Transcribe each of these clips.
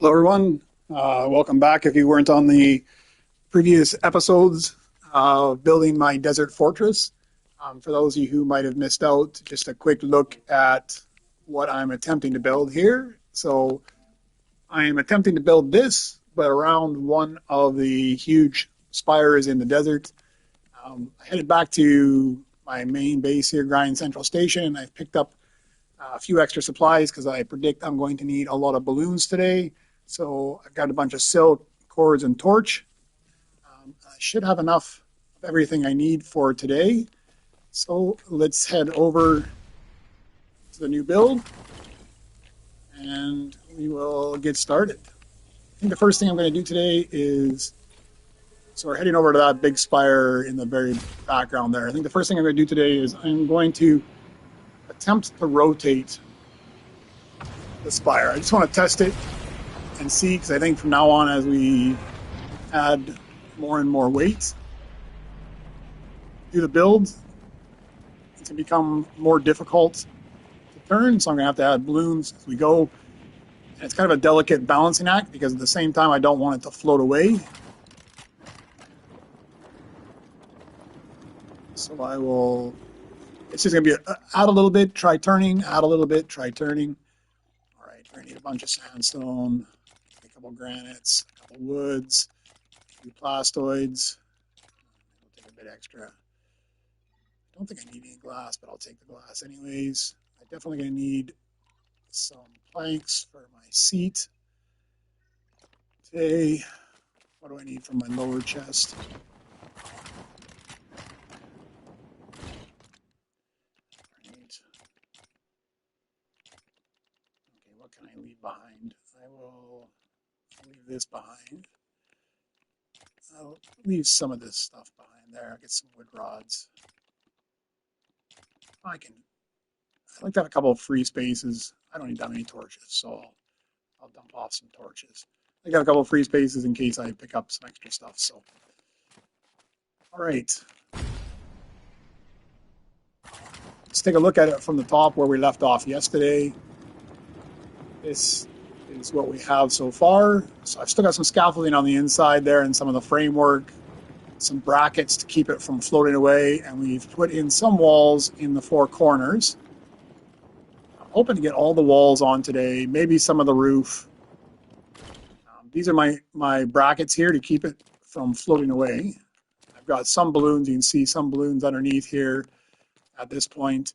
Hello, everyone. Welcome back. If you weren't on the previous episodes of building my desert fortress, for those of you who might have missed out, just a quick look at what I'm attempting to build here. So I am attempting to build this, but around one of the huge spires in the desert. I headed back to my main base here, Grind Central Station. I've picked up a few extra supplies because I predict I'm going to need a lot of balloons today. So I've got a bunch of silk, cords, and torch. I should have enough of everything I need for today. So let's head over to the new build and we will get started. I think the first thing I'm going to do today is, so we're heading over to that big spire in the very background there. I think the first thing I'm going to do today is I'm going to attempt to rotate the spire. I just want to test it and see, because I think from now on, as we add more and more weight to the build, it's going to become more difficult to turn. So I'm going to add balloons as we go. And it's kind of a delicate balancing act because at the same time, I don't want it to float away. So I will, it's just going to be add a little bit, try turning, add a little bit, try turning. All right, we're going to need a bunch of sandstone, a couple granites, a couple woods, a few plastoids. I'll take a bit extra. I don't think I need any glass, but I'll take the glass anyways. I'm definitely going to need some planks for my seat today. What do I need for my lower chest? Right. Okay, what can I leave behind? I will leave this behind. I'll leave some of this stuff behind there. I'll get some wood rods. I like to have a couple of free spaces. I don't need that many torches, so I'll dump off some torches. I got a couple of free spaces in case I pick up some extra stuff. So, all right. Let's take a look at it from the top where we left off yesterday. This is what we have so far. So I've still got some scaffolding on the inside there and some of the framework, some brackets to keep it from floating away, and we've put in some walls in the four corners. I'm hoping to get all the walls on today, maybe some of the roof. These are my brackets here to keep it from floating away. I've got some balloons. You can see some balloons underneath here at this point.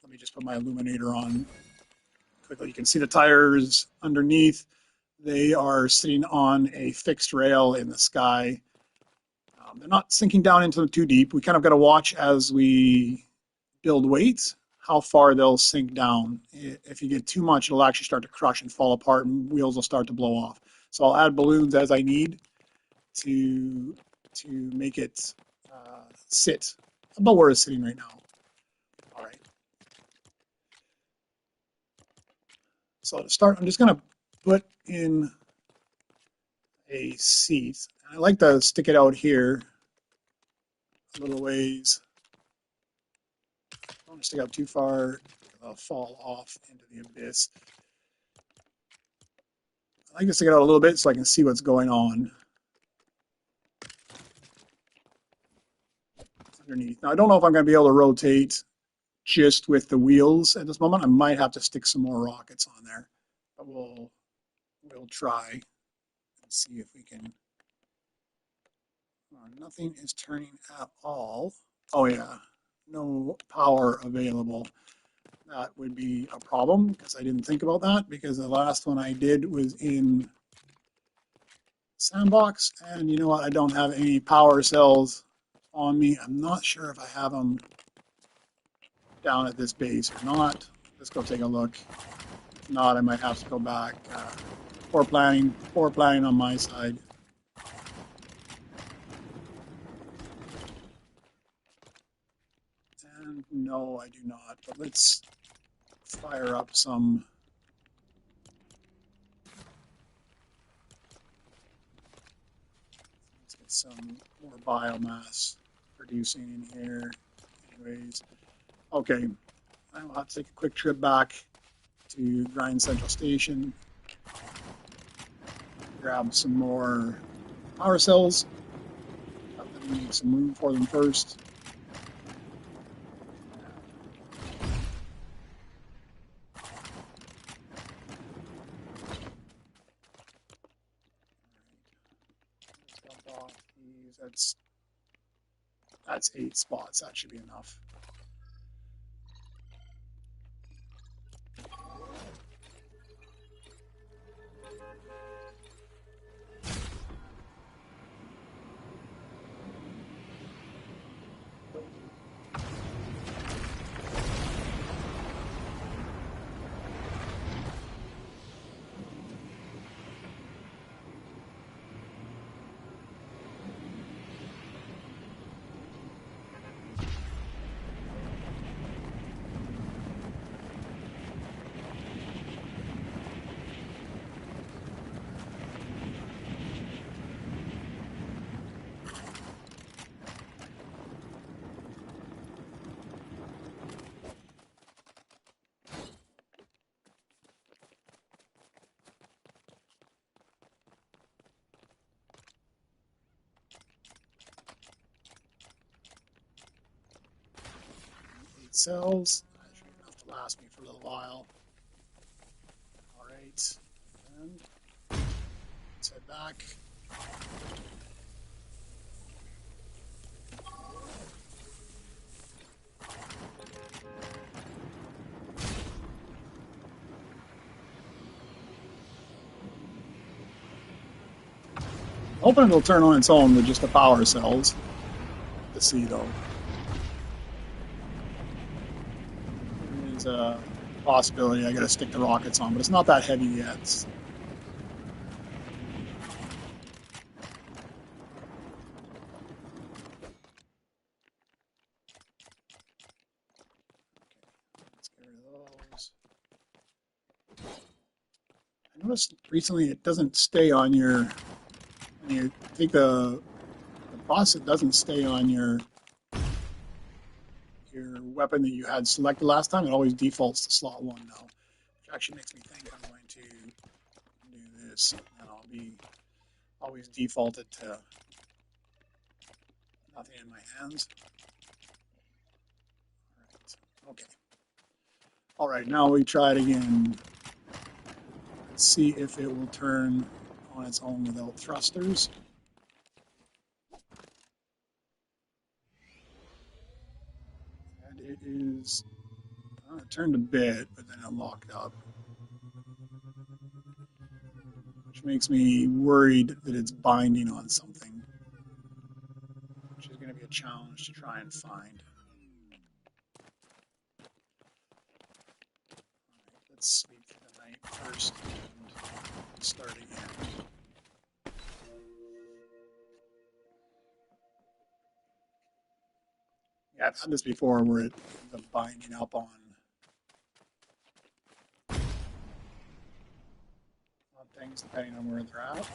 Let me just put my illuminator on quickly. You can see the tires underneath. They are sitting on a fixed rail in the sky. They're not sinking down into them too deep. We kind of got to watch as we build weights how far they'll sink down. If you get too much, it'll actually start to crush and fall apart, and wheels will start to blow off. So I'll add balloons as I need to make it sit about where it's sitting right now. All right. So to start, I'm just going to put in a seat. I like to stick it out here a little ways. Don't want to stick out too far. I'll fall off into the abyss. I like to stick it out a little bit so I can see what's going on underneath. Now, I don't know if I'm going to be able to rotate just with the wheels at this moment. I might have to stick some more rockets on there, but we'll try and see if we can. Nothing is turning at all. Oh yeah, no power available. That would be a problem because I didn't think about that, because the last one I did was in Sandbox, and you know what, I don't have any power cells on me. I'm not sure if I have them down at this base or not. Let's go take a look. If not, I might have to go back. Poor planning on my side. And no, I do not, but let's fire up some. Let's get some more biomass producing in here. Anyways, okay, I'll have to take a quick trip back to Grind Central Station. grab some more power cells. Let me make some room for them first. Let's dump off these. That's 8 spots. That should be enough. Cells. That should be enough to last me for a little while. Alright. And let's head back. Hoping it'll turn on its own with just the power cells. To see though. There's a possibility I gotta stick the rockets on, but it's not that heavy yet. Let's get rid of those. I noticed recently it doesn't stay on your, when you take the boss, it doesn't stay on your weapon that you had selected last time. It always defaults to slot 1 now, which actually makes me think I'm going to do this, and I'll be always defaulted to nothing in my hands. All right. Okay. All right, now we try it again. Let's see if it will turn on its own without thrusters. And it is, it turned a bit, but then it locked up. Which makes me worried that it's binding on something, which is going to be a challenge to try and find. All right, let's sleep for the night first and start again. Yeah, I've had this before where it ends up binding up on things depending on where they're at.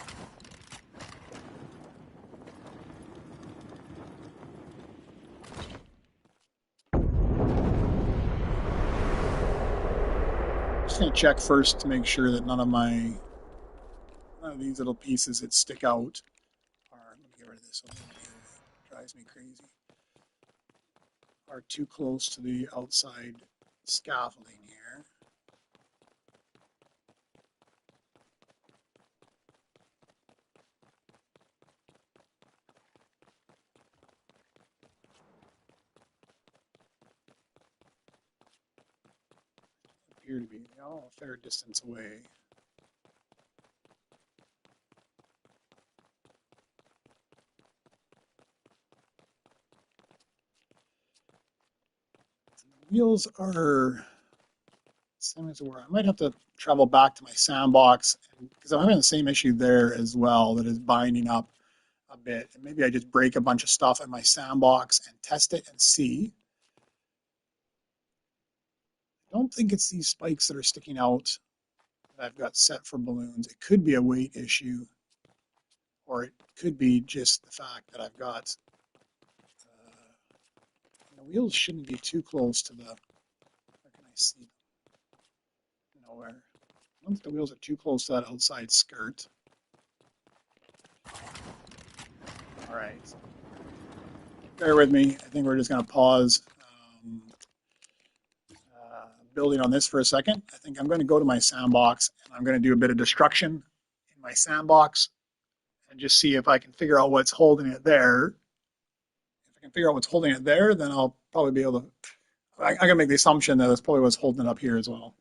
Just gonna check first to make sure that none of these little pieces that stick out are, let me get rid of this one, it drives me crazy, are too close to the outside scaffolding here. Appear to be a fair distance away. The wheels are same as where I might have to travel back to my sandbox because I'm having the same issue there as well, that is binding up a bit. And maybe I just break a bunch of stuff in my sandbox and test it and see. I don't think it's these spikes that are sticking out that I've got set for balloons. It could be a weight issue, or it could be just the fact that I've got the wheels shouldn't be too close to the, where can I see them? Nowhere. I don't think the wheels are too close to that outside skirt. All right. Bear with me. I think we're just going to pause building on this for a second. I think I'm going to go to my sandbox and I'm going to do a bit of destruction in my sandbox and just see if I can figure out what's holding it there. If I can figure out what's holding it there, then I'll probably be able to. I'm going to make the assumption that it's probably what's holding it up here as well.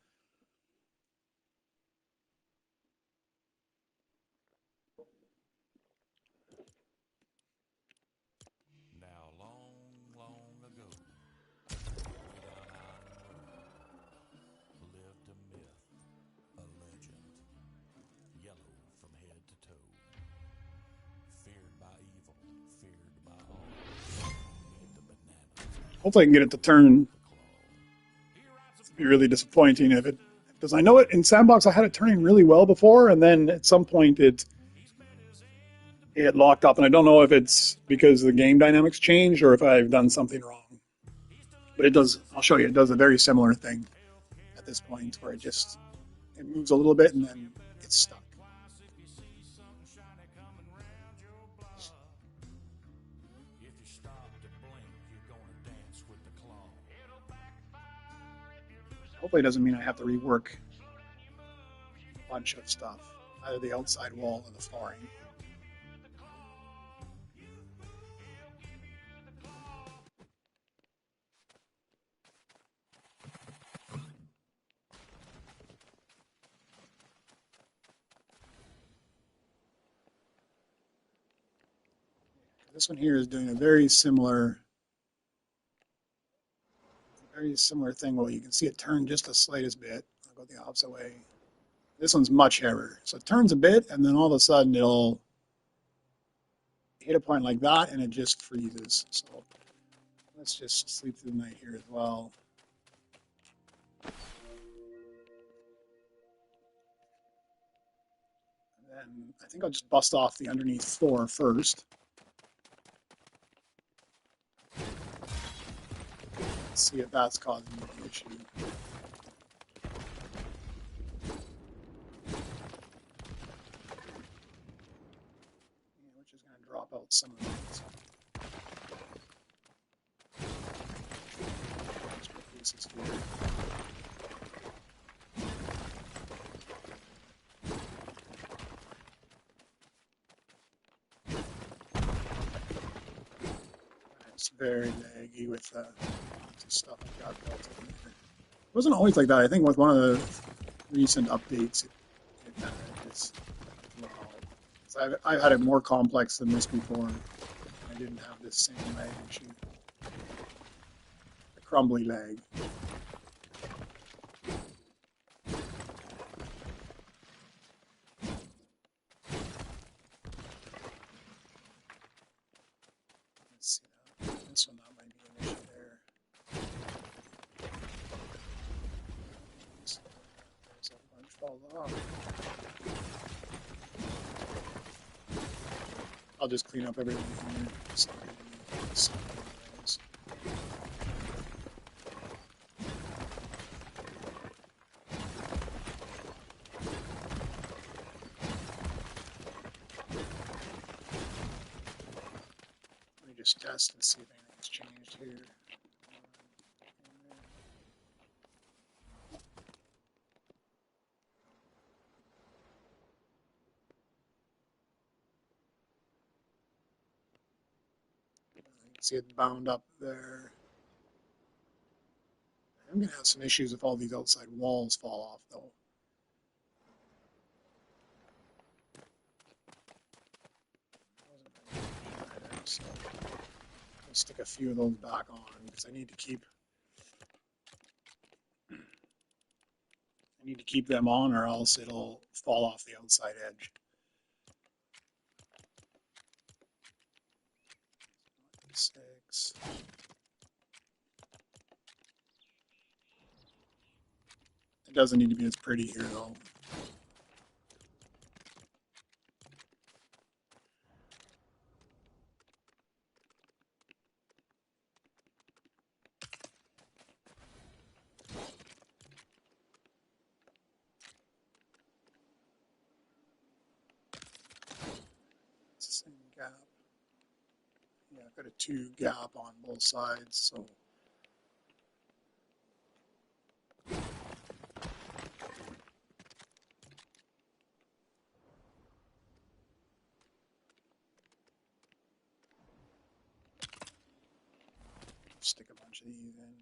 Hopefully I can get it to turn. It'd be really disappointing if it, because I know it in Sandbox I had it turning really well before, and then at some point it locked up, and I don't know if it's because the game dynamics changed or if I've done something wrong. But it does. I'll show you. It does a very similar thing at this point, where it moves a little bit and then it's stuck. Hopefully it doesn't mean I have to rework a bunch of stuff, either the outside wall or the flooring. This one here is doing a very similar thing. Well, you can see it turn just the slightest bit. I'll go the opposite way. This one's much heavier. So it turns a bit, and then all of a sudden it'll hit a point like that, and it just freezes. So let's just sleep through the night here as well. And then I think I'll just bust off the underneath floor first. Let's see if that's causing the issue. Which is going to drop out some of these. Pieces here. It's very laggy with the stuff I've got built in here. It wasn't always like that. I think with one of the recent updates, I've had it more complex than this before. I didn't have this same lag issue. The crumbly lag. Let's see now. This one, that might be an issue there. There's a bunch falls off. I'll just clean up everything here. Let me just test and see if anything's changed here. See it bound up there. I'm going to have some issues if all these outside walls fall off, though. So I'll stick a few of those back on because I need to keep them on, or else it'll fall off the outside edge. Six. It doesn't need to be as pretty here, though. It's the same gap. Yeah, I've got a 2 gap on both sides, so stick a bunch of these in.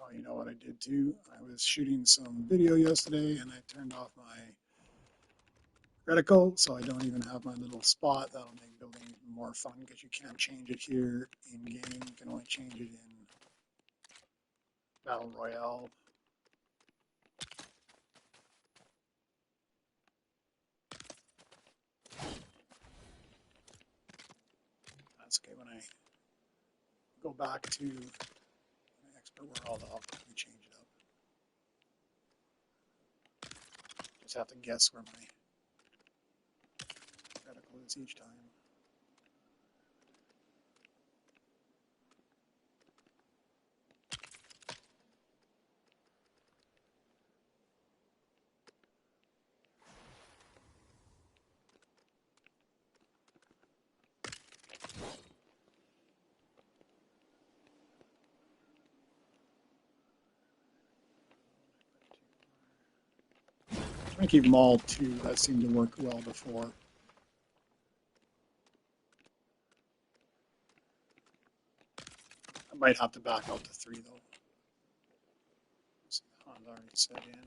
Oh, you know what I did too? I was shooting some video yesterday and I turned off my reticle, so I don't even have my little spot. That'll make building even more fun because you can't change it here in game. You can only change it in Battle Royale. That's okay. When I go back to my expert world, I'll quickly change it up. Just have to guess where my reticle is each time. I keep them all 2. That seemed to work well before. I might have to back out to 3 though. See, the Hon's already set in.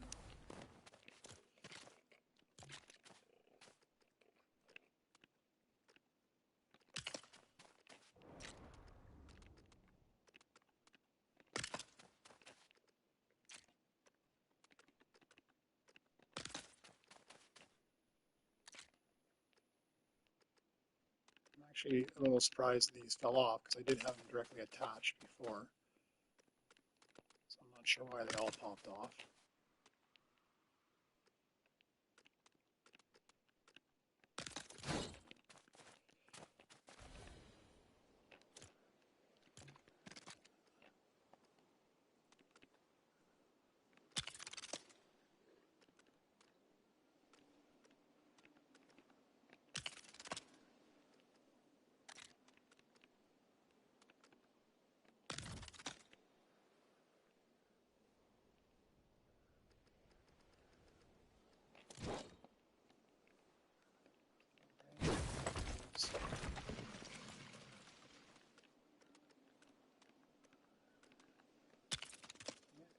I'm actually a little surprised these fell off because I did have them directly attached before. So I'm not sure why they all popped off.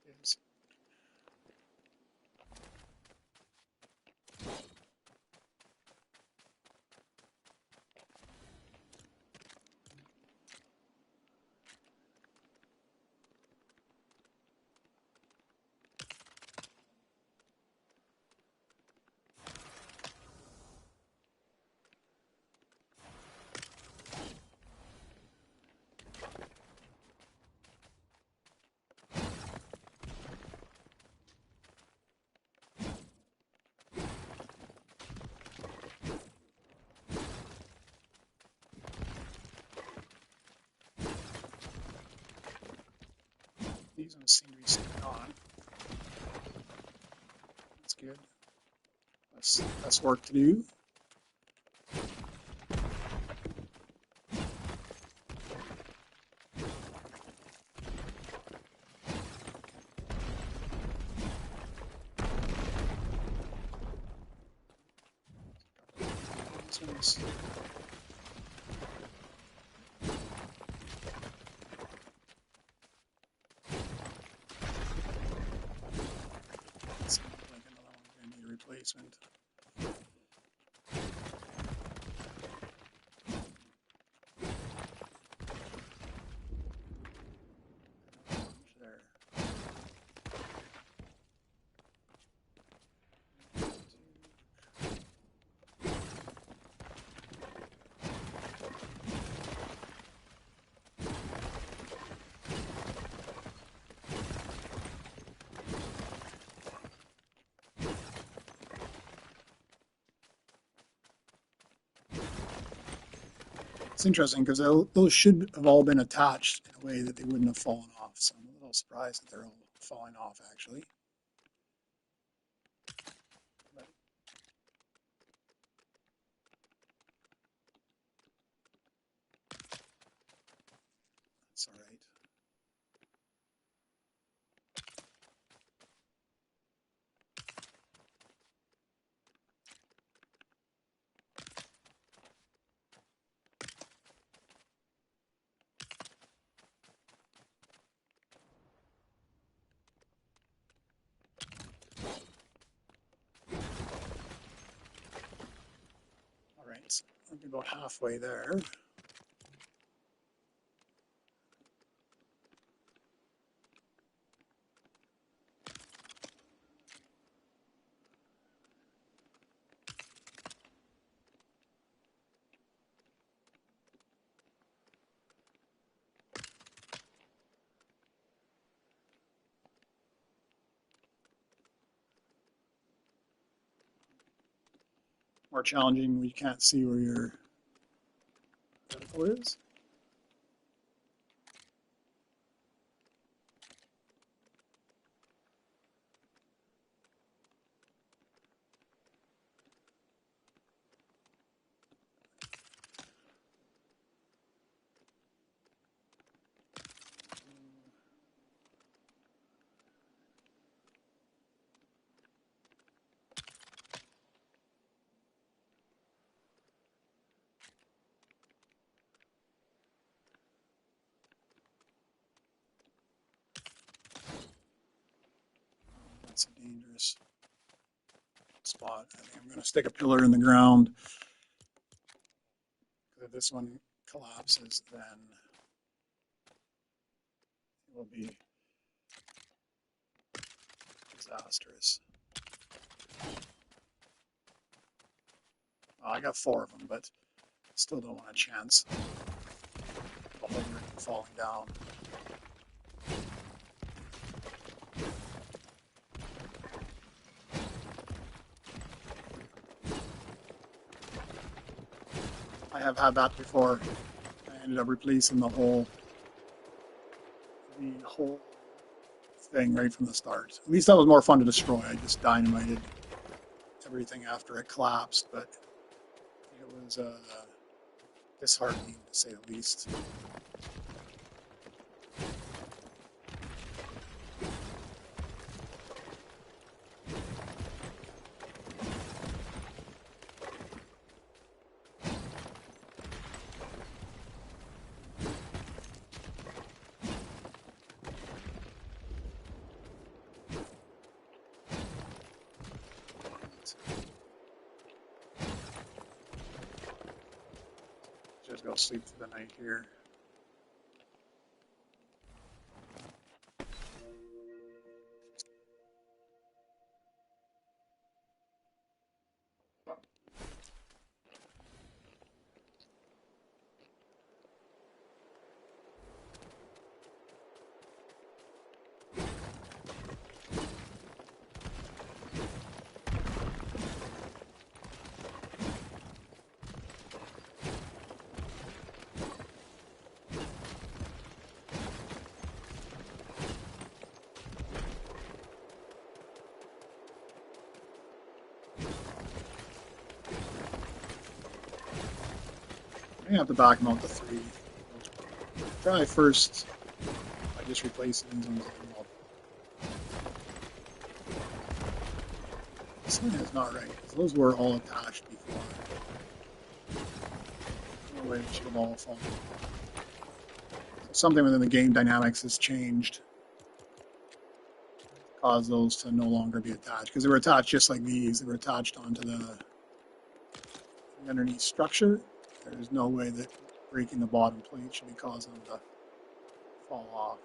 It is. These ones seem to be staying on. That's good. Less work to do. These ones. Seems like another one's going to need a replacement. There. It's interesting because those should have all been attached in a way that they wouldn't have fallen off. So I'm a little surprised that they're all falling off actually. But I'll be about halfway there. More challenging when you can't see where your vertical is. That's a dangerous spot. I think I'm going to stick a pillar in the ground. If this one collapses, then it will be disastrous. Well, I got 4 of them, but still don't want a chance of the whole ring falling down. I have had that before. I ended up replacing the whole thing right from the start. At least that was more fun to destroy. I just dynamited everything after it collapsed, but it was disheartening to say the least. Just go sleep for the night here. I have to back mount the 3. Try first by just replacing these ones. This one is not right. Those were all attached before. No way it should have all fallen. Something within the game dynamics has changed. Caused those to no longer be attached. Because they were attached just like these. They were attached onto the underneath structure. There's no way that breaking the bottom plate should be causing them to fall off.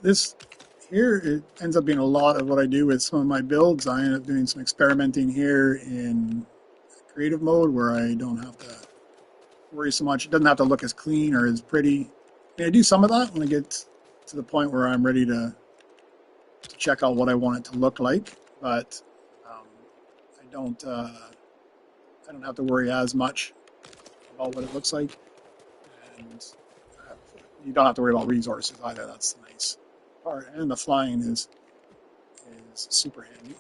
This here, it ends up being a lot of what I do with some of my builds. I end up doing some experimenting here in creative mode where I don't have to worry so much. It doesn't have to look as clean or as pretty. I do some of that when I get to the point where I'm ready to check out what I want it to look like, but I don't have to worry as much about what it looks like, and you don't have to worry about resources either. That's the nice part, and the flying is super handy.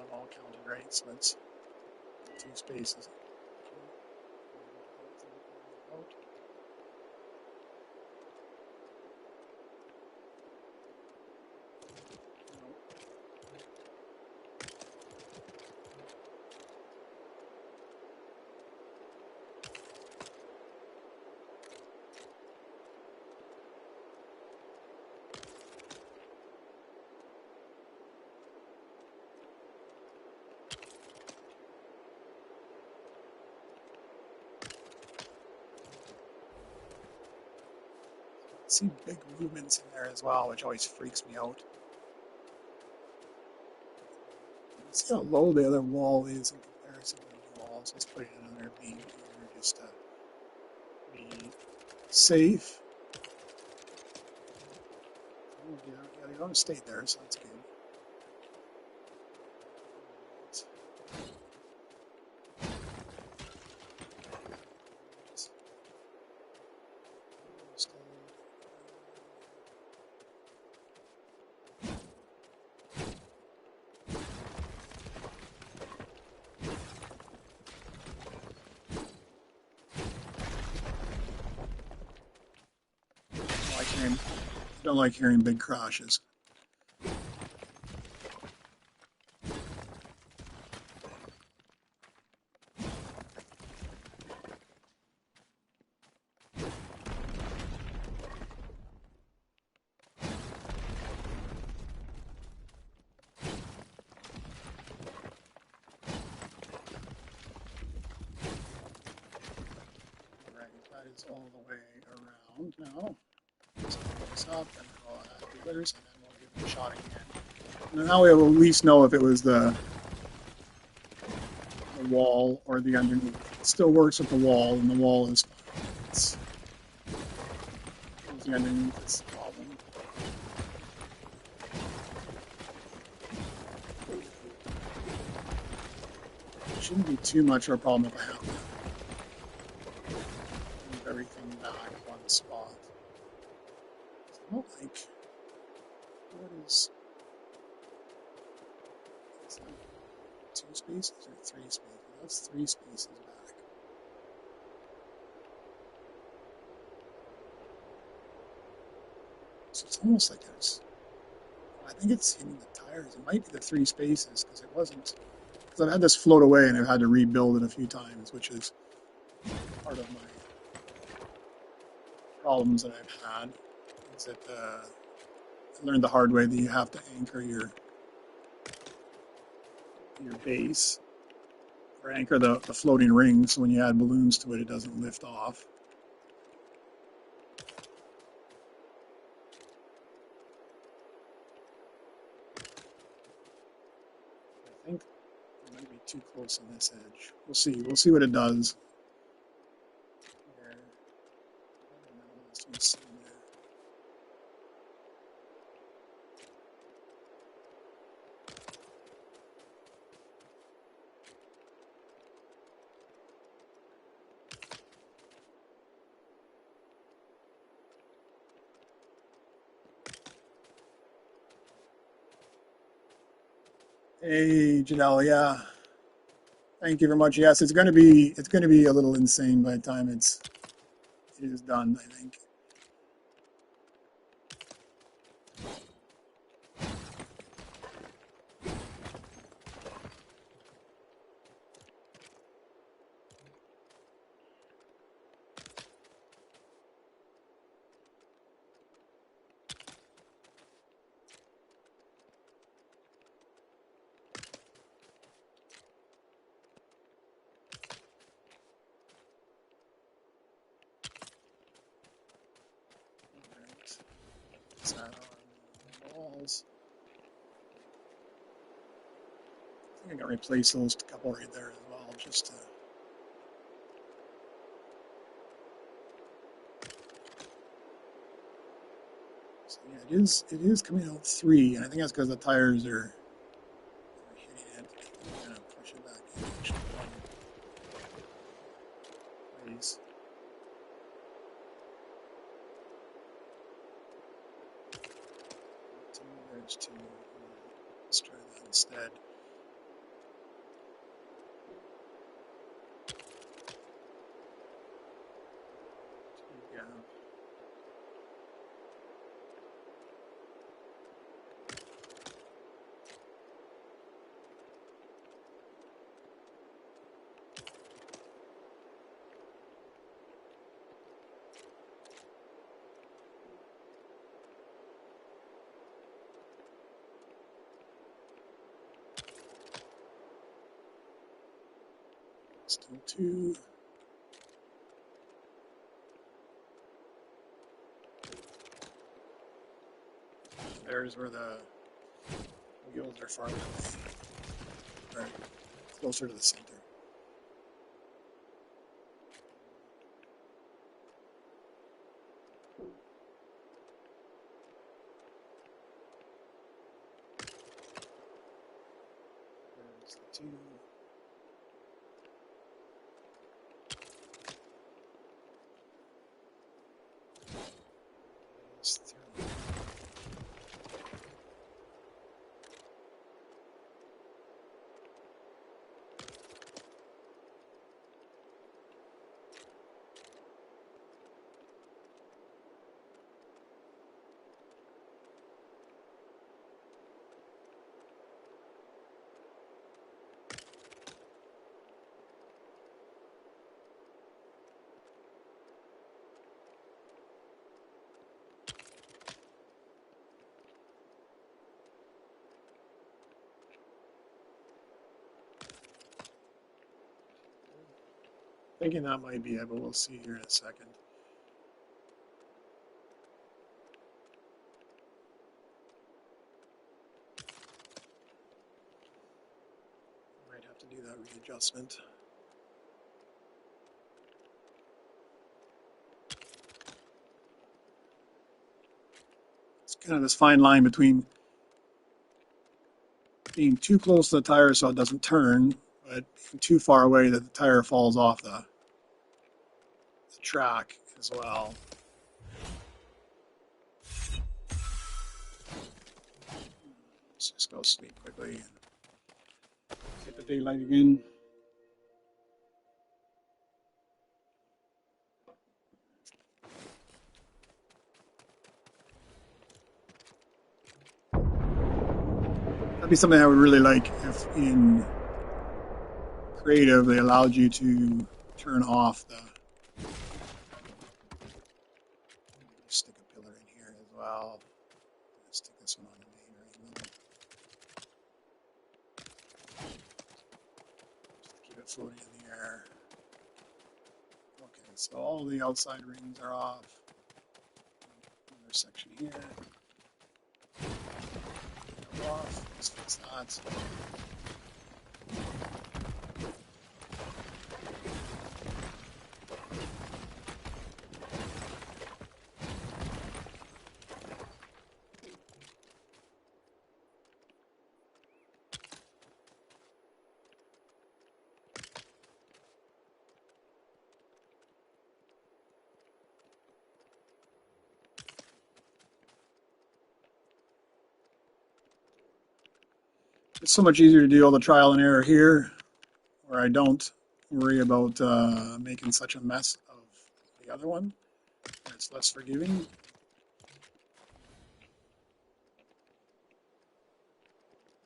them all counted right, so it's 2 spaces. I see big movements in there as well, which always freaks me out. See how low the other wall is in comparison to the walls. Let's put another beam here just to be safe. Oh, yeah, they don't stay there, so that's good. Don't like hearing big crashes. That is all the way around now. So this up, and then we'll add dealers, and then we'll give it a shot again. And now we'll at least know if it was the wall or the underneath. It still works with the wall, and the wall is fine. It's the underneath is the problem. It shouldn't be too much of a problem if I have to move everything back on the spot. I don't like what is that 2 spaces or 3 spaces? That's 3 spaces back. So it's almost like there's, I think it's hitting the tires. It might be the 3 spaces because it wasn't. Because I've had this float away and I've had to rebuild it a few times, which is part of my problems that I've had. Is that I learned the hard way that you have to anchor your base or anchor the floating ring, so when you add balloons to it, it doesn't lift off. I think it might be too close on this edge. We'll see. We'll see what it does. There. I don't know what else we see there. Hey, Janelle, yeah. Thank you very much. Yes, it's going to be a little insane by the time it is done, I think. That on the walls. I think I can replace those couple right there as well, just to. So yeah, it is coming out 3, and I think that's because the tires are hitting it. I'm gonna push it back in actually one place. There's 2. Let's try that instead. Yeah. Still 2. There's where the wheels are farther away, or closer to the center. There's the 2. There's 3. Thinking that might be it, but we'll see here in a second. Might have to do that readjustment. It's kind of this fine line between being too close to the tire so it doesn't turn, but being too far away that the tire falls off the track as well. Let's just go sleep quickly and hit the daylight again. That'd be something I would really like if in creative they allowed you to turn off the, stick a pillar in here as well. Let's stick this one on the main right now. Just keep it floating in the air. Okay, so all the outside rings are off. Another section here. Off. Let's fix that. It's so much easier to do all the trial and error here, where I don't worry about making such a mess of the other one. It's less forgiving.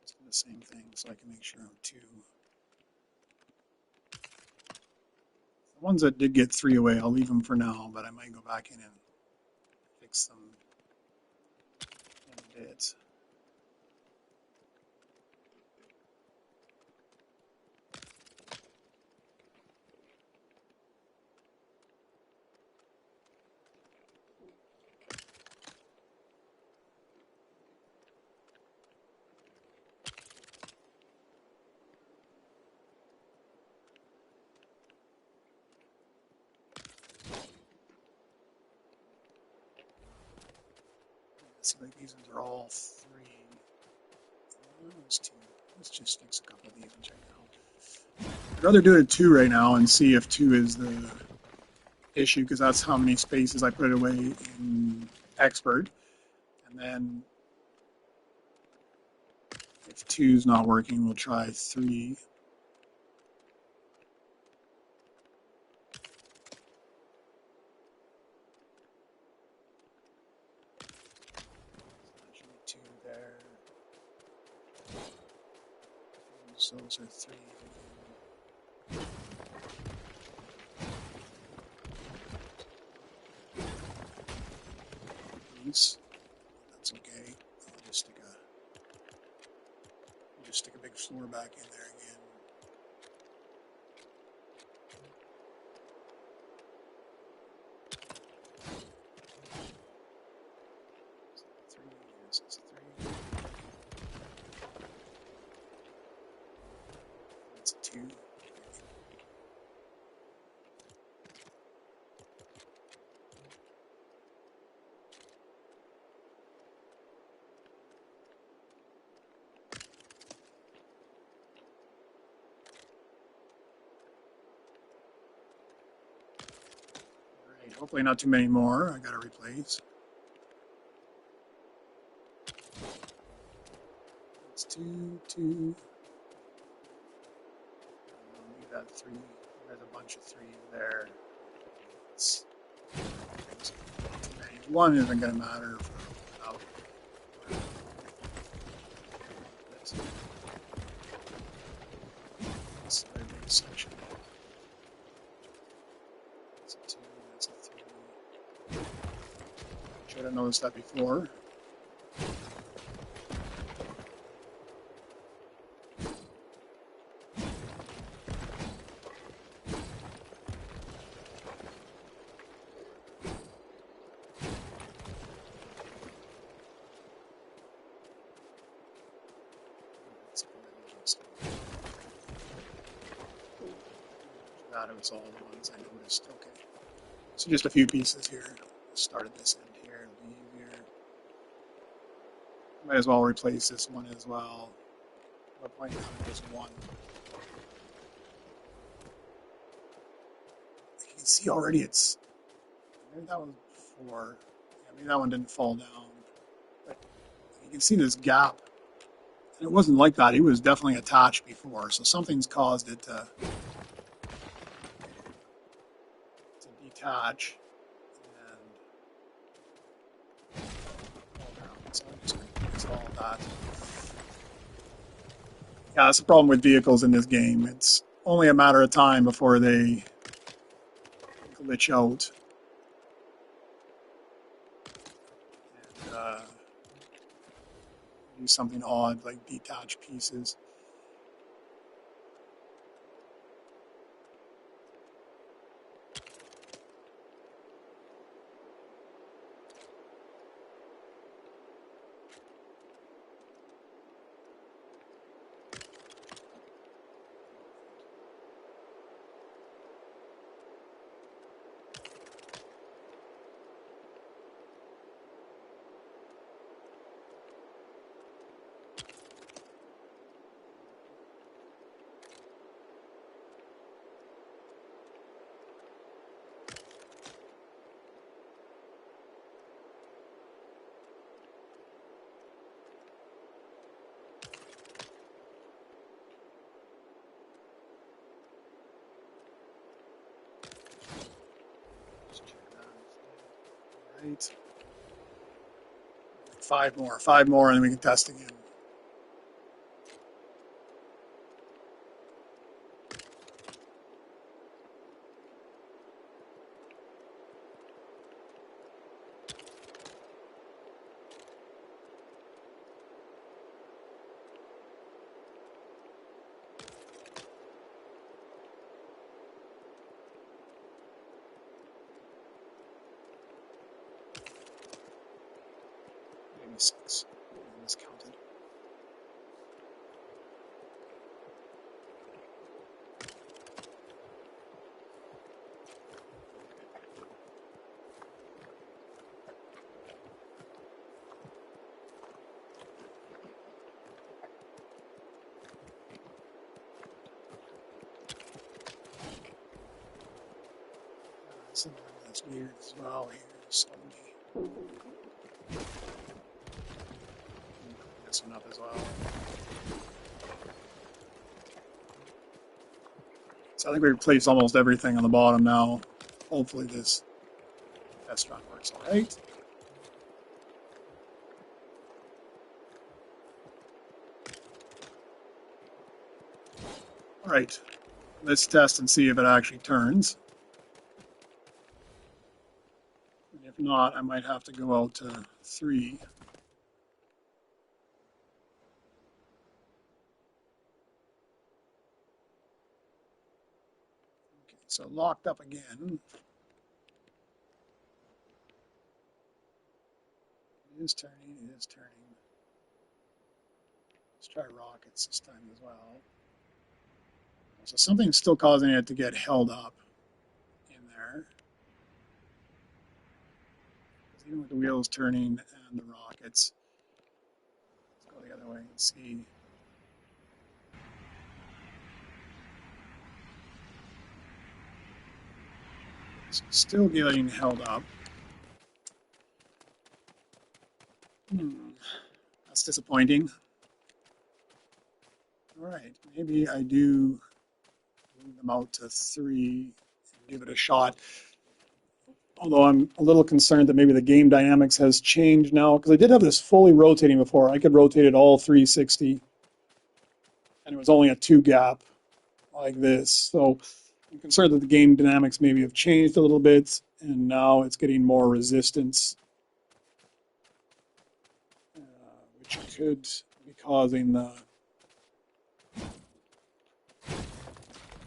Let's do the same thing so I can make sure I'm 2. The ones that did get 3 away, I'll leave them for now, but I might go back in and fix them in a bit. So like these ones are all 3. Those 2. Let's just fix a couple of these and check it out. I'd rather do it at 2 right now and see if 2 is the issue, because that's how many spaces I put away in expert. And then if 2 is not working, we'll try 3. So those are 3. These. That's okay. I'll just stick a big floor back in there again. This is 3. That's 2. Alright, hopefully not too many more I gotta replace. That's 2, 2. Leave that 3. There's a bunch of 3s there. It's too many. 1 isn't gonna matter for out. This is a very big section. That's a 2, that's a 3. Should have noticed that before. That was all the ones I noticed. Okay. So just a few pieces here. Start at this end here. Leave here. Might as well replace this one as well. What point now? Just 1. You can see already it's. Maybe that was before. Yeah, maybe that one didn't fall down. But you can see this gap. And it wasn't like that. It was definitely attached before. So something's caused it to detach. And fall down. So I'm just going to install that. Yeah, that's the problem with vehicles in this game. It's only a matter of time before they glitch out. And do something odd like detach pieces. Right. 5 more, and then we can test again. Maybe 6. I miscounted. Something that's weird as well here. So let me clean this one up as well. So I think we replaced almost everything on the bottom now. Hopefully this test run works all right. Right. Let's test and see if it actually turns. And if not, I might have to go out to 3. Okay, so locked up again. It is turning, it is turning. Let's try rockets this time as well. So something's still causing it to get held up in there. Even with the wheels turning and the rockets. Let's go the other way and see. It's still getting held up. That's disappointing. All right, maybe I do move them out to 3 and give it a shot. Although I'm a little concerned that maybe the game dynamics has changed now, because I did have this fully rotating before. I could rotate it all 360, and it was only a 2 gap like this. So I'm concerned that the game dynamics maybe have changed a little bit, and now it's getting more resistance, which could be causing the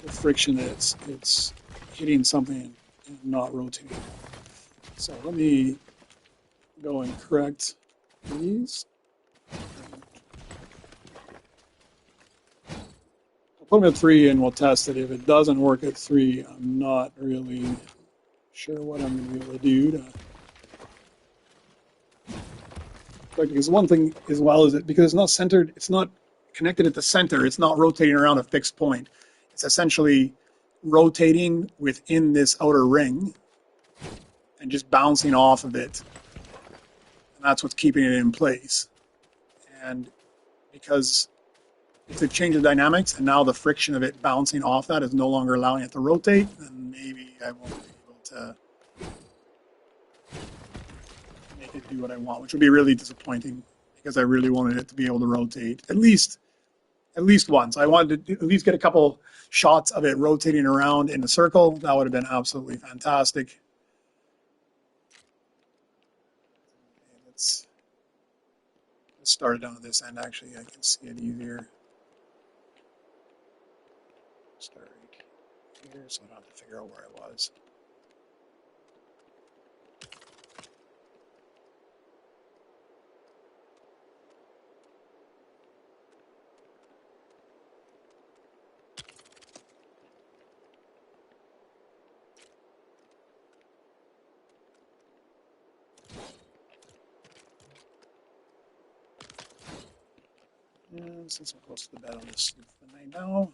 friction that it's hitting something and not rotating. So let me go and correct these. I'll put them at 3 and we'll test it. If it doesn't work at 3, I'm not really sure what I'm going to be able to do to correct it. Because one thing as well is that because it's not centered, it's not connected at the center, it's not rotating around a fixed point. It's essentially rotating within this outer ring and just bouncing off of it. And that's what's keeping it in place. And because if they've changed the dynamics and now the friction of it bouncing off that is no longer allowing it to rotate, then maybe I won't be able to make it do what I want, which would be really disappointing because I really wanted it to be able to rotate at least once. I wanted to at least get a couple shots of it rotating around in a circle. That would have been absolutely fantastic. Let's start it down at this end. Actually, I can see it easier. Start right here, so I don't have to figure out where I was. And since I'm close to the bed, I'll just sleep for the night now.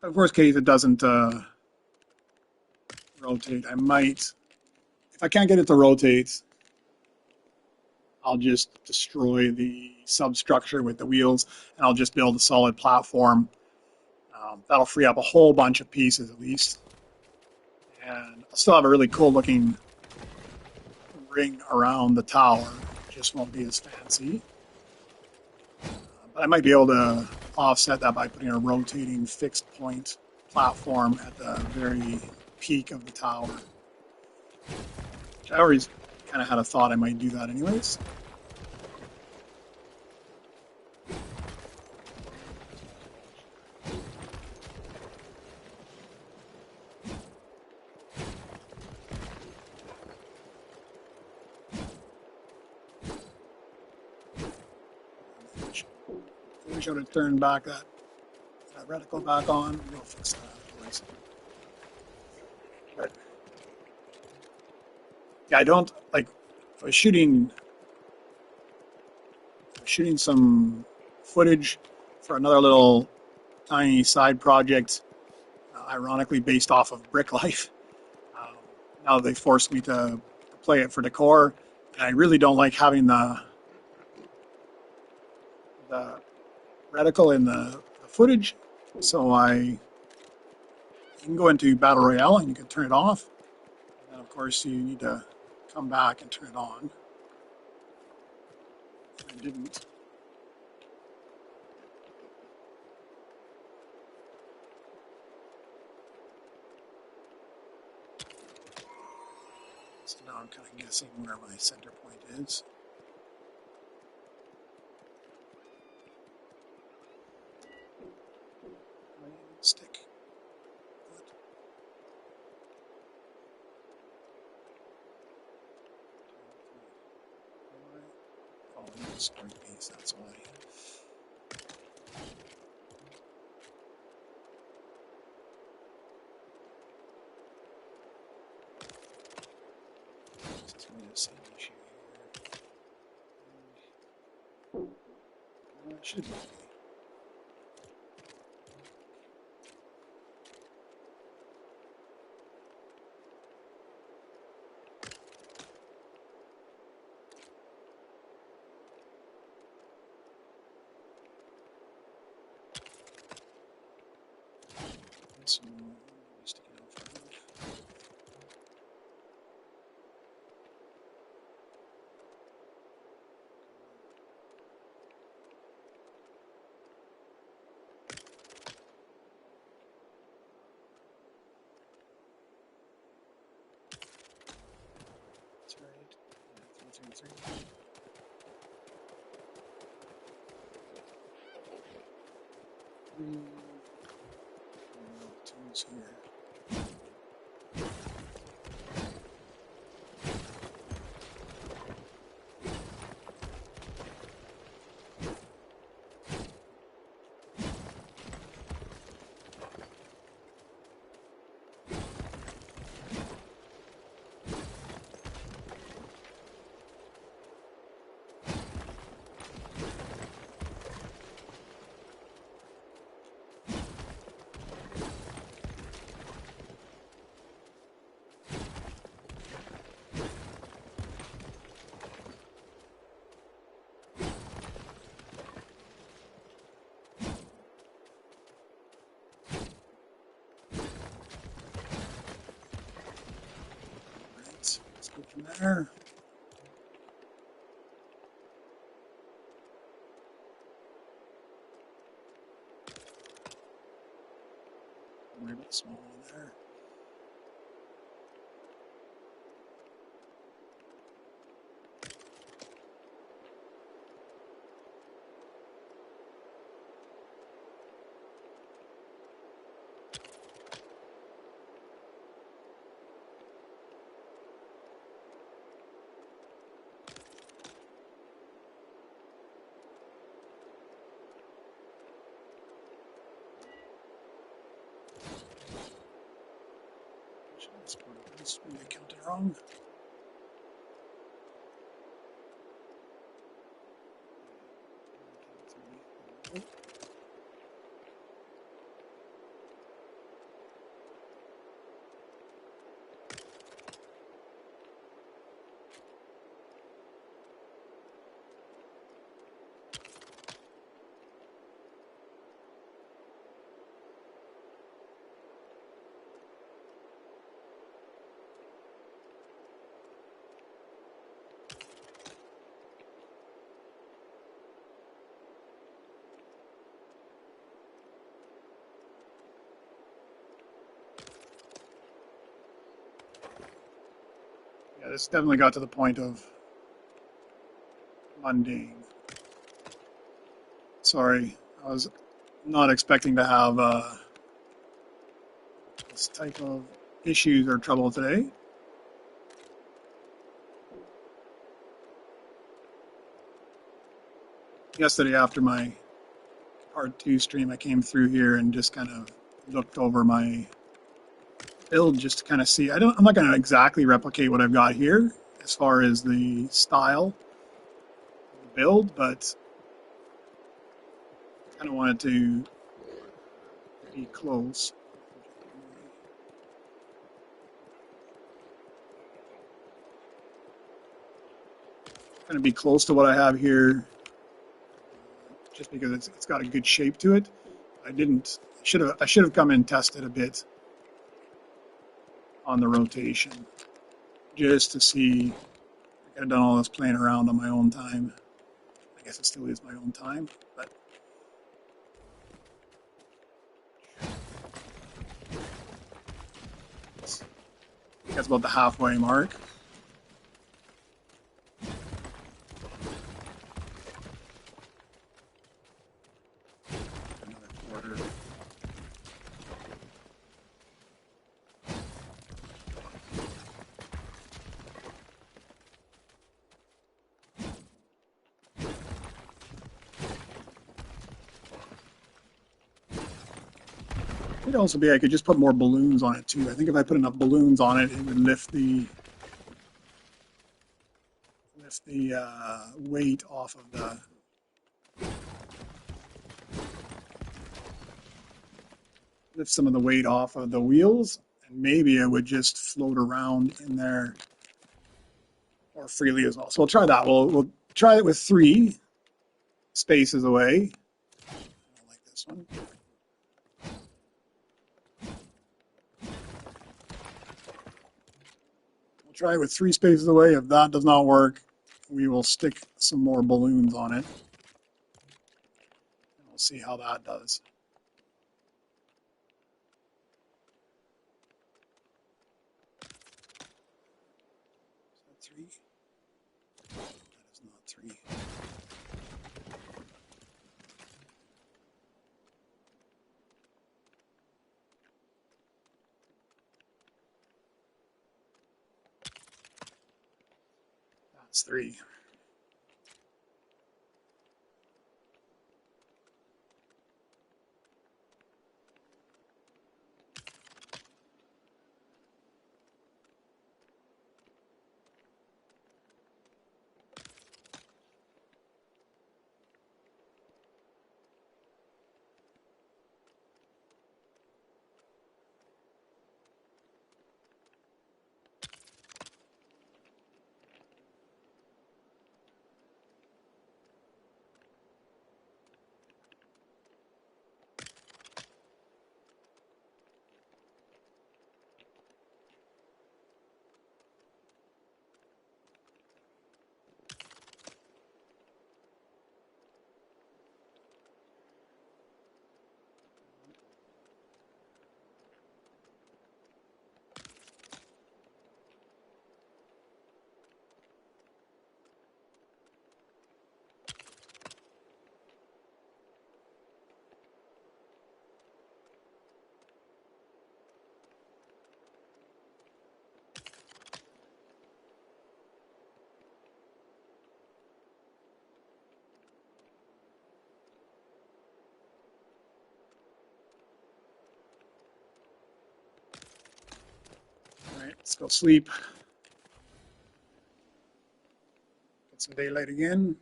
Of worst case, it doesn't rotate. I might, if I can't get it to rotate, I'll just destroy the substructure with the wheels, and I'll just build a solid platform. That'll free up a whole bunch of pieces at least. And I'll still have a really cool looking ring around the tower. It just won't be as fancy. But I might be able to offset that by putting a rotating fixed point platform at the very peak of the tower. Which I always kind of had a thought I might do that anyways. I wish I would have turned back that reticle back on. We'll fix that afterwards. But yeah, I don't like. I was shooting some footage for another little tiny side project, ironically based off of Brick Life. Um, Now they forced me to play it for decor, and I really don't like having the reticle in the footage. So you can go into Battle Royale and you can turn it off. And then of course you need to come back and turn it on. I didn't. So now I'm kind of guessing where my center point is. Stick. Oh, story base, that's why. This is going to be the same issue here. It should be okay. So, sticking out for that's right. 333. Tools here. Right, let's go from there. Worry about the small one there. This maybe I counted wrong. Yeah, this definitely got to the point of mundane. Sorry, I was not expecting to have this type of issues or trouble today. yesterday after my part 2 stream, I came through here and just kind of looked over my build just to kind of see. I'm not going to exactly replicate what I've got here as far as the style of the build, but I kind of wanted to be close. Kind of be close to what I have here, just because it's got a good shape to it. I should have come and tested a bit on the rotation just to see. I could have done all this playing around on my own time. I guess it still is my own time, but that's about the halfway mark. Another quarter. It'd also be I could just put more balloons on it too. I think if I put enough balloons on it, it would lift the weight off of the lift some of the weight off of the wheels, and maybe it would just float around in there more freely as well. So we'll try that. We'll try it with 3 spaces away. I don't like this one. We'll try it with 3 spaces away. If that does not work, we will stick some more balloons on it. And we'll see how that does. Is that 3? That is not 3. That's 3. All right, let's go sleep. Get some daylight again.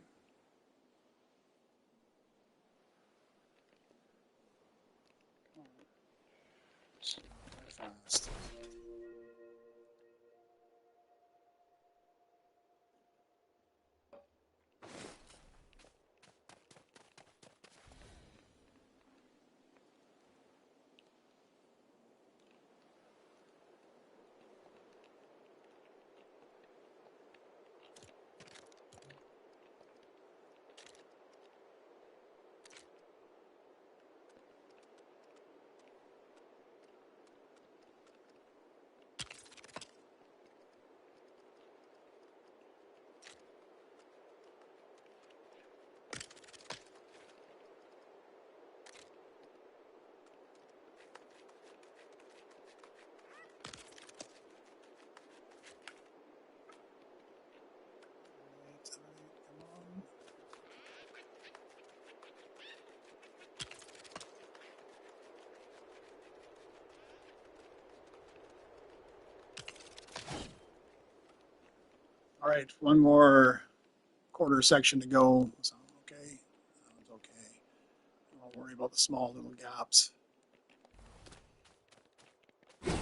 Fast. All right, one more quarter section to go. Sound okay? Sounds okay. Don't worry about the small little gaps. Come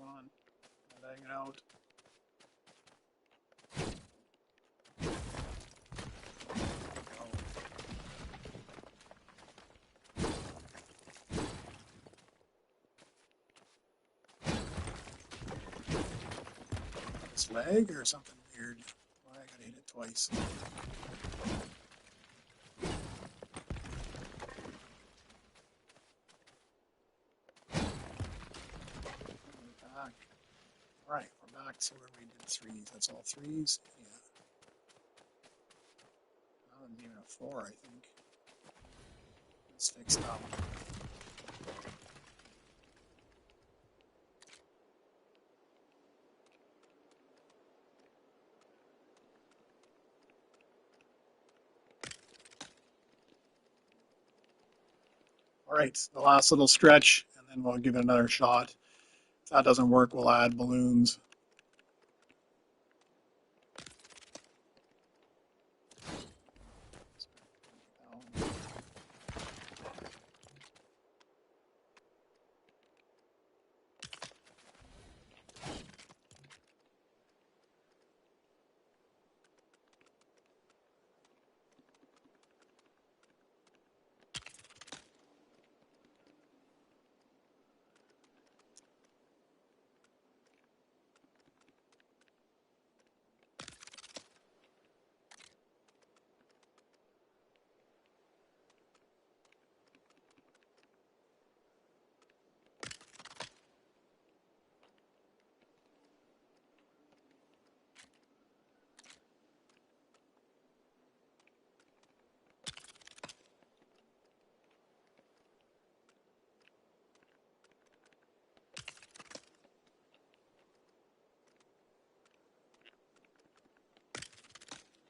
on, hang it out. This leg or something weird. Why I gotta hit it twice. We're back. All right, we're back to where we did threes. That's all threes. Yeah. That wasn't even a four, I think. Let's fix that one. All right, the last little stretch, and then we'll give it another shot. If that doesn't work, we'll add balloons.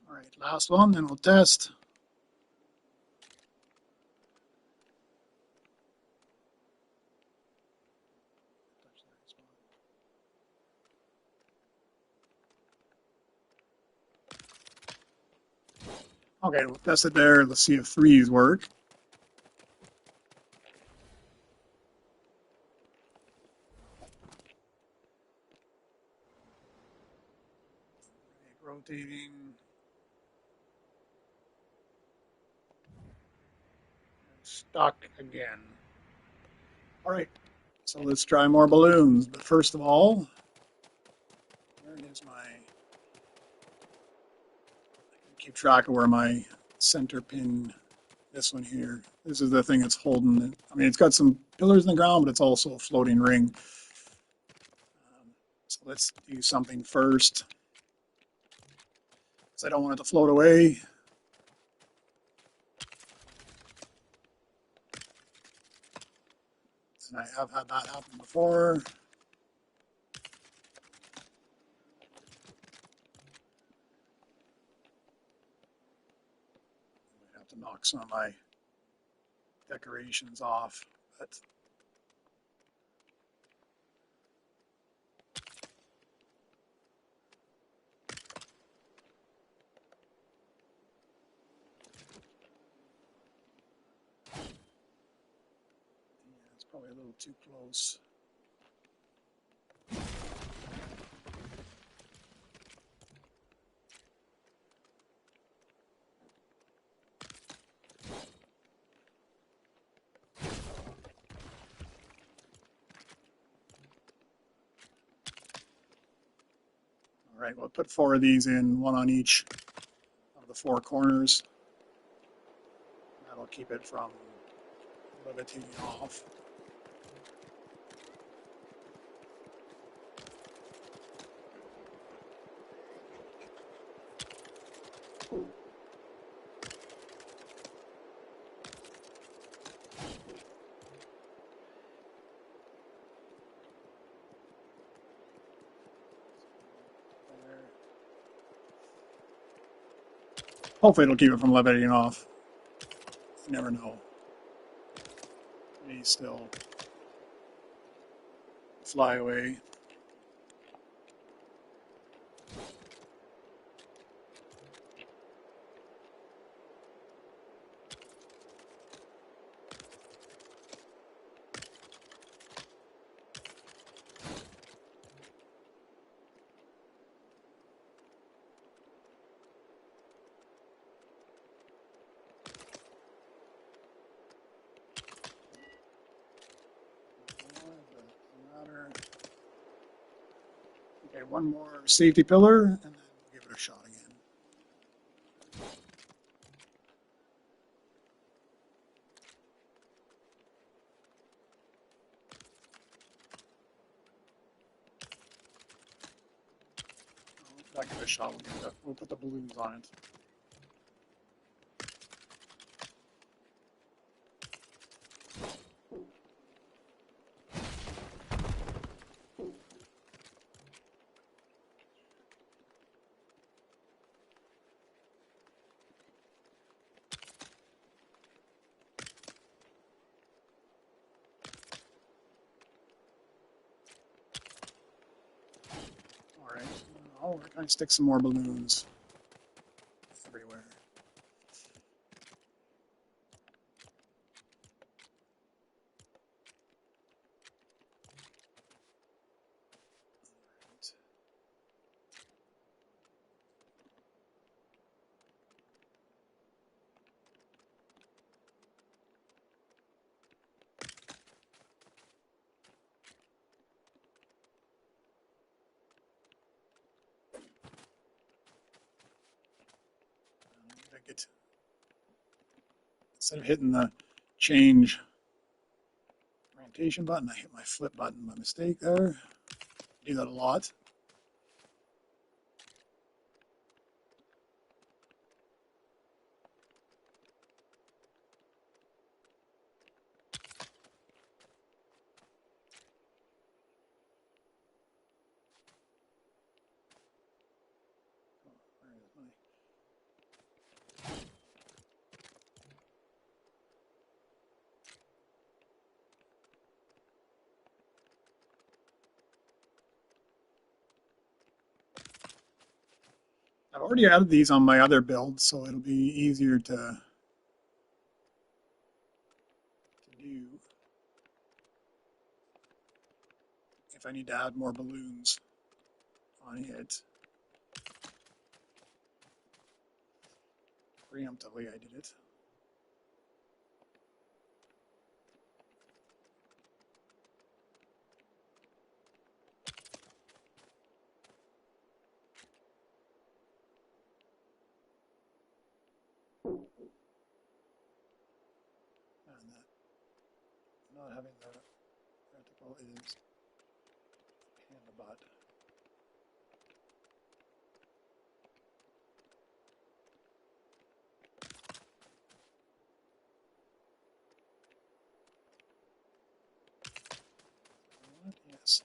All right, last one, then we'll test. Okay, we'll test it there. Let's see if threes work. Rotating. Stuck again. All right, so let's try more balloons. But first of all, where is my... I can keep track of where my center pin, this one here. This is the thing that's holding it. I mean, it's got some pillars in the ground, but it's also a floating ring. So let's do something first, because I don't want it to float away. And I have had that happen before. I have to knock some of my decorations off, but yeah, it's probably a little too close. All right, we'll put four of these in, one on each of the four corners. That'll keep it from levitating off. Hopefully it'll keep it from levitating off. You never know. May still fly away. Okay, one more safety pillar, and then we'll give it a shot again. I'll give it a shot. We'll put the balloons on it. All right. Oh, we're going to stick some more balloons everywhere. Instead of hitting the change orientation button, I hit my flip button by mistake there. I do that a lot. I've already added these on my other build, so it'll be easier to do if I need to add more balloons on it. Preemptively, I did it. And that not having the reticle is in the butt. Yes.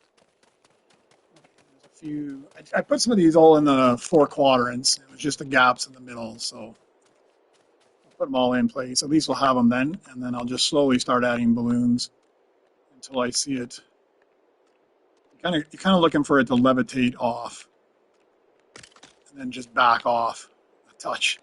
Okay, there's a few. I put some of these all in the 4 quadrants. It was just the gaps in the middle, so I'll put them all in place. At least we'll have them then, and then I'll just slowly start adding balloons until I see it. You're kind of looking for it to levitate off, and then just back off a touch.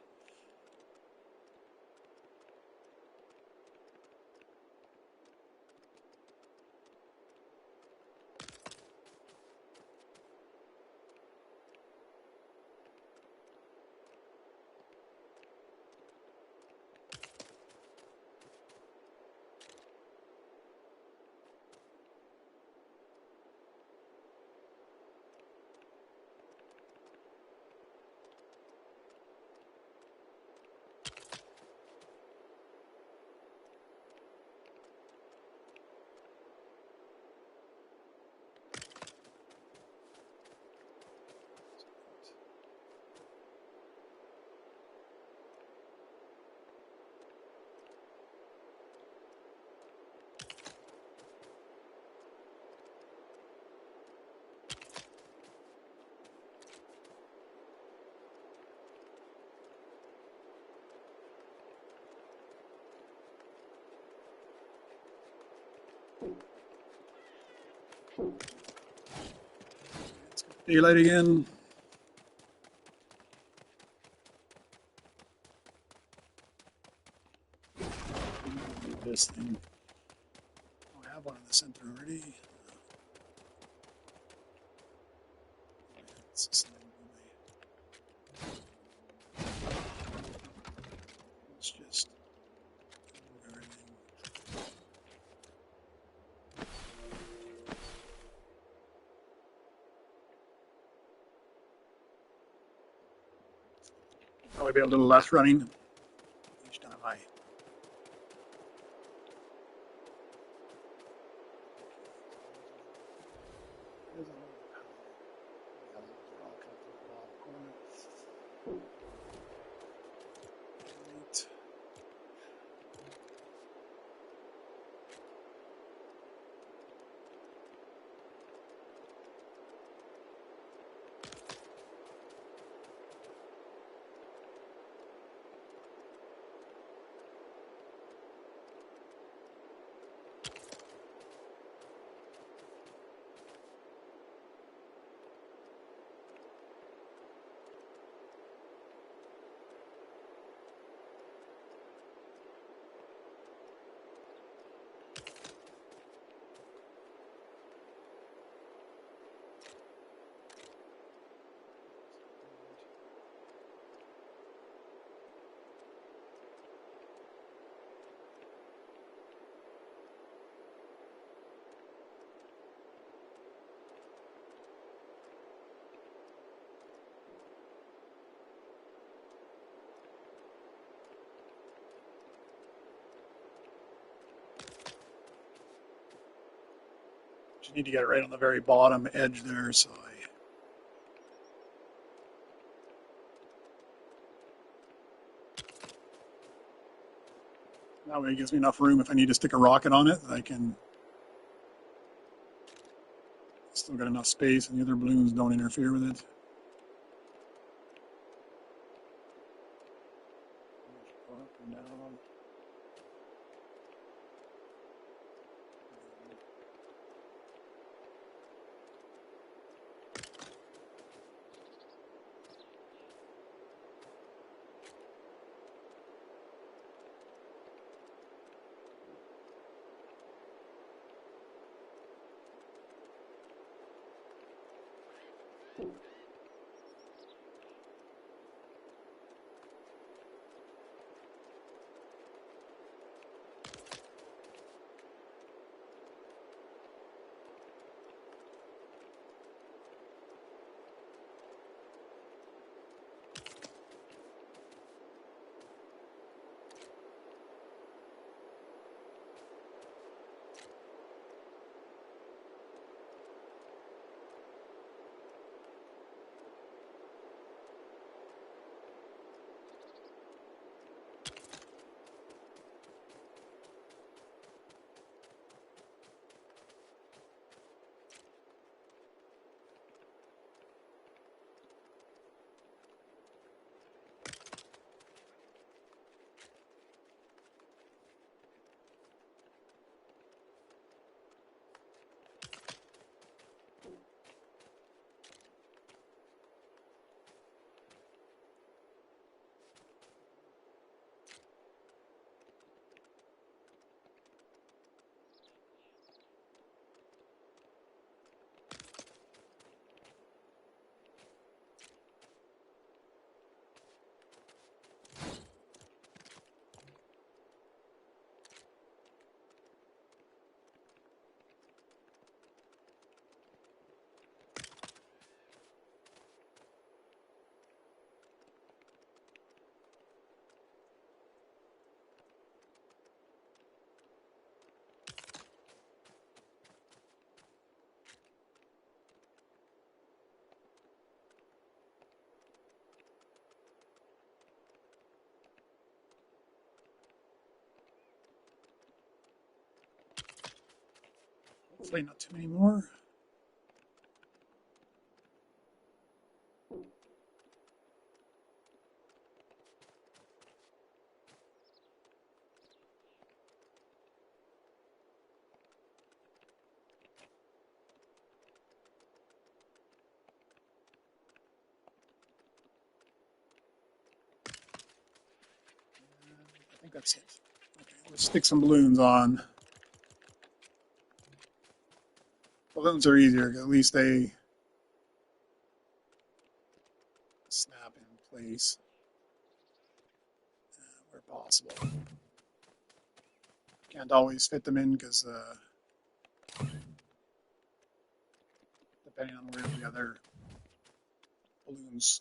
Let's go daylight again. This thing. Oh, I have one in the center already. It's just let's just move everything. Probably be a little less running each time I. You need to get it right on the very bottom edge there, so that way it gives me enough room if I need to stick a rocket on it that I can still get enough space and the other balloons don't interfere with it. Go up and down. Hopefully not too many more. I think that's it. Okay, let's stick some balloons on. Balloons are easier, at least they snap in place where possible. Can't always fit them in because depending on where the other balloons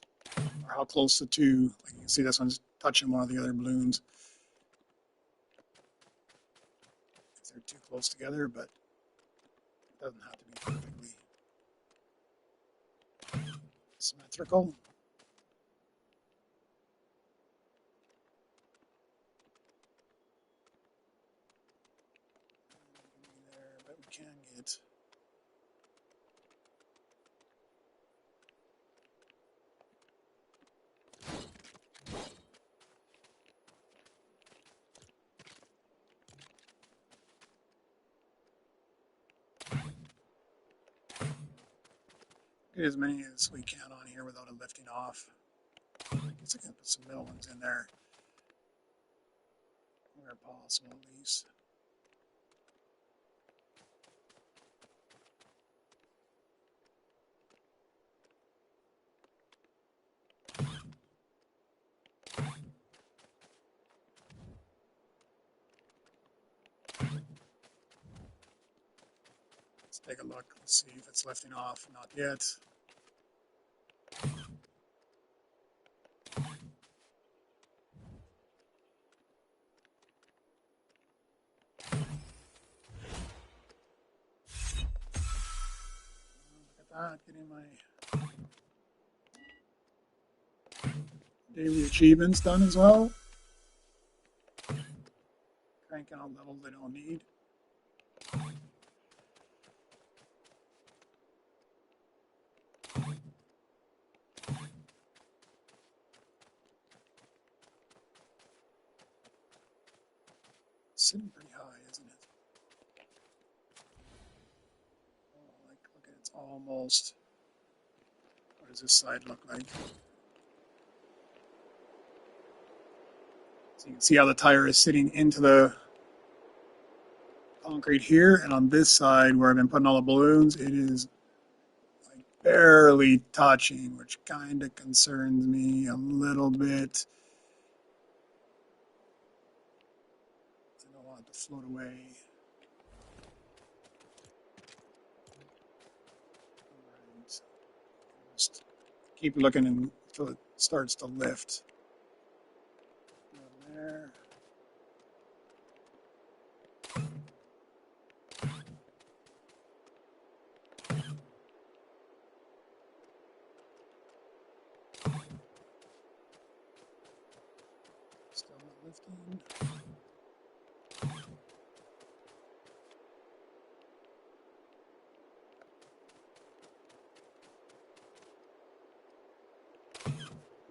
or how close the two, like you can see this one's touching one of the other balloons. If they're too close together, but it doesn't have to be perfectly symmetrical. There, but we can get as many as we can on here without it lifting off. I guess I can put some middle ones in there where possible, at least. Let's take a look. Let's see if it's lifting off. Not yet. Look at that, getting my daily achievements done as well. Cranking out levels they don't need. It's sitting pretty high, isn't it? Oh, like, look at it's almost. What does this side look like? So you can see how the tire is sitting into the concrete here, and on this side where I've been putting all the balloons, it is like barely touching, which kind of concerns me a little bit. I don't want it to float away. Right. Just keep looking until it starts to lift. Down there. Still not lifting.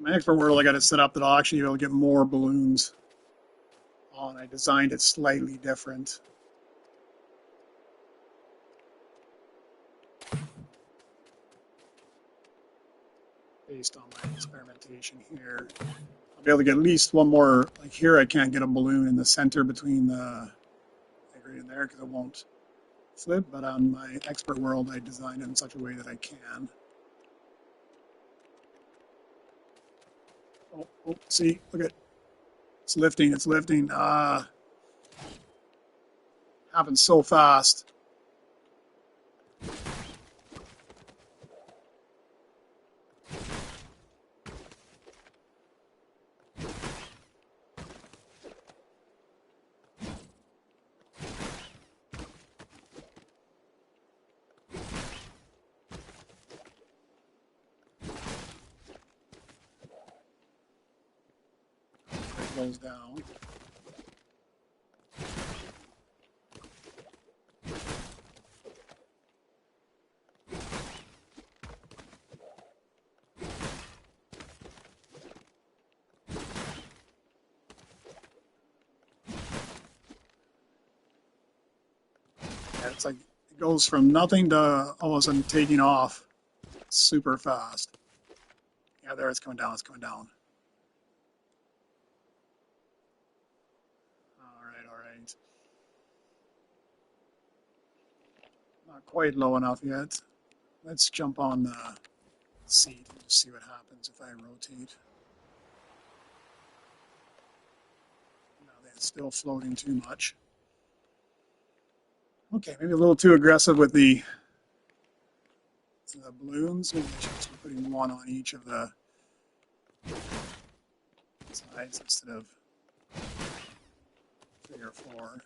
My expert world, I got it set up that I'll actually be able to get more balloons on. I designed it slightly different. Based on my experimentation here. I'll be able to get at least one more, like here I can't get a balloon in the center between the, like right in there because it won't flip, but on my expert world I designed it in such a way that I can. Oh, see, look at, it's lifting, it's lifting. Happens so fast. It goes down. Yeah, it's like it goes from nothing to all of a sudden taking off super fast. Yeah, there it's coming down, it's coming down. All right. Not quite low enough yet. Let's jump on the seat and just see what happens if I rotate. No, it's still floating too much. Okay, maybe a little too aggressive with the balloons. Maybe I should be putting one on each of the sides instead of 3 or 4.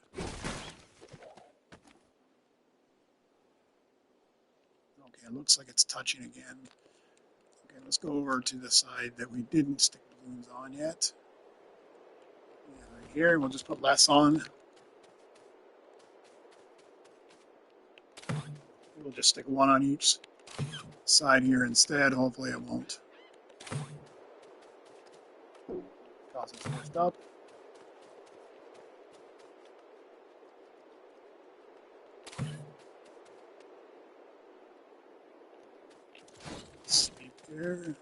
Okay, it looks like it's touching again. Okay, let's go over to the side that we didn't stick balloons on yet. And right here, we'll just put less on. We'll just stick one on each side here instead. Hopefully it won't cause it to lift up. Sleep there.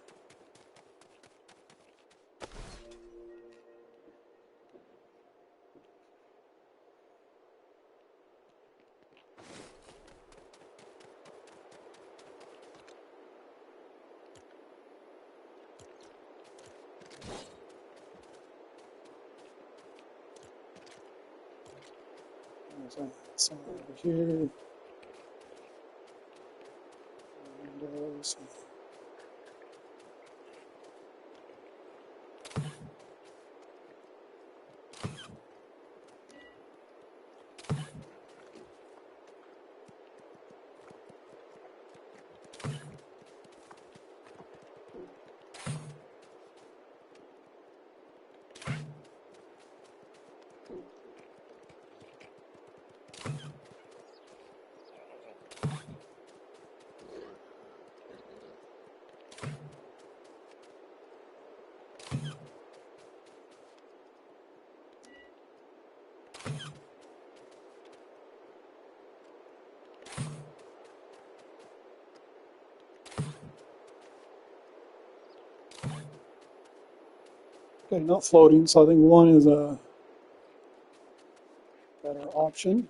Some over here. Windows. Okay, not floating, so I think one is a better option.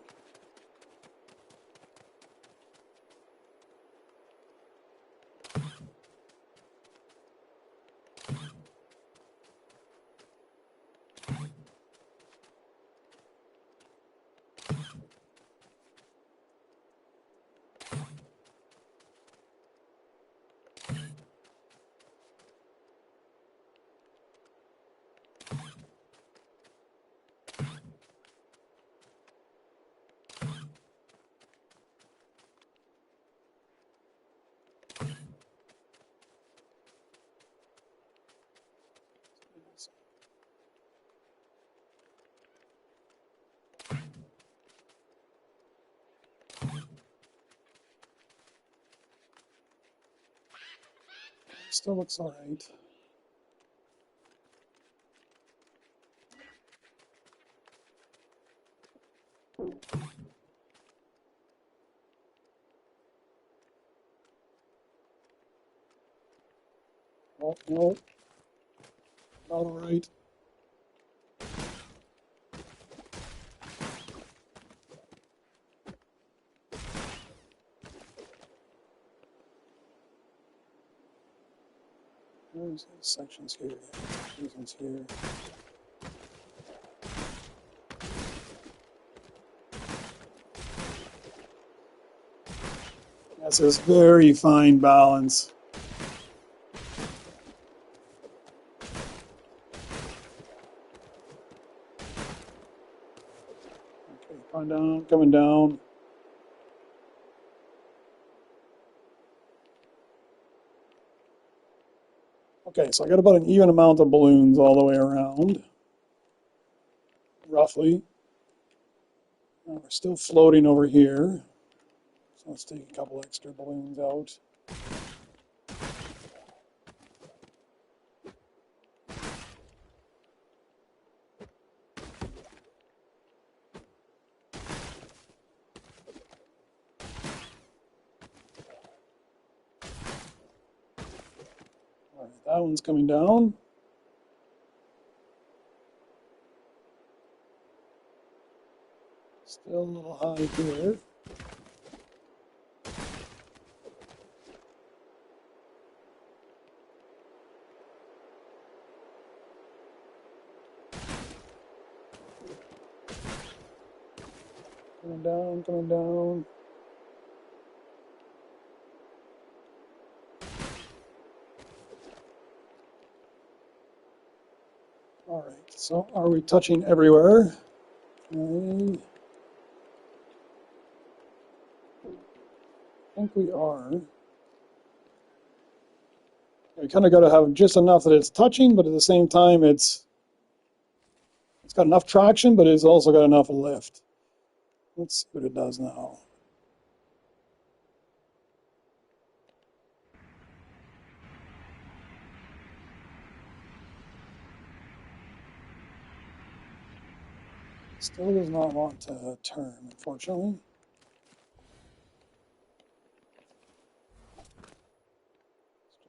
Still looks all right. Oh, no, not all right. There's sections here, sections here. That's this very fine balance. Okay, coming down, coming down. Okay, so I got about an even amount of balloons all the way around, roughly. Now we're still floating over here. So let's take a couple extra balloons out. All right, that one's coming down. Still a little high here. Coming down, coming down. All right, so are we touching everywhere? I think we are. We kind of got to have just enough that it's touching, but at the same time, it's got enough traction, but it's also got enough lift. Let's see what it does now. Still does not want to turn, unfortunately. Let's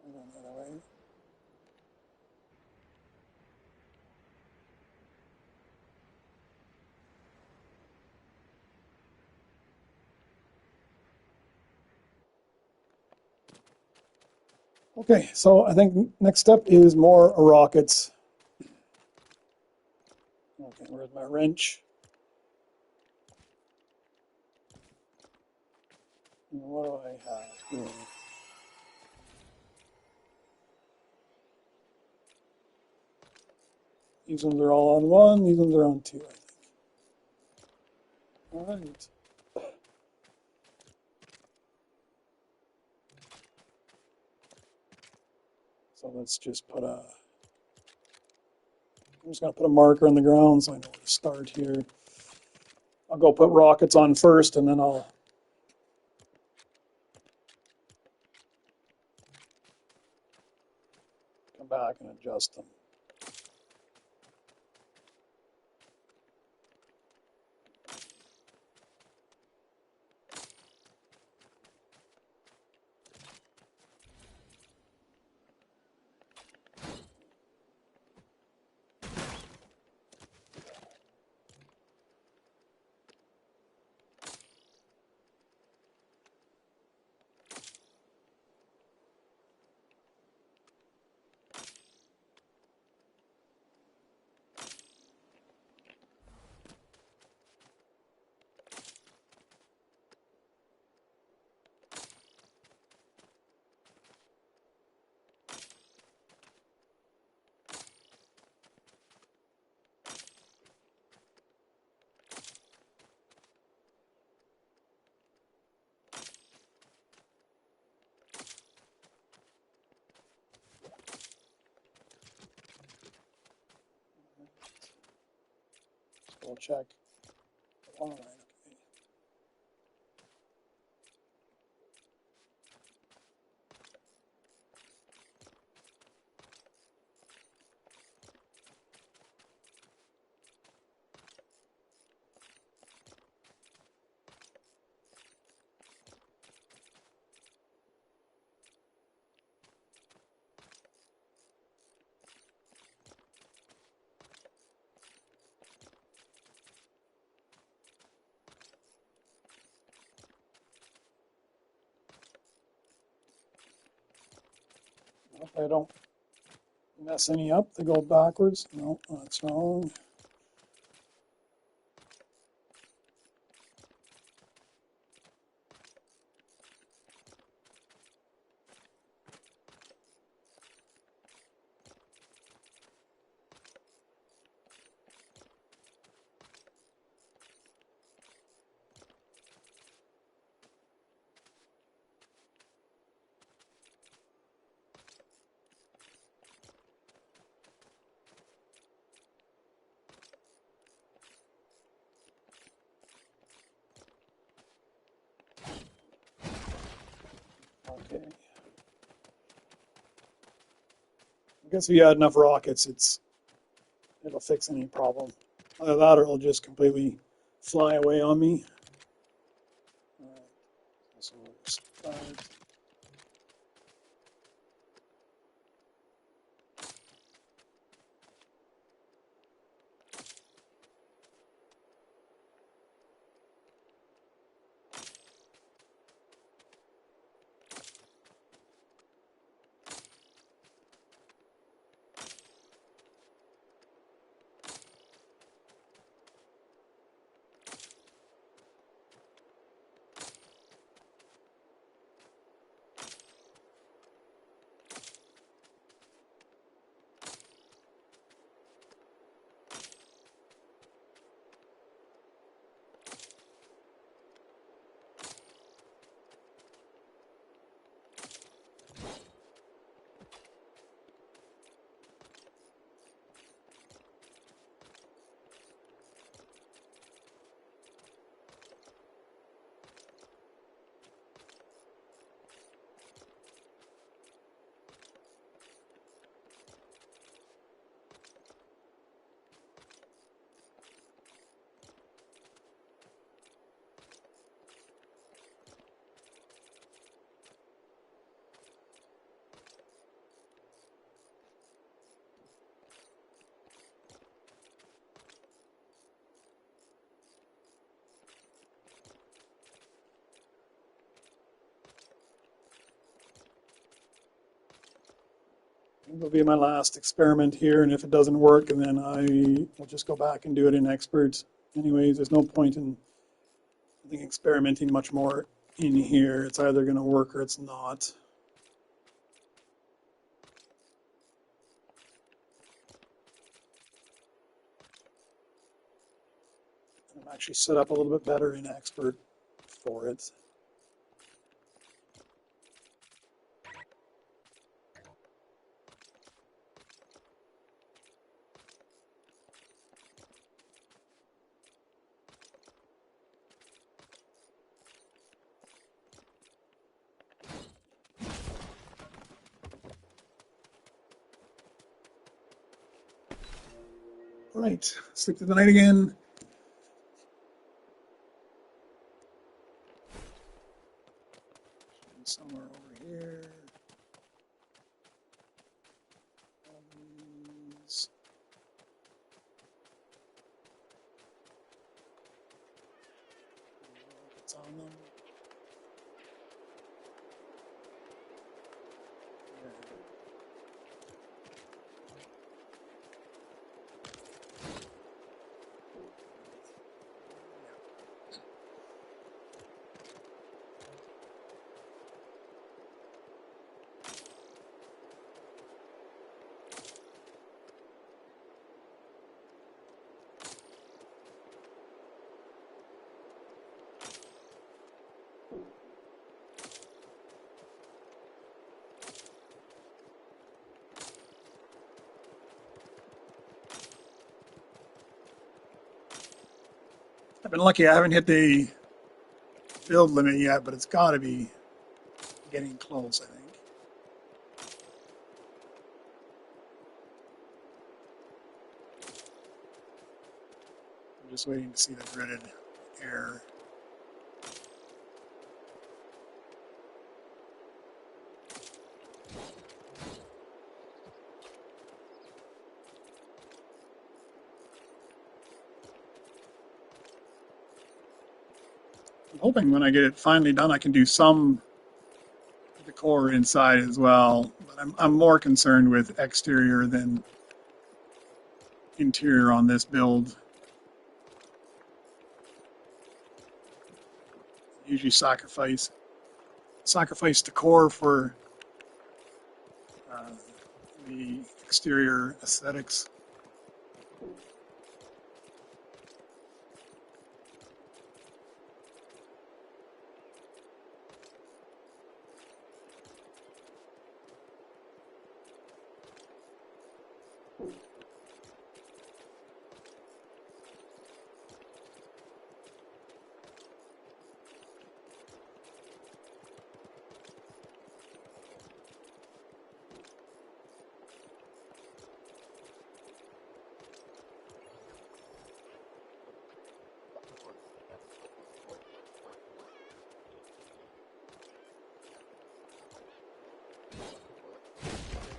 try going the other way. Okay, so I think next step is more rockets. Okay, where's my wrench? What do I have here? These ones are all on one, these ones are on two, I think. All right. So let's just put a, I'm just gonna put a marker on the ground so I know where to start here. I'll go put rockets on first and then I'll come back and adjust them. We'll check. All right, okay. Hope I don't mess any up. They go backwards. No, that's wrong. Okay. I guess if you add enough rockets, it'll fix any problem. Either that or it'll just completely fly away on me. All right. So we'll start. Will be my last experiment here, and if it doesn't work, and then I will just go back and do it in expert. Anyways, there's no point in, I think, experimenting much more in here. It's either going to work or it's not. I'm actually set up a little bit better in expert for it. All right, sleep through the night again. Somewhere over here. These. It's on them. I've been lucky. I haven't hit the build limit yet, but it's got to be getting close, I think. I'm just waiting to see the dreaded error. I'm hoping when I get it finally done, I can do some decor inside as well. But I'm more concerned with exterior than interior on this build. Usually sacrifice decor for the exterior aesthetics.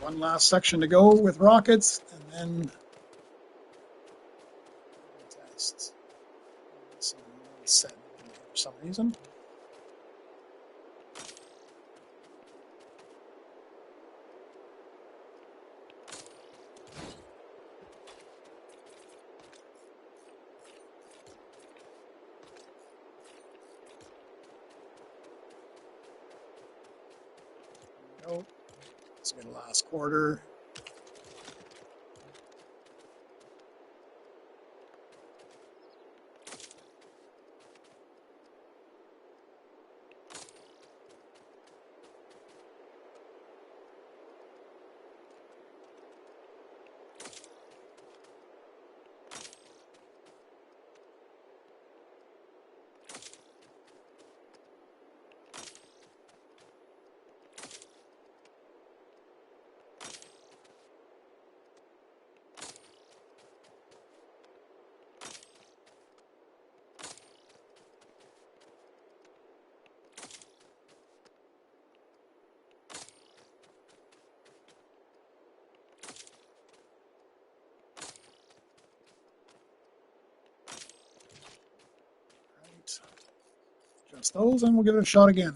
One last section to go with rockets, and then test. Set for some reason. There we go. Let's get the last quarter. Adjust those, and we'll give it a shot again.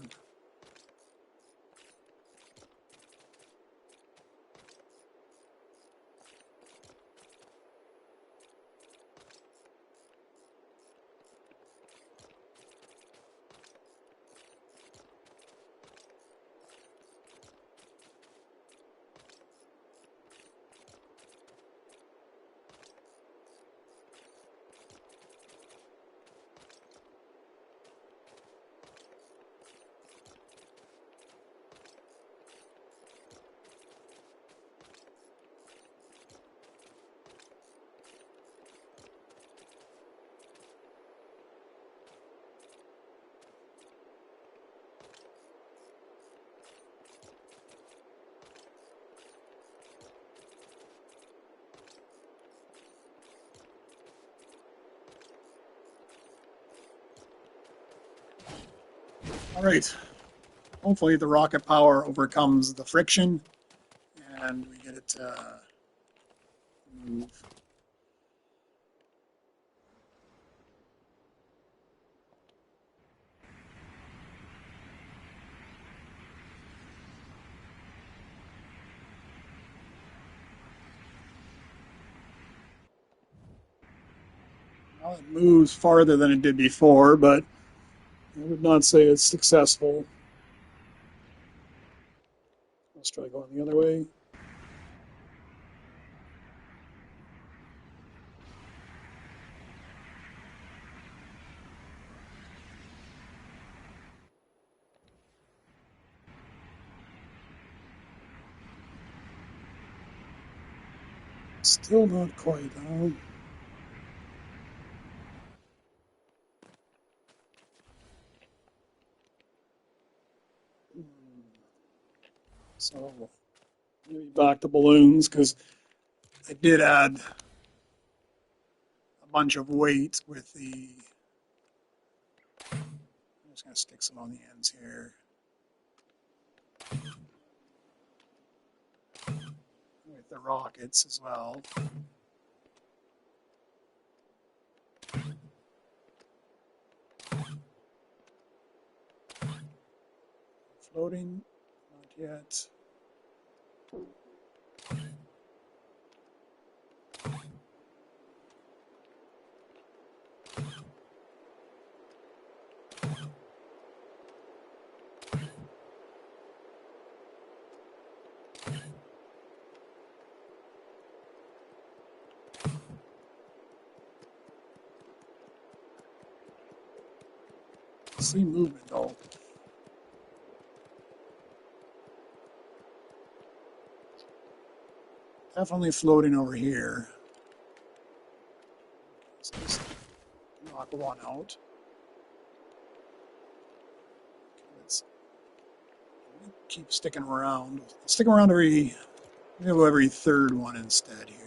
All right. Hopefully the rocket power overcomes the friction and we get it to move. Well, it moves farther than it did before, but I would not say it's successful. Let's try going the other way. Still not quite, huh? So maybe back to balloons because I did add a bunch of weight with the. I'm just going to stick some on the ends here. With the rockets as well. Floating, not yet. See movement though. Definitely floating over here. So let's knock one out. Let's keep sticking around. Stick around maybe every third one instead here.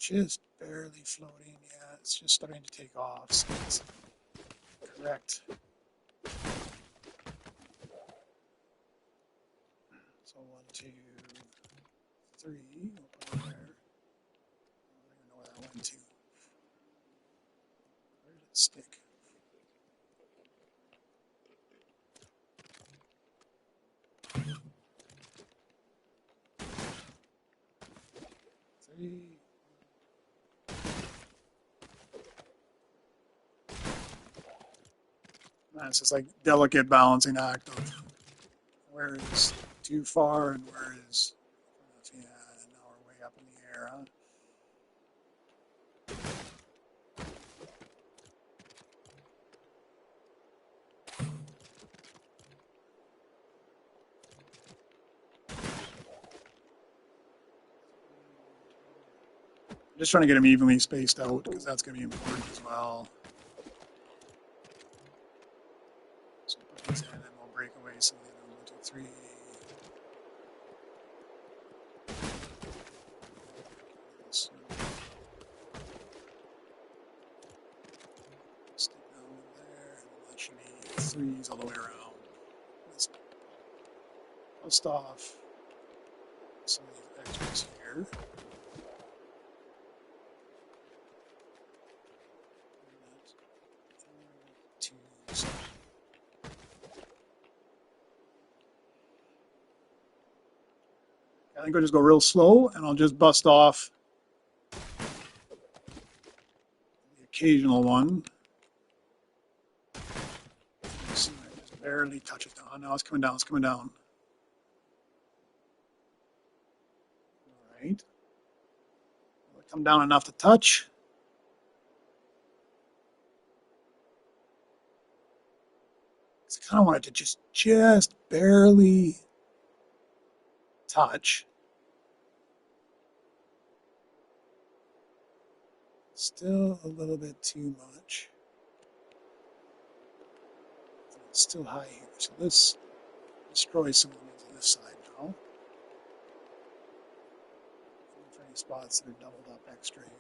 2, 3. Just barely floating. Yeah, it's just starting to take off. So it's correct. So 1, 2, 3. We'll put it there. I don't even know where that went to. Where did it stick? Three. It's just like delicate balancing act of where is too far and where is, yeah, now we're way up in the air, huh? I'm just trying to get them evenly spaced out because that's going to be important as well. So put these in and then we'll break away some of the other 1, 2, 3. Stick that one there, and that should be 3s all the way around. Let's bust off some of these extras here. Twos. I think I'll just go real slow and I'll just bust off the occasional one. See, I just barely touch it down. Now it's coming down, it's coming down. come down enough to touch. I kind of want it to just barely touch. Still a little bit too much. It's still high here, so let's destroy some of them to this side now. Look for any spots that are doubled up extra here.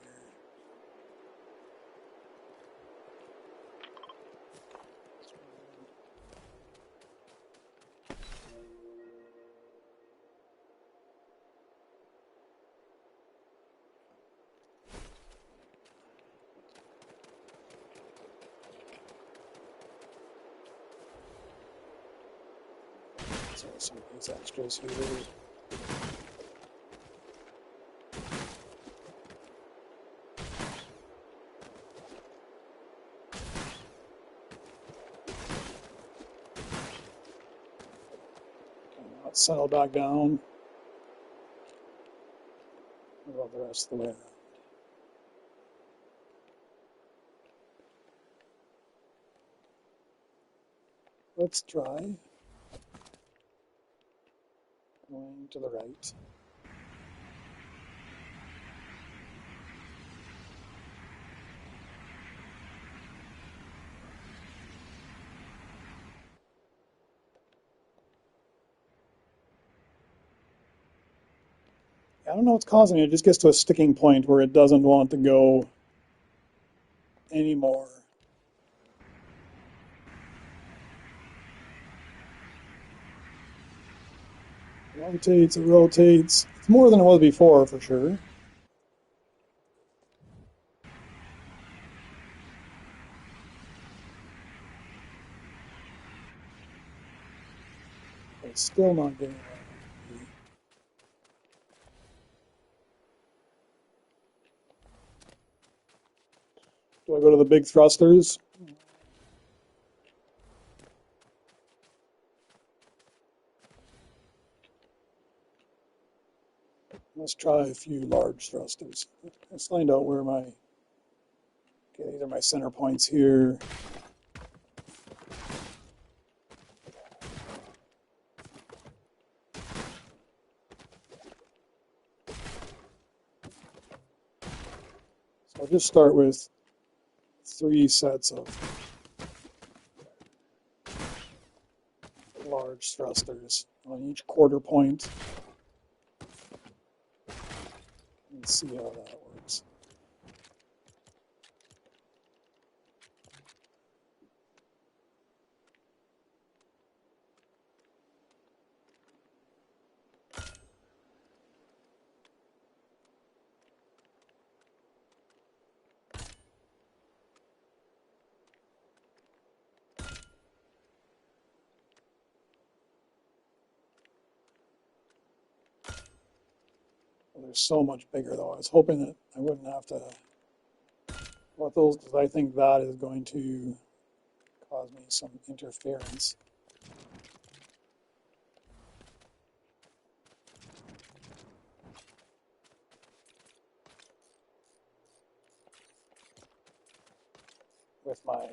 So some of these extras here. Let's settle back down. What about the rest of the way around? Let's try going to the right. I don't know what's causing it. It just gets to a sticking point where it doesn't want to go anymore. It rotates, it rotates. It's more than it was before, for sure. But it's still not getting right. Do I go to the big thrusters? Let's try a few large thrusters. Let's find out where my, okay, these are my center points here. So I'll just start with 3 sets of large thrusters on each quarter point and see how that works. They're so much bigger though. I was hoping that I wouldn't have to want those because I think that is going to cause me some interference. With my,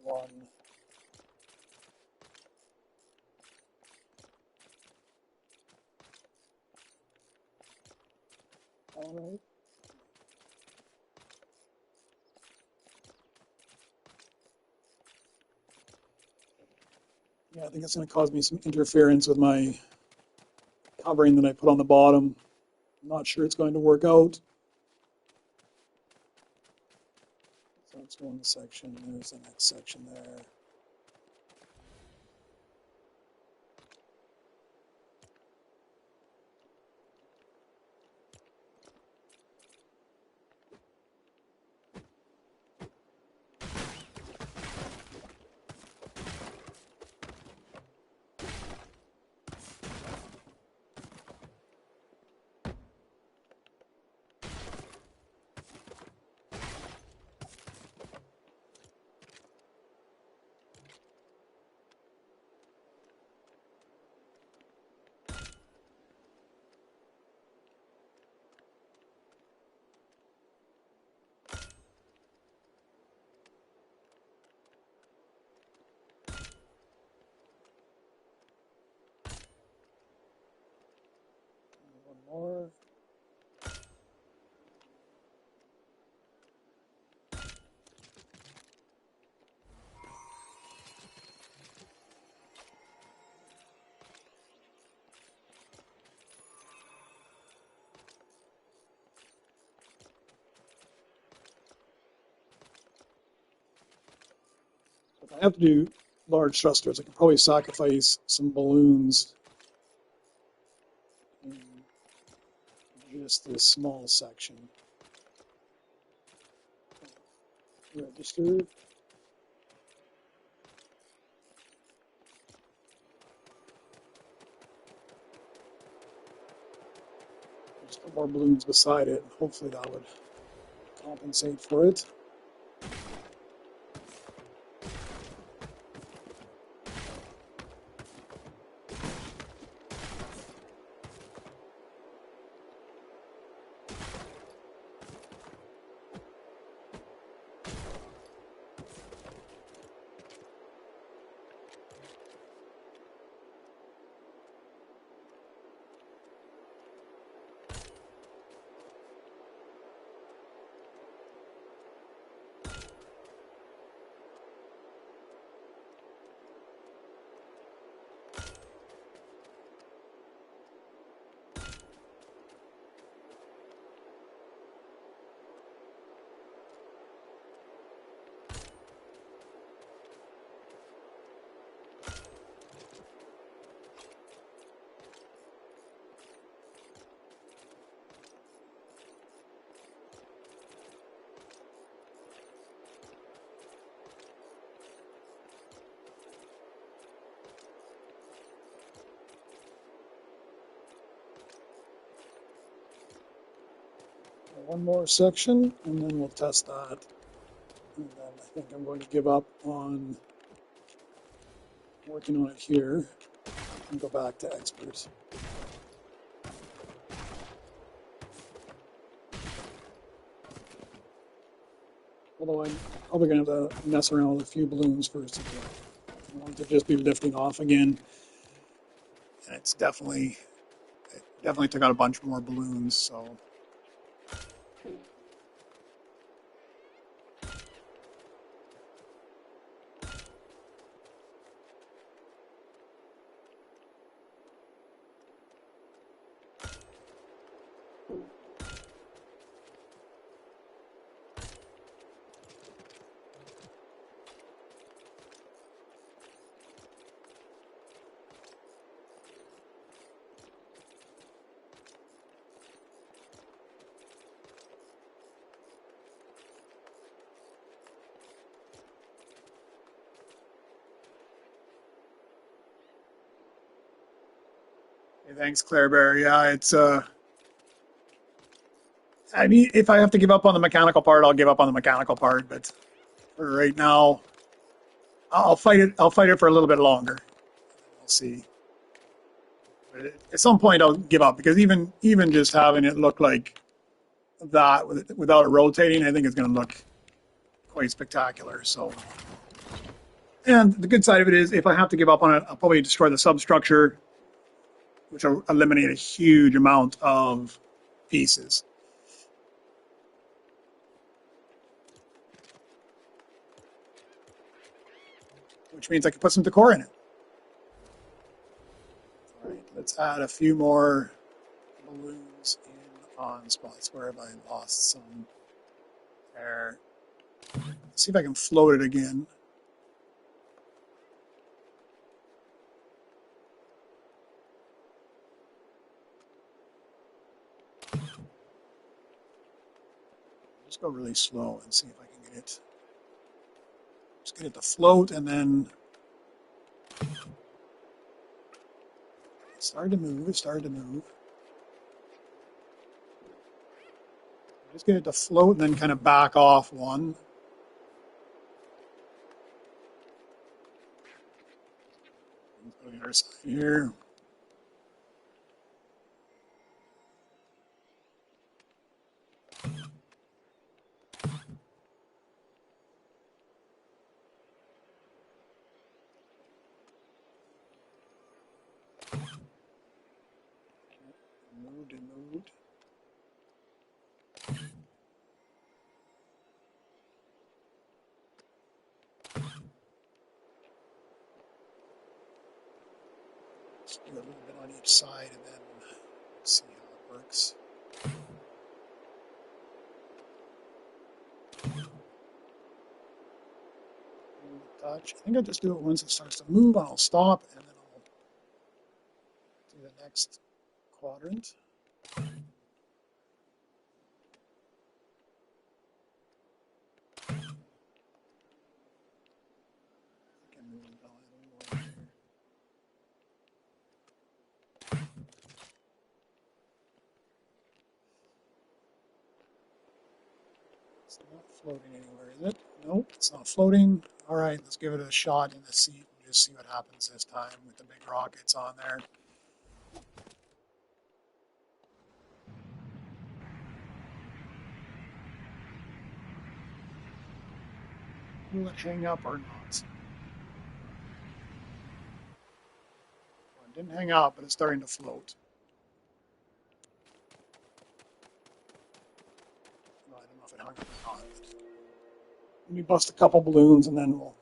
one. All right. Yeah, I think it's going to cause me some interference with my covering that I put on the bottom. I'm not sure it's going to work out. So that's one section. There's the next section there. More. If I have to do large thrusters, I can probably sacrifice some balloons in just this small section. Register. Just put more balloons beside it. Hopefully that would compensate for it. One more section, and then we'll test that. And then I think I'm going to give up on working on it here and go back to experts. Although I'm probably going to have to mess around with a few balloons first again. I want to just be lifting off again. And it definitely took out a bunch more balloons, so. Hey, thanks, Claire Bear. Yeah, it's I mean, if I have to give up on the mechanical part, I'll give up on the mechanical part. But for right now, I'll fight it. I'll fight it for a little bit longer. We'll see. But at some point, I'll give up because even just having it look like that without it rotating, I think it's going to look quite spectacular. So, and the good side of it is, if I have to give up on it, I'll probably destroy the substructure, which will eliminate a huge amount of pieces. Which means I can put some decor in it. All right, let's add a few more balloons in on spots where have I lost some there. Let's see if I can float it again. Just go really slow and see if I can get it. Just get it to float and then it started to move. It started to move. Just get it to float and then kind of back off one. Let's go to the other side here. Move and moved. Just do a little bit on each side and then see how it works. Touch. I think I'll just do it once it starts to move, and I'll stop, and then I'll do the next quadrant. I can move it a little more here. It's not floating anywhere, is it? Nope, it's not floating. All right, let's give it a shot in the seat and just see what happens this time with the big rockets on there. Will it hang up or not? Well, it didn't hang up, but it's starting to float. Well, I don't know if it hung up or not. Let me bust a couple balloons and then we'll.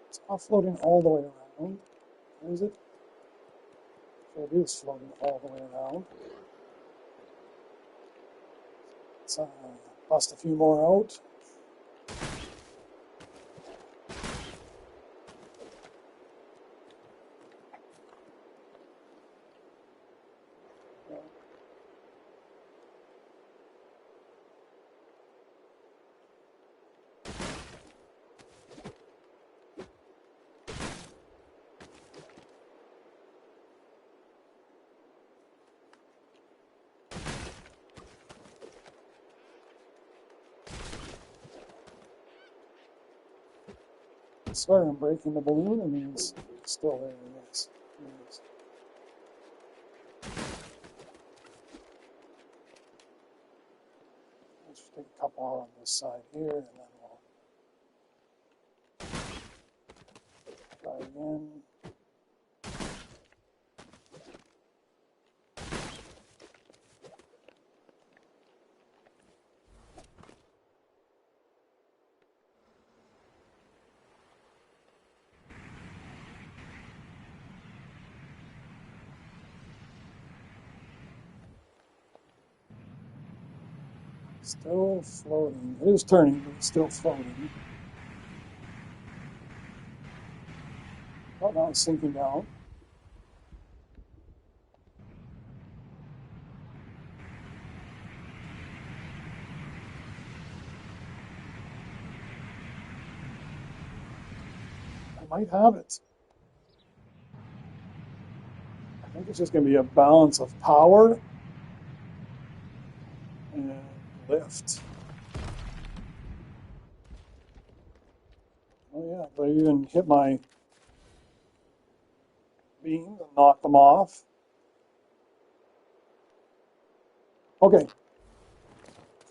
It's not floating all the way around. Is it? So it is floating all the way around. Let's bust a few more out. I swear I'm breaking the balloon. I mean, it's still there. Yes. Yes. Let's just take a couple out on this side here, and then we'll try again. Still floating. It is turning, but it's still floating. Oh, now it's sinking down. I might have it. I think it's just going to be a balance of power and lift. Oh yeah, but I even hit my beams and knock them off. Okay.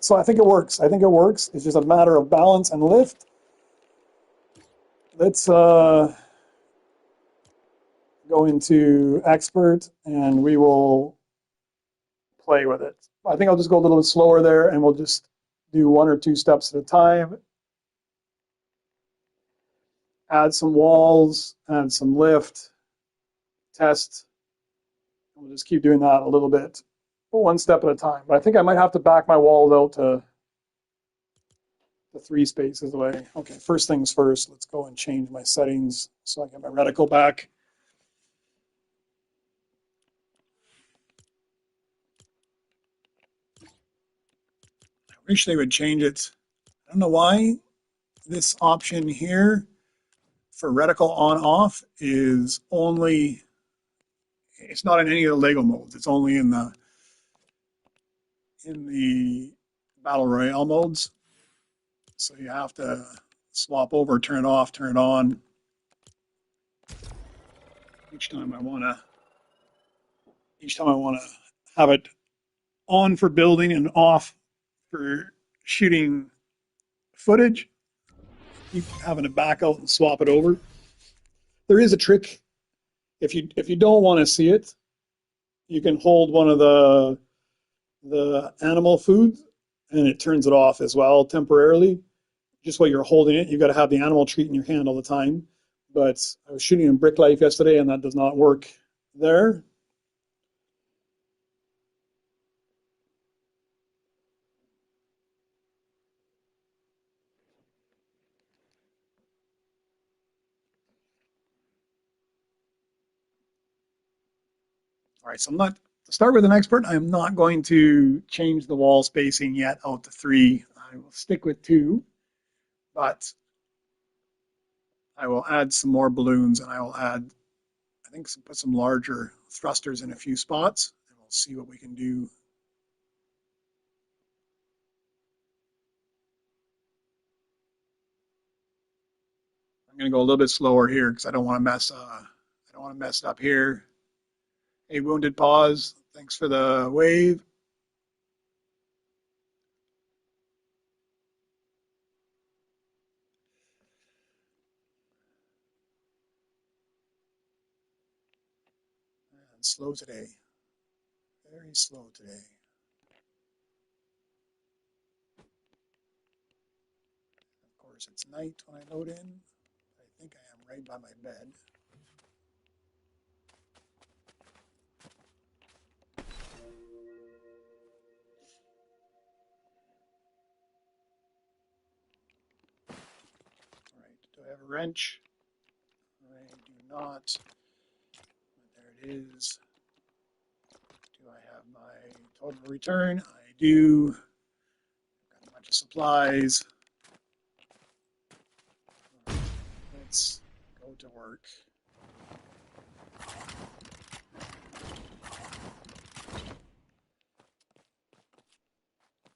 So I think it works. I think it works. It's just a matter of balance and lift. Let's go into expert and we will play with it. I think I'll just go a little bit slower there and we'll just do 1 or 2 steps at a time. Add some walls, add some lift, test. We'll just keep doing that a little bit, 1 step at a time. But I think I might have to back my walls out to the 3 spaces away. Okay, first things first, let's go and change my settings so I get my reticle back. I wish they would change it. I don't know why this option here for reticle on off is only, it's not in any of the Lego modes. It's only in the in the Battle Royale modes. So you have to swap over, turn it off, turn it on. Each time I want to have it on for building and off for shooting footage. Keep having to back out and swap it over. There is a trick. If you don't want to see it, you can hold one of the animal foods and it turns it off as well temporarily. Just while you're holding it, you've got to have the animal treat in your hand all the time. But I was shooting in Brick Life yesterday and that does not work there. All right, so I'm not, to start with an expert, I'm not going to change the wall spacing yet out to 3. I will stick with 2, but I will add some more balloons and I will add, I think, put some larger thrusters in a few spots and we'll see what we can do. I'm going to go a little bit slower here because I don't want to mess it up here. Hey, Wounded Paws, thanks for the wave. And slow today. Very slow today. Of course, it's night when I load in. I think I am right by my bed. All right, do I have a wrench? I do not. There it is. Do I have my total return? I do. Got a bunch of supplies. Let's go to work.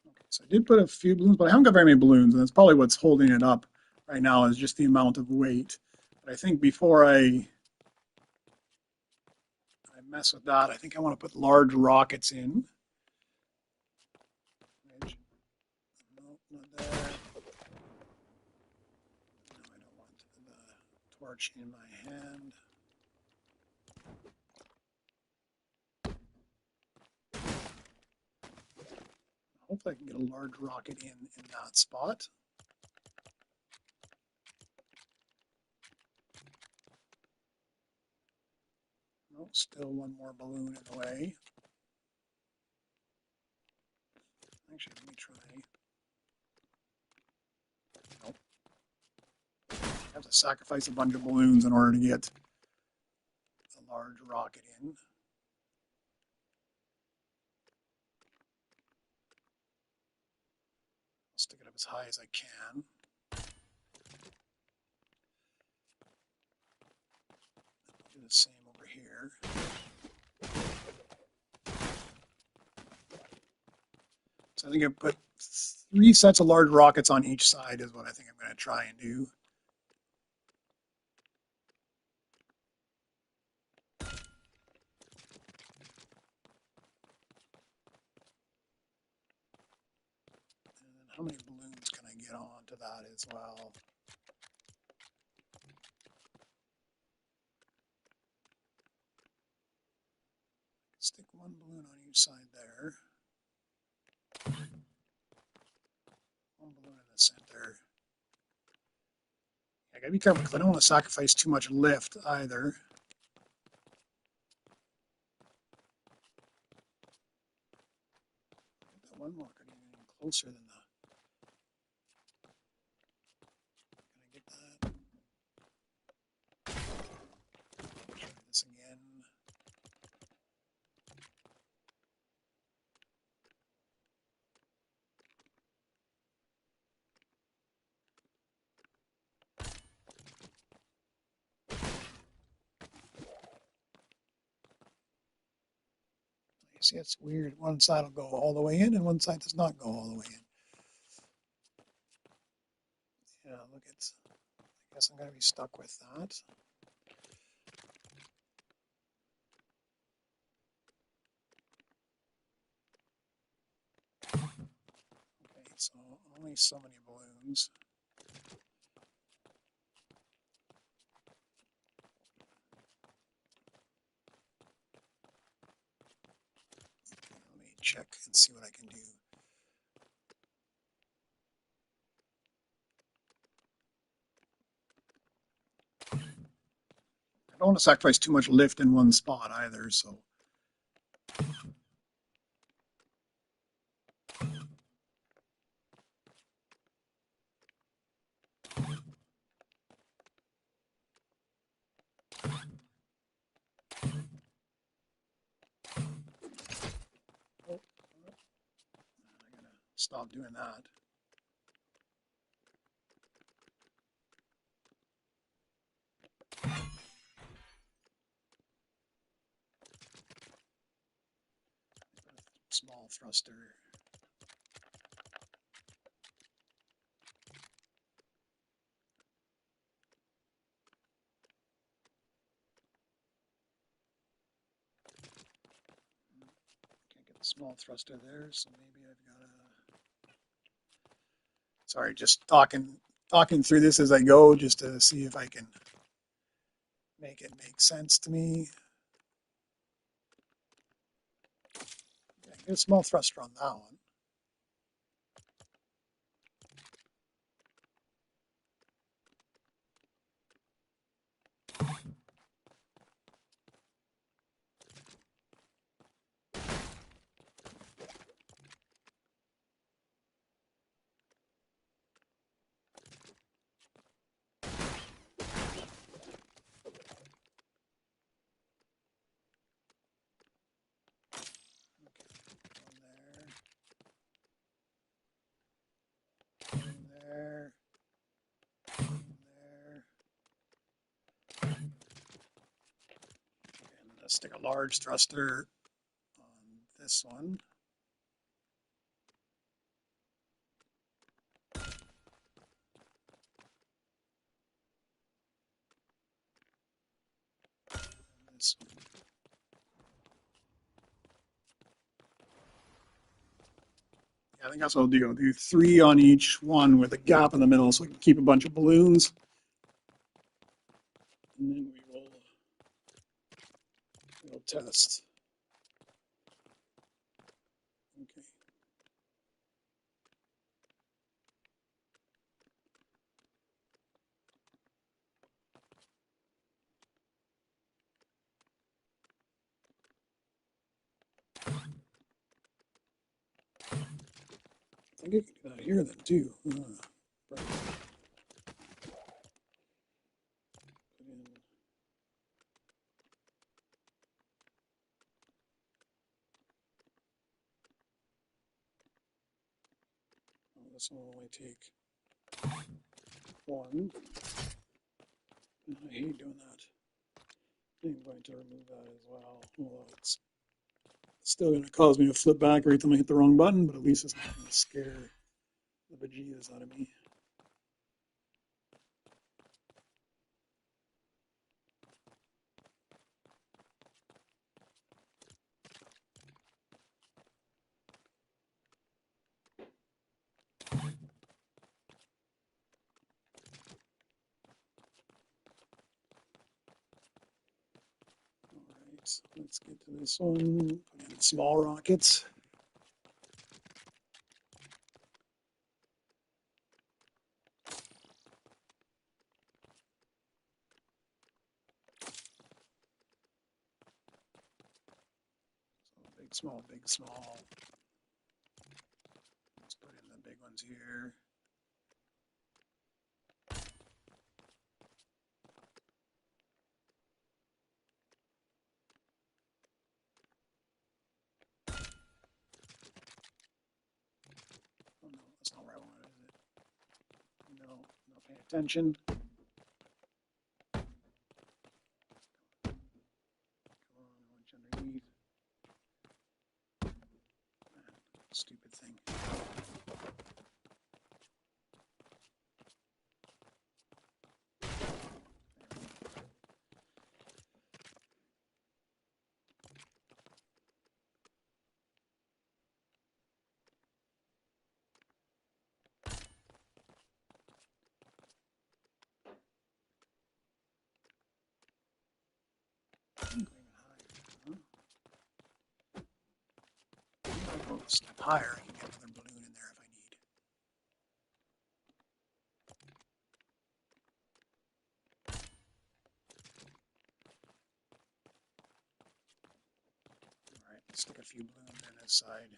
Okay, so I did put a few balloons, but I haven't got very many balloons, and that's probably what's holding it up right now is just the amount of weight. But I think before I mess with that, I think I want to put large rockets in. No, not there. No, I don't want the torch in my hand. Hopefully I can get a large rocket in that spot. No, still one more balloon in the way. Actually, let me try. Nope. I have to sacrifice a bunch of balloons in order to get a large rocket in. I'll stick it up as high as I can. I'll do the same over here. So I think I put 3 sets of large rockets on each side is what I think I'm going to try and do. And then how many balloons can I get onto that as well? Stick one balloon on each side there. One balloon in the center. I gotta be careful because I don't want to sacrifice too much lift either. That one more could even closer than the. Can I get that? Try this again. See, it's weird. One side will go all the way in and one side does not go all the way in. Yeah, look, I guess I'm going to be stuck with that. Okay, so only so many balloons. Let me check and see what I can do. I don't want to sacrifice too much lift in one spot either, so. Oh, I gotta stop doing that. Small thruster. Can't get the small thruster there, so maybe I've got to. Sorry, just talking through this as I go, just to see if I can make it make sense to me. Okay, get a small thruster on that one. There, there. And let's stick a large thruster on this one. And this one. Yeah, I think that's what I'll do. I'll do 3 on each one with a gap in the middle so we can keep a bunch of balloons. And then we'll test. Okay. I think I can do that here then too. Right. This one will only take 1. I hate doing that. I'm going to remove that as well. Although it's still going to cause me to flip back every time I hit the wrong button, but at least it's not going to scare the bejesus out of me. Alright, let's get to this one. Put in small rockets. So big, small, big, small. Let's put in the big ones here. Oh no, that's not where I wanted it. No, not paying attention. Come on, underneath. step higher, I can get another balloon in there if I need. All right, let's stick a few balloons in this side.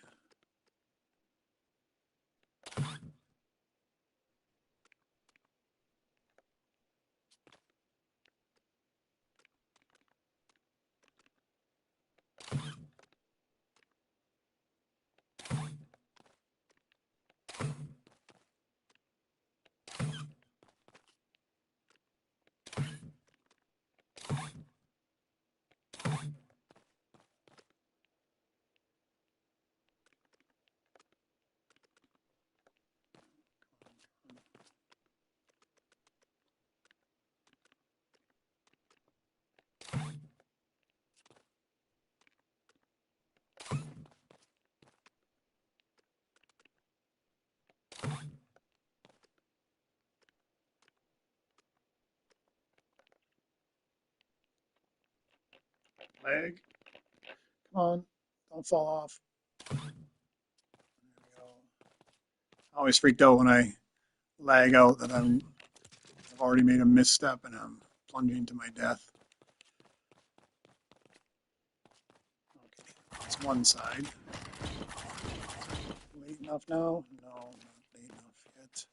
Leg. Come on, don't fall off. There we go. I always freaked out when I lag out that I've already made a misstep and I'm plunging to my death. Okay, that's one side. Late enough now? No, not late enough yet.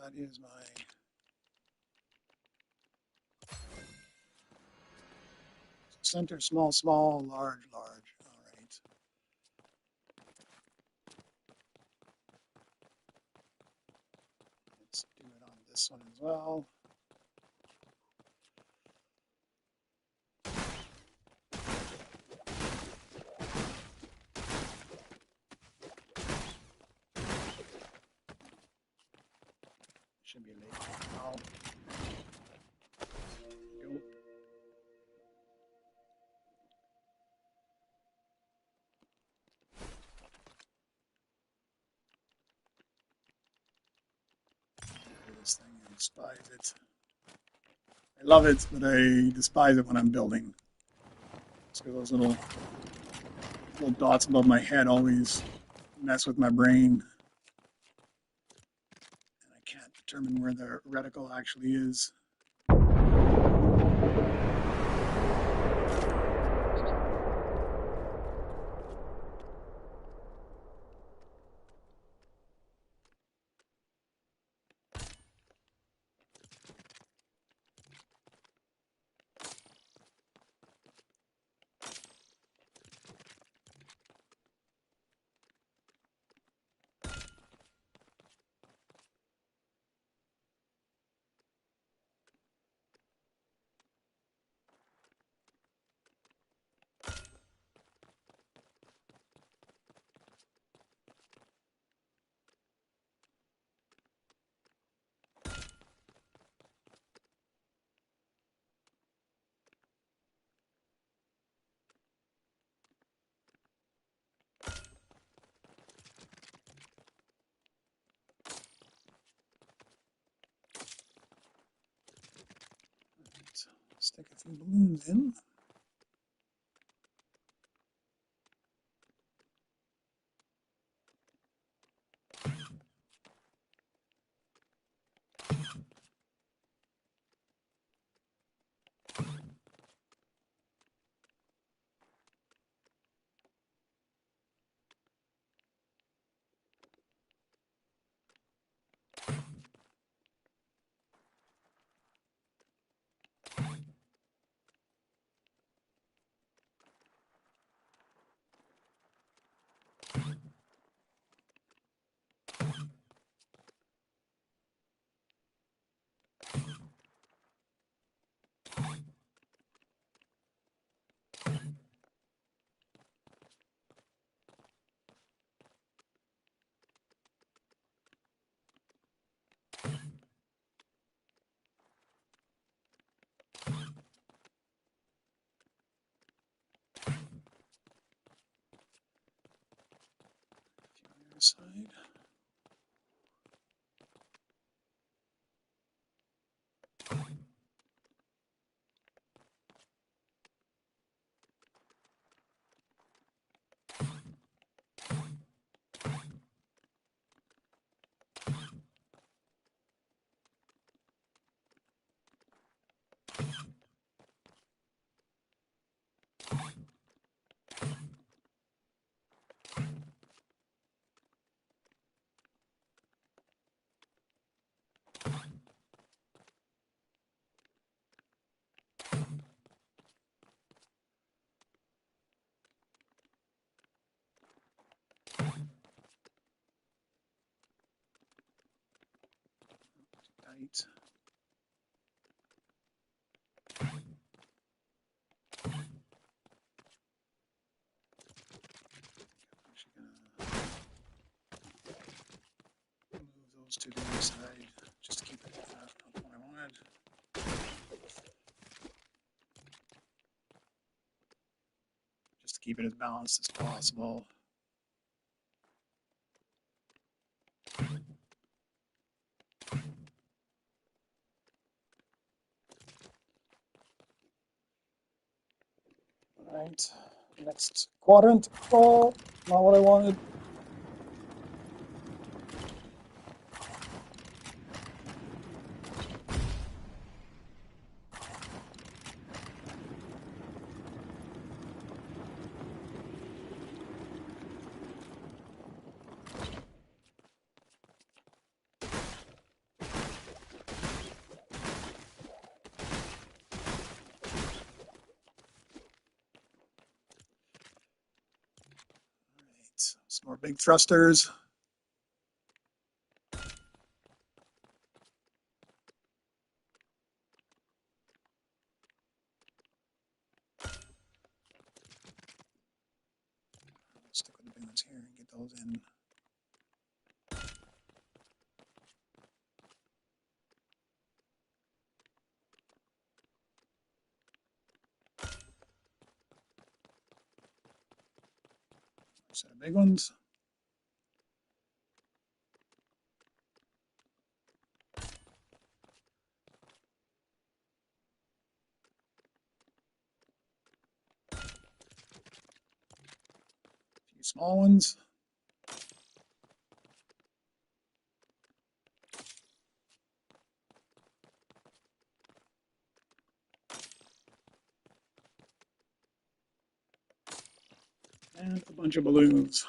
That is my center, small, small, large, large. All right. Let's do it on this one as well. Should be late now. Go. This thing, I despise it. I love it, but I despise it when I'm building. It's because those little dots above my head always mess with my brain. And I can't determine where the reticle actually is. Stick a few balloons in. Side. right. Actually gonna move those to the other side just to keep it not what I wanted. Just to keep it as balanced as possible. All right, next quadrant. Oh, not what I wanted. Some more big thrusters. Stick with the big ones here and get those in. Set of big ones. A few small ones. And a bunch of balloons.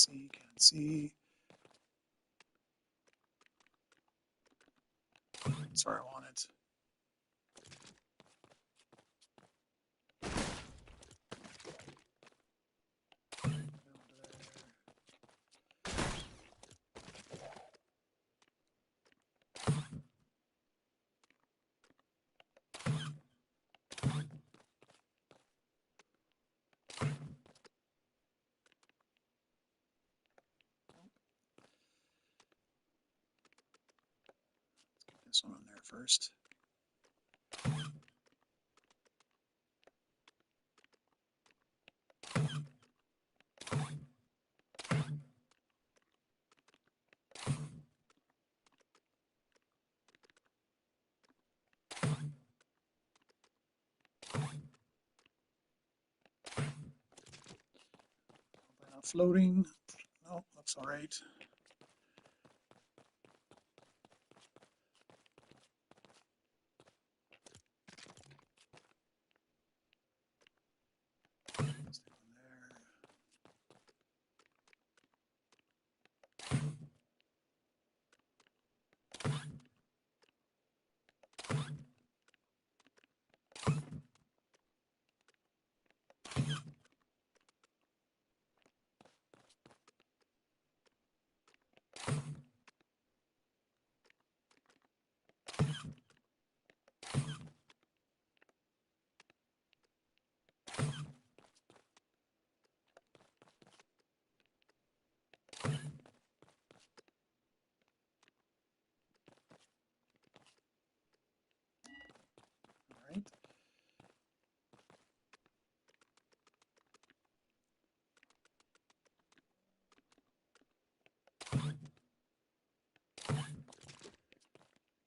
Can't see. That's where I want it. This one on there first. Not floating. No, looks all right. Stick one there. All right.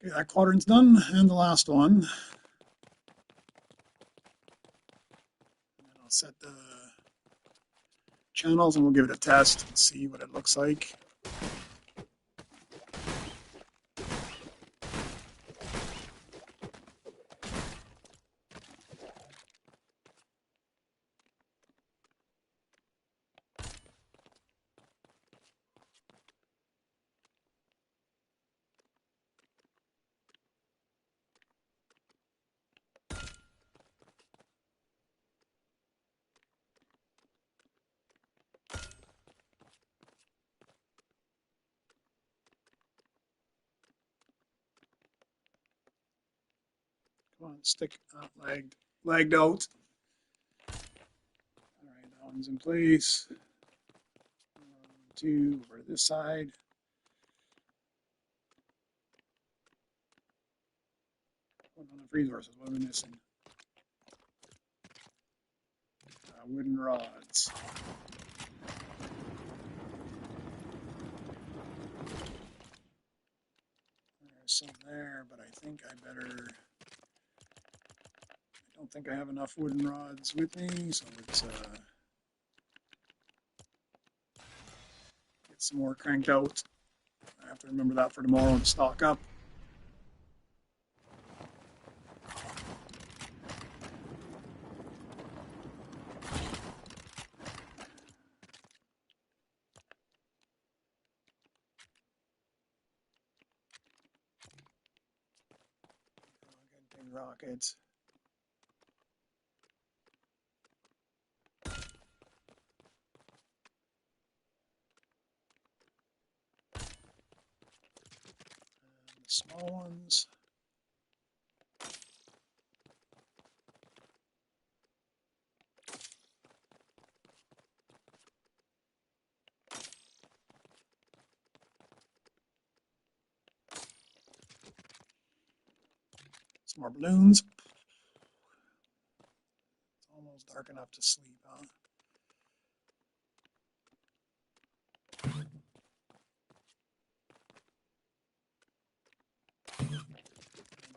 Okay, that quadrant's done, and the last one. And I'll set the channels and we'll give it a test and see what it looks like. Come on, stick lagged out. All right, that one's in place. 2 over this side. One on the resources. What am I missing? Wooden rods. There's some there, but I think I better. I don't think I have enough wooden rods with me, so let's get some more cranked out. I have to remember that for tomorrow to stock up. Big rockets. And the small ones. Some more balloons. It's almost dark enough to sleep, huh?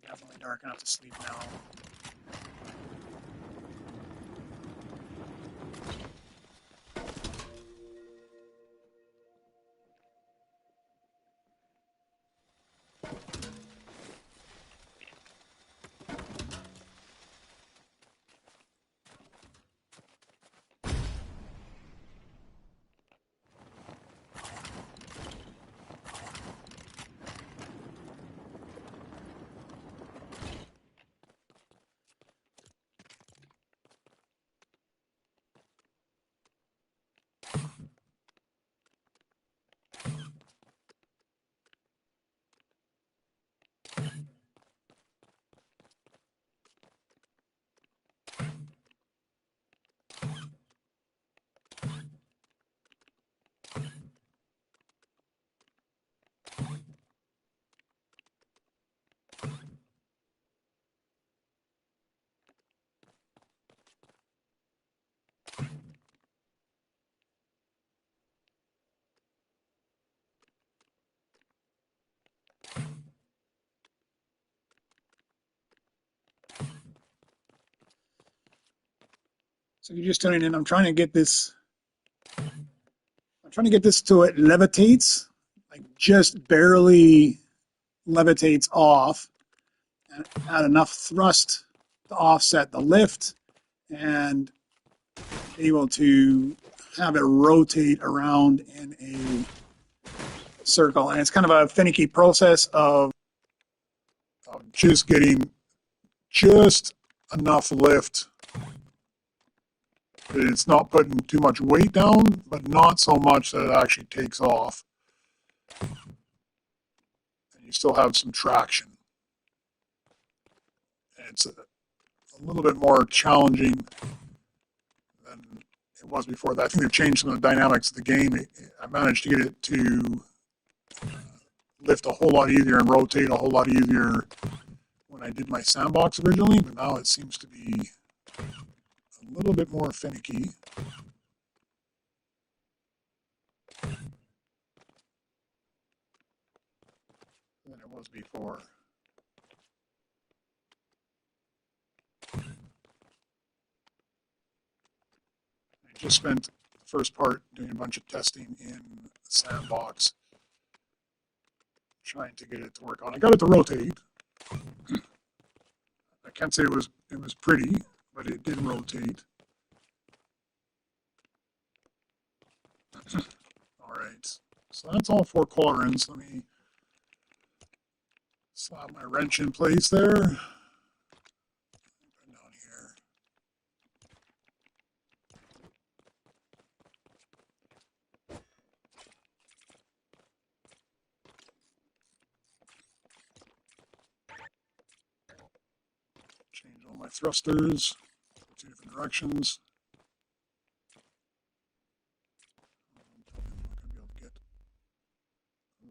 Definitely dark enough to sleep now. So you're just tuning in. I'm trying to get this. I'm trying to get this so it levitates, like just barely levitates off, and add enough thrust to offset the lift, and able to have it rotate around in a circle. And it's kind of a finicky process of just getting just enough lift. It's not putting too much weight down, but not so much that it actually takes off. And you still have some traction. And it's a little bit more challenging than it was before. I think they've changed some of the dynamics of the game. I managed to get it to lift a whole lot easier and rotate a whole lot easier when I did my sandbox originally, but now it seems to be a little bit more finicky. Than it was before. I just spent the first part doing a bunch of testing in the sandbox, trying to get it to work on. I got it to rotate. I can't say it was pretty, but it did rotate. All right, so that's all 4 colorants. Let me slap my wrench in place there. Down here. Change all my thrusters, 2 different directions. I'm not going to be able to get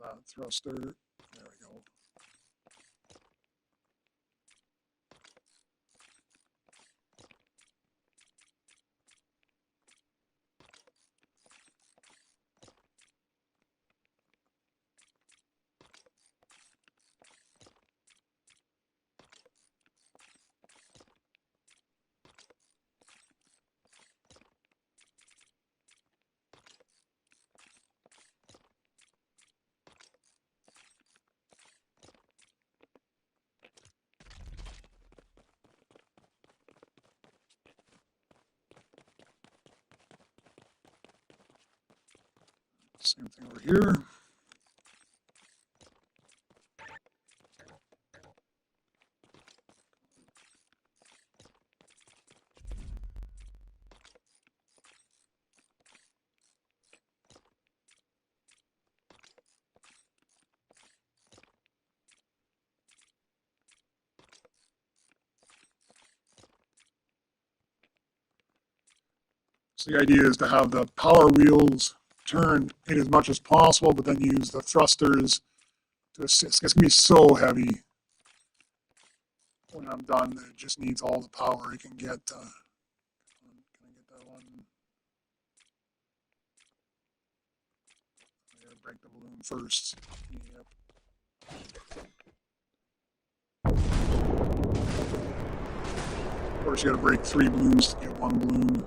that thruster. There we go. Same thing over here. So the idea is to have the power wheels turn in as much as possible, but then use the thrusters to assist. It's going to be so heavy when I'm done that it just needs all the power it can get. Can I get that one? I gotta break the balloon first. Yep. Of course, you gotta break 3 balloons to get 1 balloon.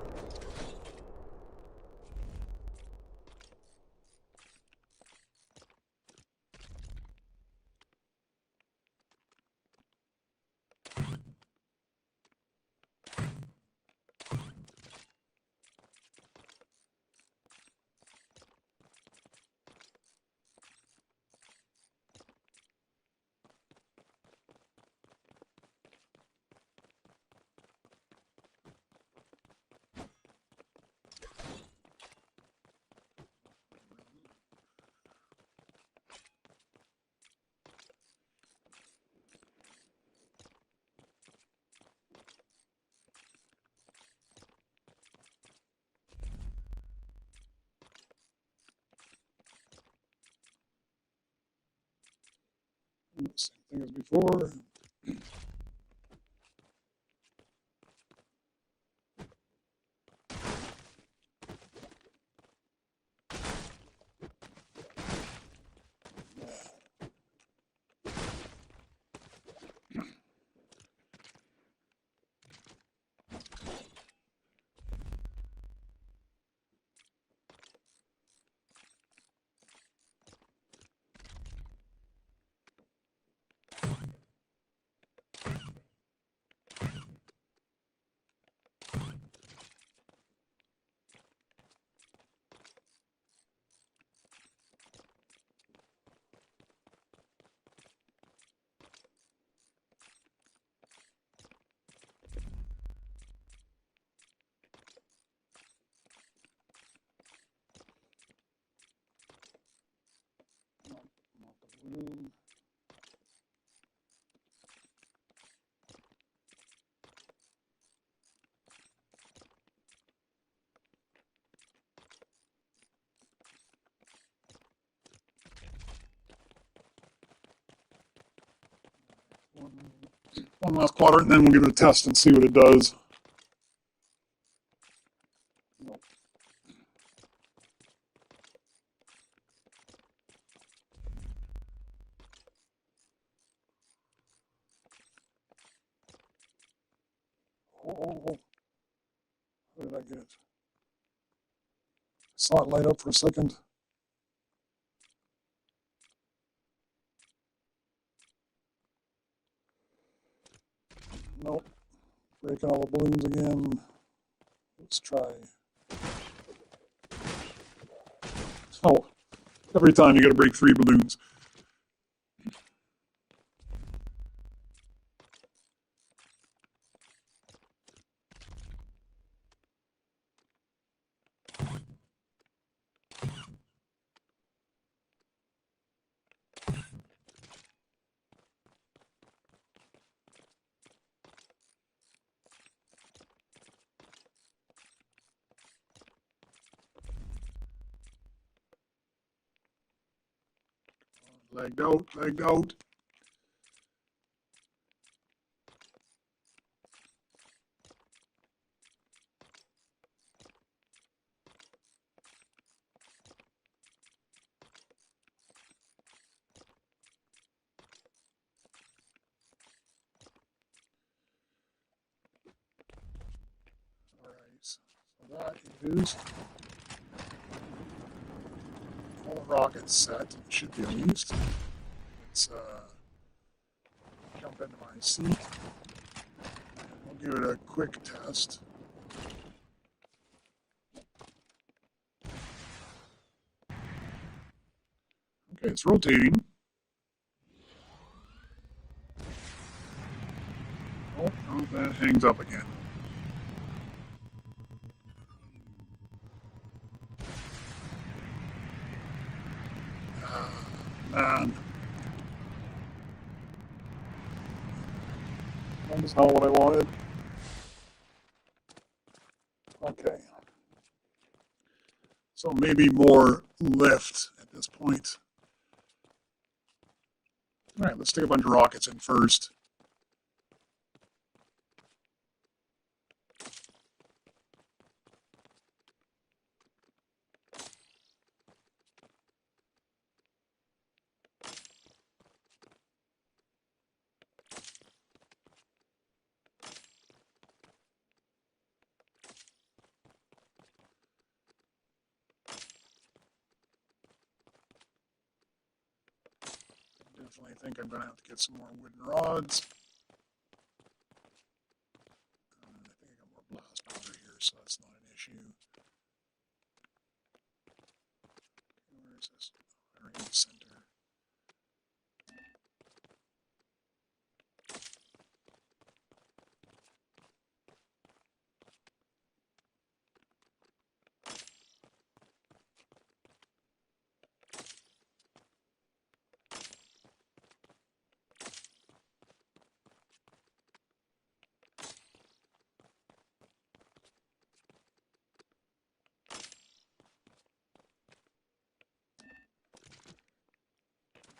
Same thing as before. Not the balloon. One last quadrant, and then we'll give it a test and see what it does. Oh, what did I get? Saw it light up for a second. Nope. Breaking all the balloons again. Let's try. Oh, every time you got to break 3 balloons. Legged out, legged out. So that is all the rockets set. Should be at least. Let's jump into my seat. I'll give it a quick test. Okay, it's rotating. Oh, that hangs up again. Man. That is not what I wanted. Okay. So maybe more lift at this point. All right, let's stick a bunch of rockets in first. Definitely think I'm going to have to get some more wooden rods. I think I got more blast powder here, so that's not an issue. Where is this? Right in the center.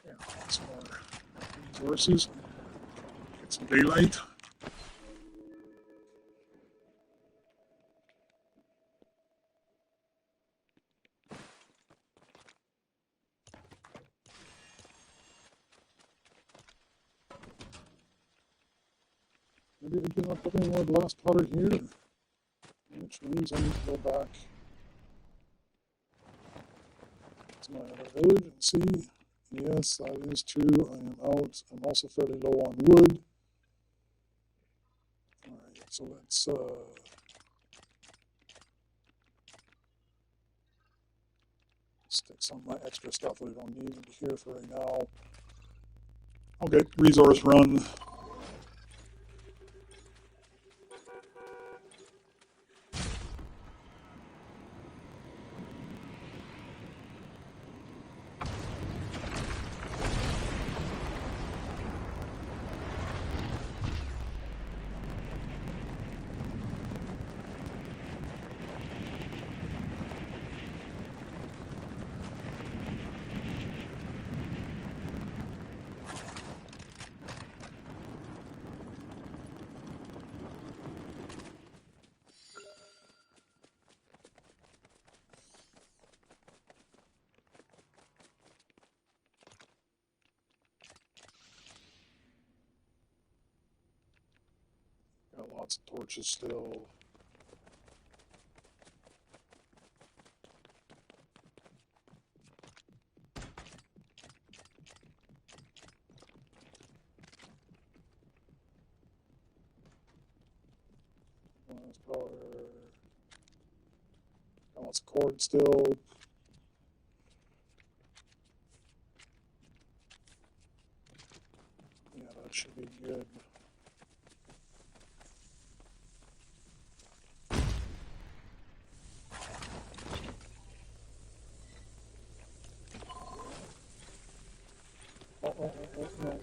Yeah, some more resources. Get some daylight. Maybe we cannot put any more blast powder here, which means I need to go back to my other village and see. Yes, that is true. I am out. I'm also fairly low on wood. Alright, so let's stick some of my extra stuff that I don't need into here for right now. Okay, resource run. Got lots of torches still. Power. Got lots of cord still. Yeah, that should be good. No.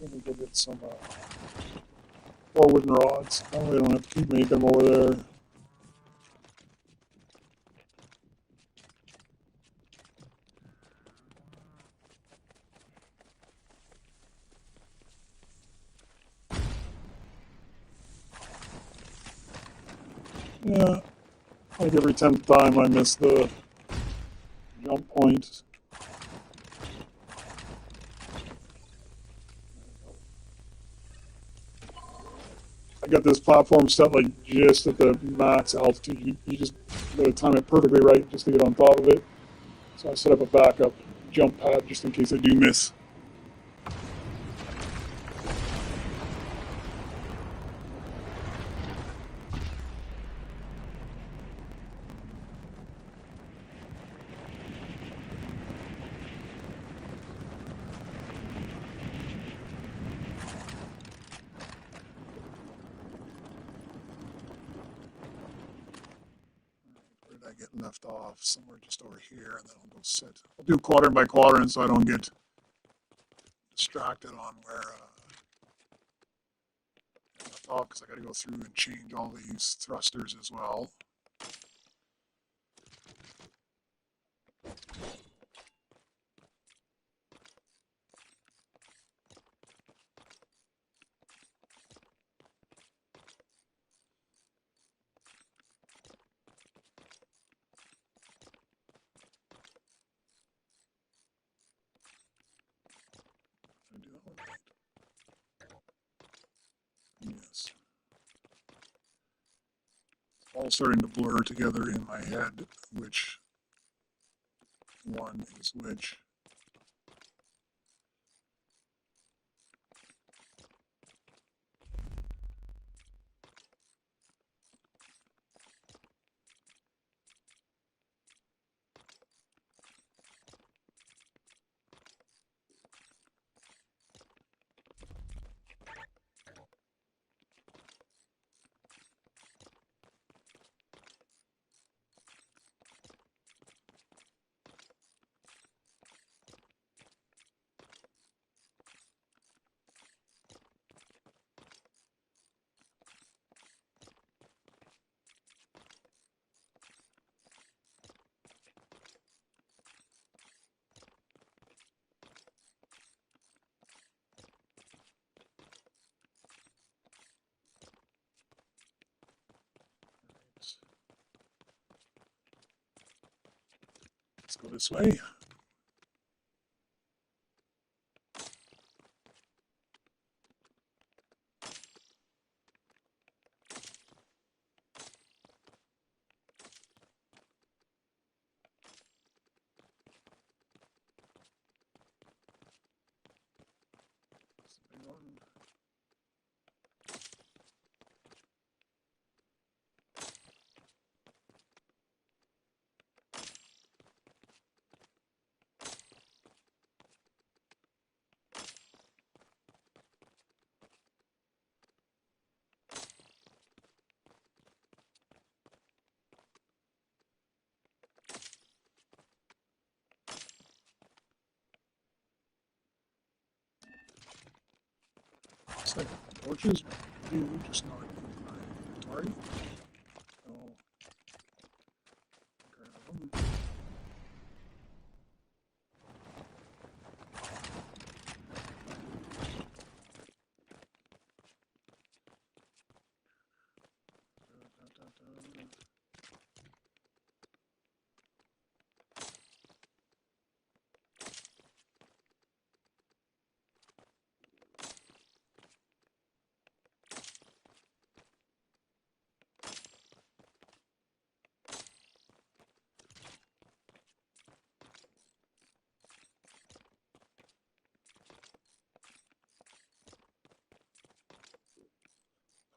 Let me go get some more wooden rods. Oh, we don't have to keep making them over there. Yeah, like every 10th time I miss the jump point. I got this platform set like just at the max altitude. You just gotta time it perfectly right just to get on top of it. So I set up a backup jump pad just in case I do miss. Where did I get left off? Somewhere just over here, and then I'll go sit. I'll do quadrant by quadrant so I don't get distracted on where I left off, because I got to go through and change all these thrusters as well. Did I do that one right? Yes. It's all starting to blur together in my head, which one is which. Let's go this way. It's like torches do, just not in my inventory. So, grab them.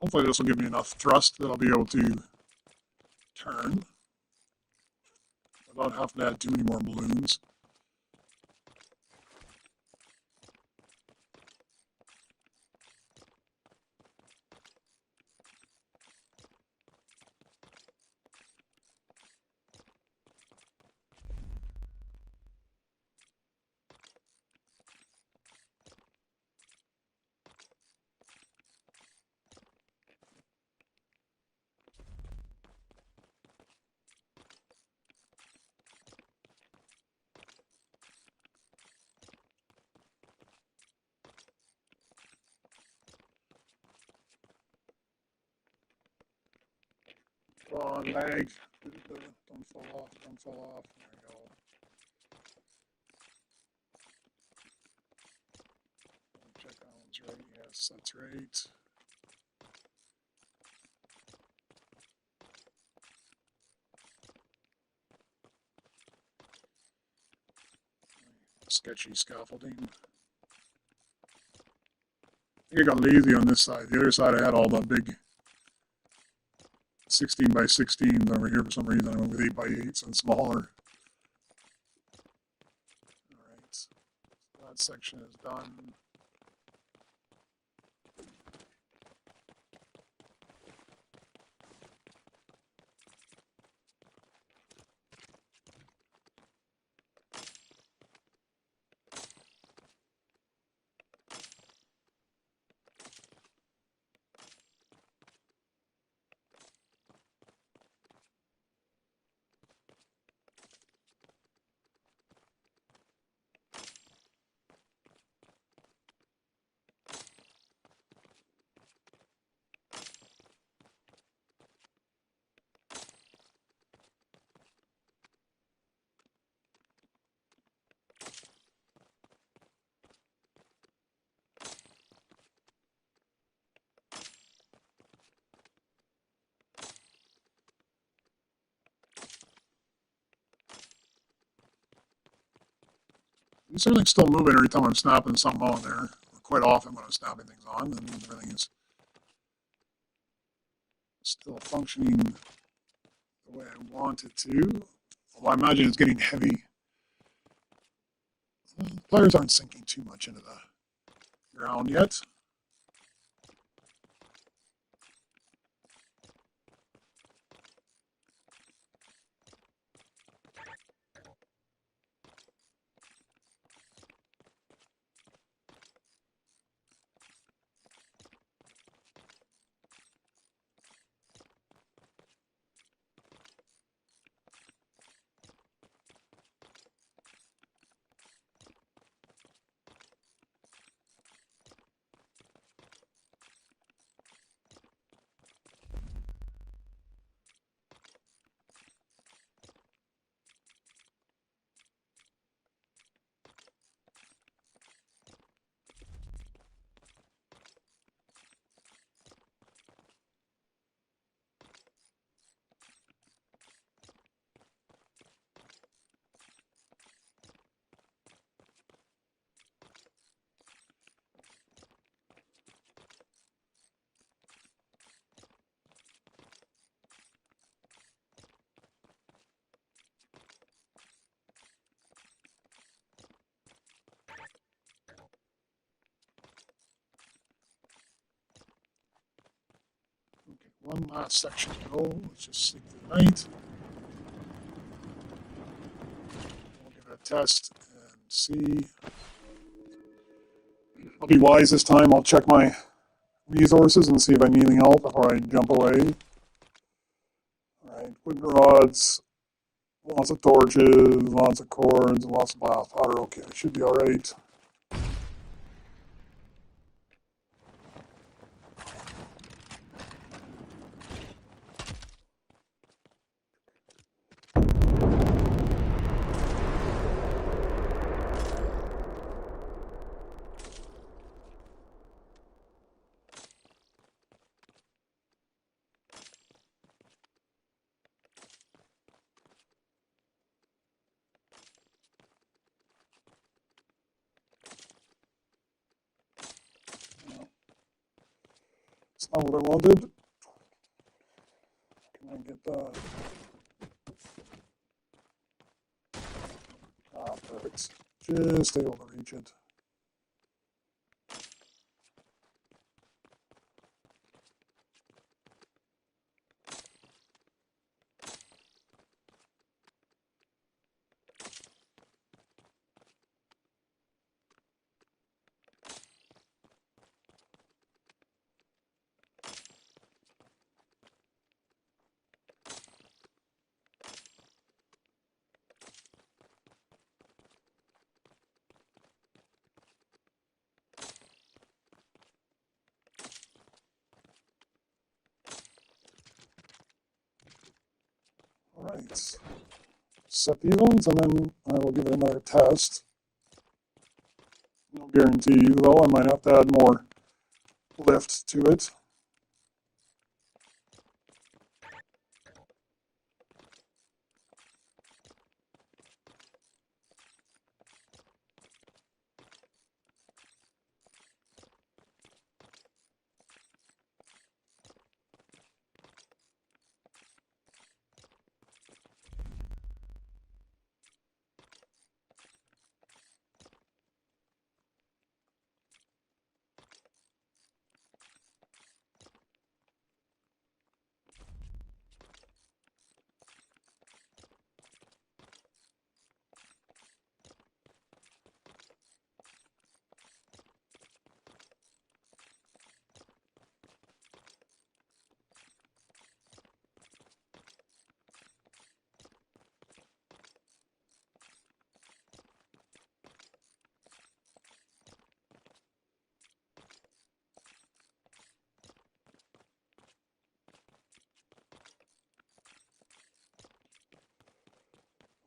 Hopefully this will give me enough thrust that I'll be able to turn without having to add too many more balloons. Come on, lag. Don't fall off. Don't fall off. There we go. Check that one's right. Yes, that's right. Sketchy scaffolding. I think I got lazy on this side. The other side I had all the big 16 by 16s over here for some reason. I went with 8 by 8s and smaller. Alright, so that section is done. Everything's still moving every time I'm snapping something on there. Or quite often when I'm snapping things on, then everything is still functioning the way I want it to. Well, I imagine it's getting heavy. The players aren't sinking too much into the ground yet. Okay, one last section to go. Let's just sleep through the night. We'll give it a test and see. I'll be wise this time. I'll check my resources and see if I need anything else before I jump away. Alright, wooden rods, lots of torches, lots of cords, lots of blast powder. Okay, I should be alright. It's not what I wanted. Can I get that? Ah, perfect. Just able to reach it. Right. Set these ones, and then I will give it another test. No guarantee, though. I might have to add more lift to it.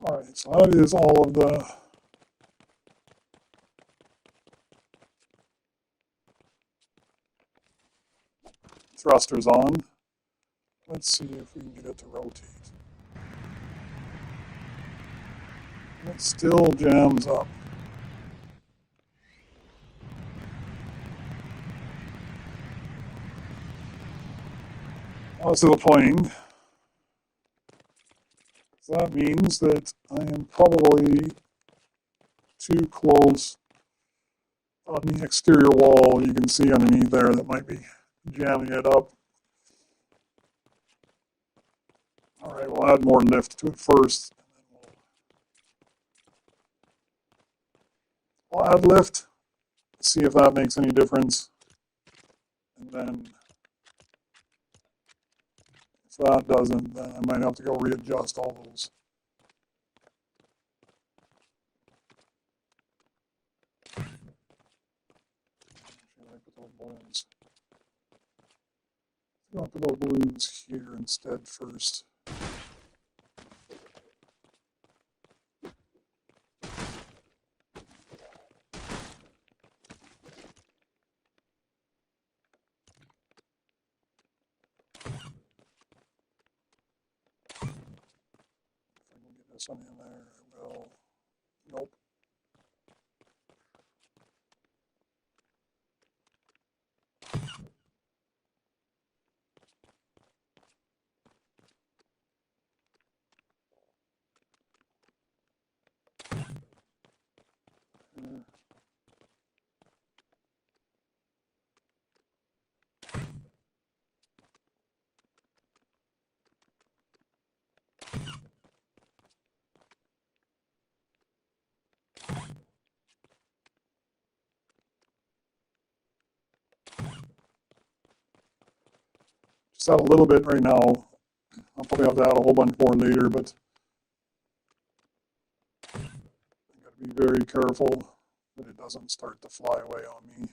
All right, so that is all of the thrusters on. Let's see if we can get it to rotate. It still jams up. Disappointing. So that means that I am probably too close on the exterior wall. You can see underneath there that might be jamming it up. All right, we'll add more lift to it first. We'll add lift, see if that makes any difference. And then if that doesn't, then I might have to go readjust all those. Actually, I put those balloons. I'll put those balloons here instead first. This one in there, well, nope. Just add a little bit right now. I'll probably have to add a whole bunch more later, but I gotta be very careful that it doesn't start to fly away on me.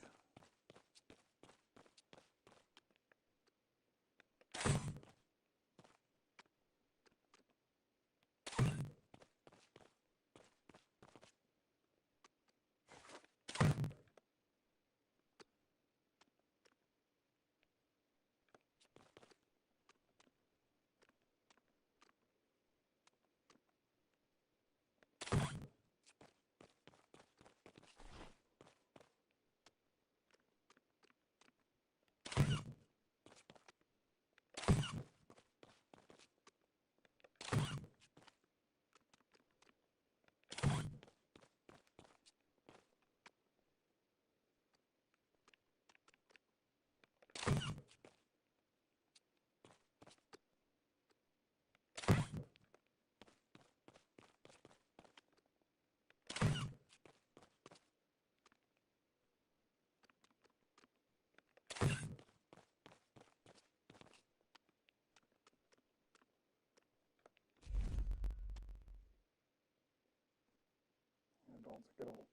I don't think it'll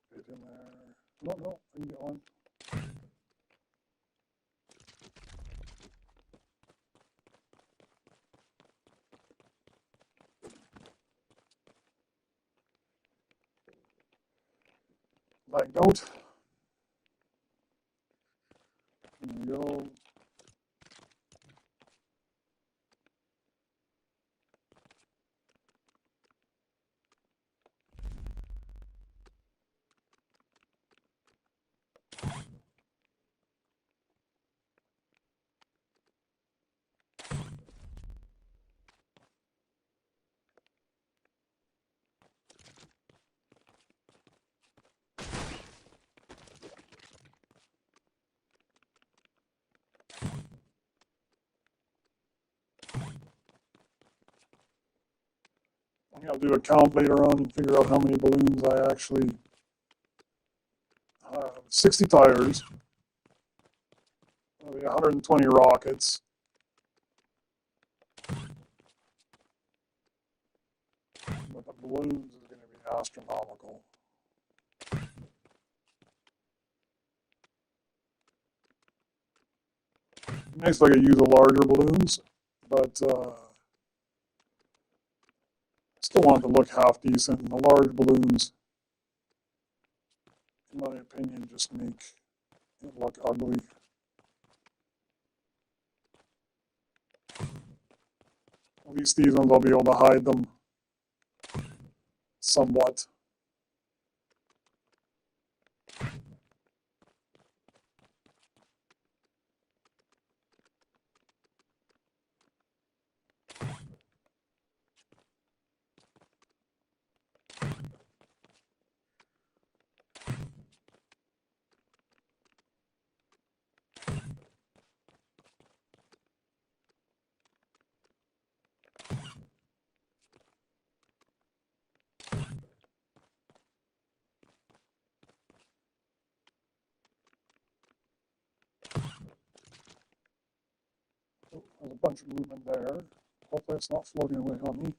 fit in there. No, I can get one. Like, don't. There we go. I'll do a count later on and figure out how many balloons I actually 60 tires, 120 rockets, but the balloons is going to be astronomical. Nice if I could use the larger balloons, but still want it to look half decent, and the large balloons, in my opinion, just make it look ugly. At least these ones I'll be able to hide them somewhat. Oh, there's a bunch of movement there. Hopefully it's not floating away on me.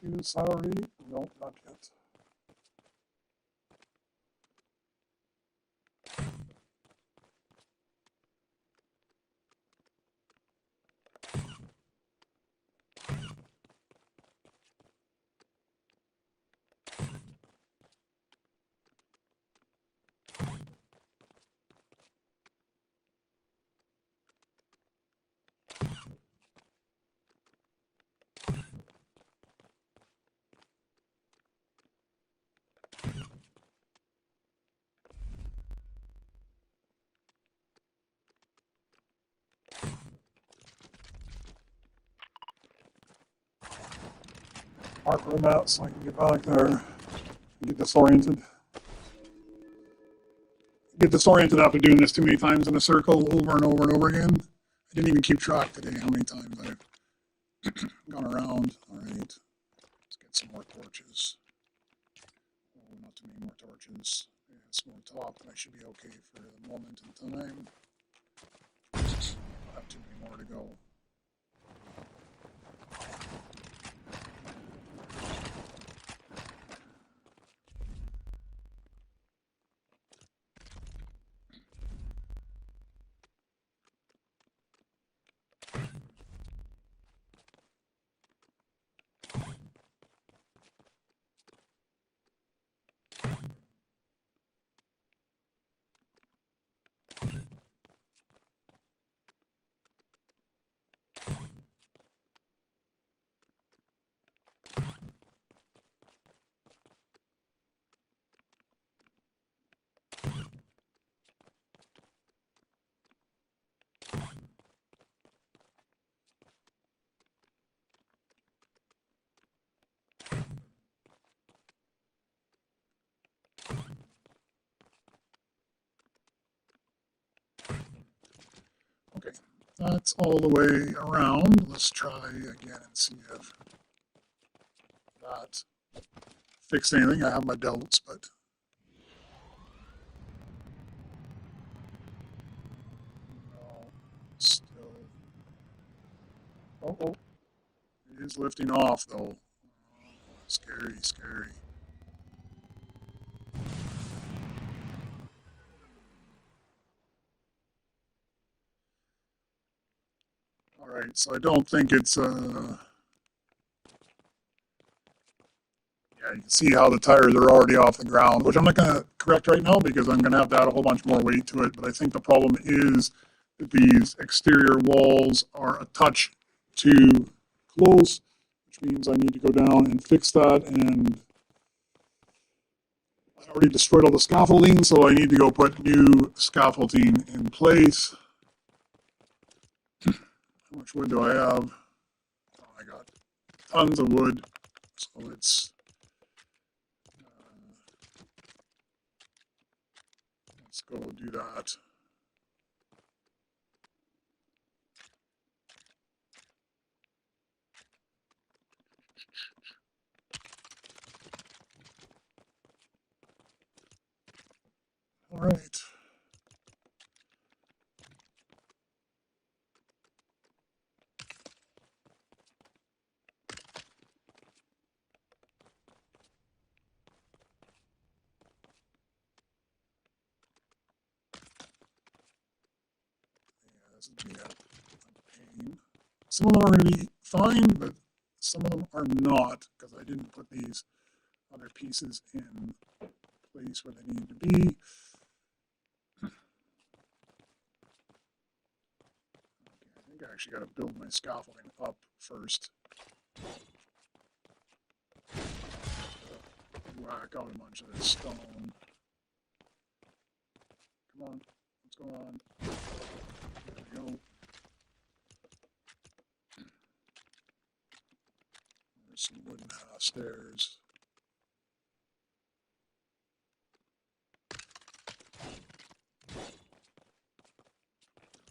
Reduce salary? No, not yet. Mark them out so I can get back there. Get disoriented. Get disoriented after doing this too many times in a circle over and over and over again. I didn't even keep track today how many times I've gone around. All right, let's get some more torches. Oh, not too many more torches. Yeah, some more top, and I should be okay for the moment in time. I have too many more to go. That's all the way around. Let's try again and see if that fixed anything. I have my doubts, but no, still. Oh, it is lifting off though. Scary, scary. All right, so I don't think it's yeah, you can see how the tires are already off the ground, which I'm not going to correct right now because I'm going to have to add a whole bunch more weight to it. But I think the problem is that these exterior walls are a touch too close, which means I need to go down and fix that. And I already destroyed all the scaffolding, so I need to go put new scaffolding in place. How much wood do I have? Oh, I got tons of wood, so let's go do that. All right. Yeah, this is gonna be a pain. Some of them are going to be fine, but some of them are not because I didn't put these other pieces in place where they need to be. Okay, I think I actually got to build my scaffolding up first. Whack out a bunch of this stone. Come on, what's going on? There we go. There's some wooden half stairs.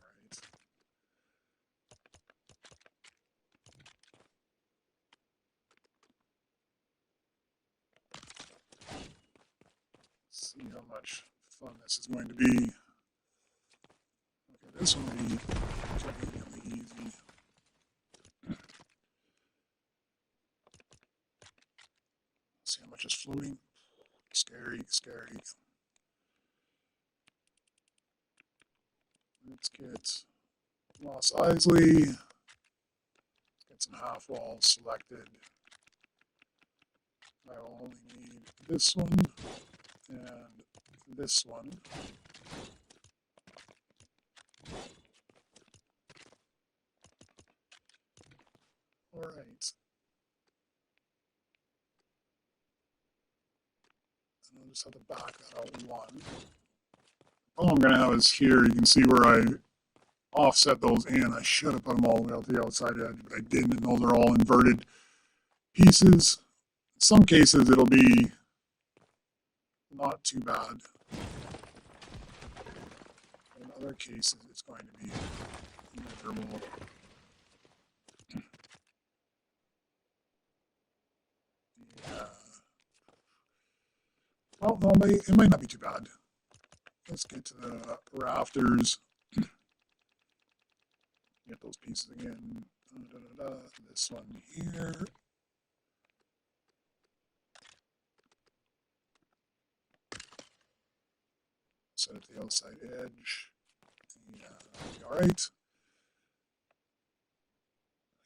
Right. Let's see how much fun this is going to be. Okay, this one will be conveniently easy. See how much is floating. Scary, scary. Let's get Moss Isley. Let's get some half walls selected. I will only need this one and this one. All right. And I'll just have to back that out one. All I'm going to have is here, you can see where I offset those in. I should have put them all the way out to the outside edge, but I didn't, and those are all inverted pieces. In some cases, it'll be not too bad. But in other cases, it's going to be miserable. Yeah. Well, no, it might not be too bad. Let's get to the rafters. Get those pieces again. This one here. Set up the outside edge. Yeah, all right.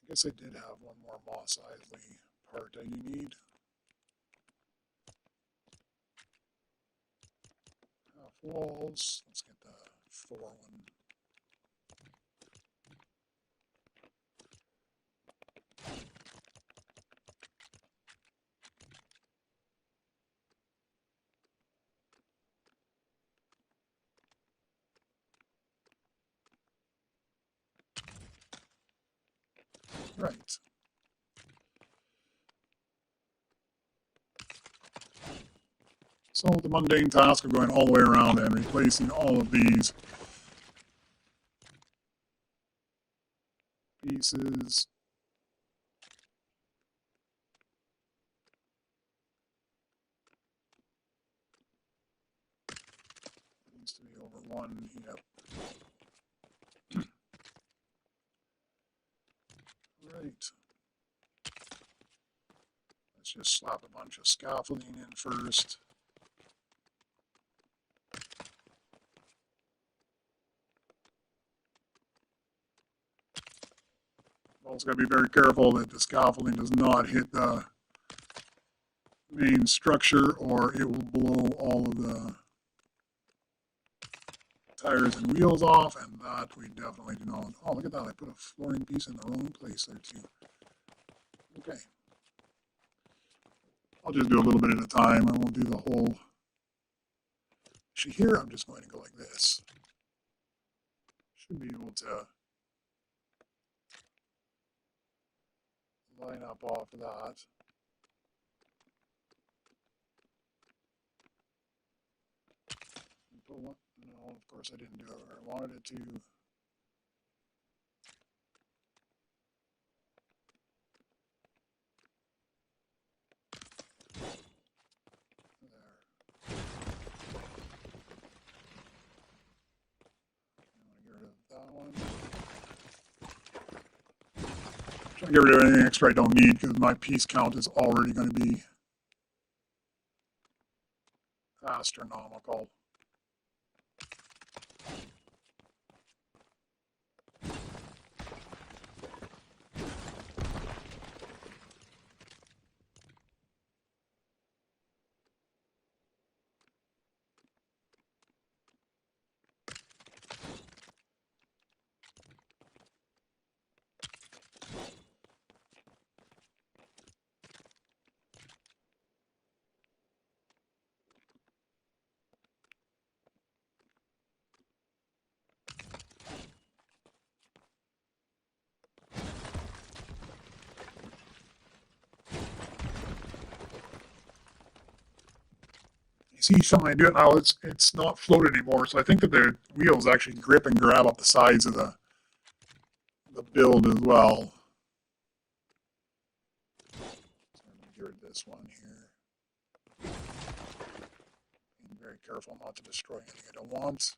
I guess I did have one more Moss Isley part I need. Half walls. Let's get the 4 one. Right. So the mundane task of going all the way around and replacing all of these pieces. Needs to be over 1. Yep. Right. Let's just slap a bunch of scaffolding in first. Also got to be very careful that the scaffolding does not hit the main structure, or it will blow all of the tires and wheels off, and that we definitely do not. Oh, look at that. I put a flooring piece in the wrong place there too. Okay. I'll just do a little bit at a time. I won't do the whole. See here, I'm just going to go like this. Should be able to line up off of that. No, of course I didn't do it where I wanted it to. Trying to get rid of anything extra I don't need because my piece count is already going to be astronomical. See something I do it now, it's not floated anymore, so I think that the wheels actually grip and grab up the sides of the build as well. So I'm going to get rid of this one here. Being very careful not to destroy anything I don't want.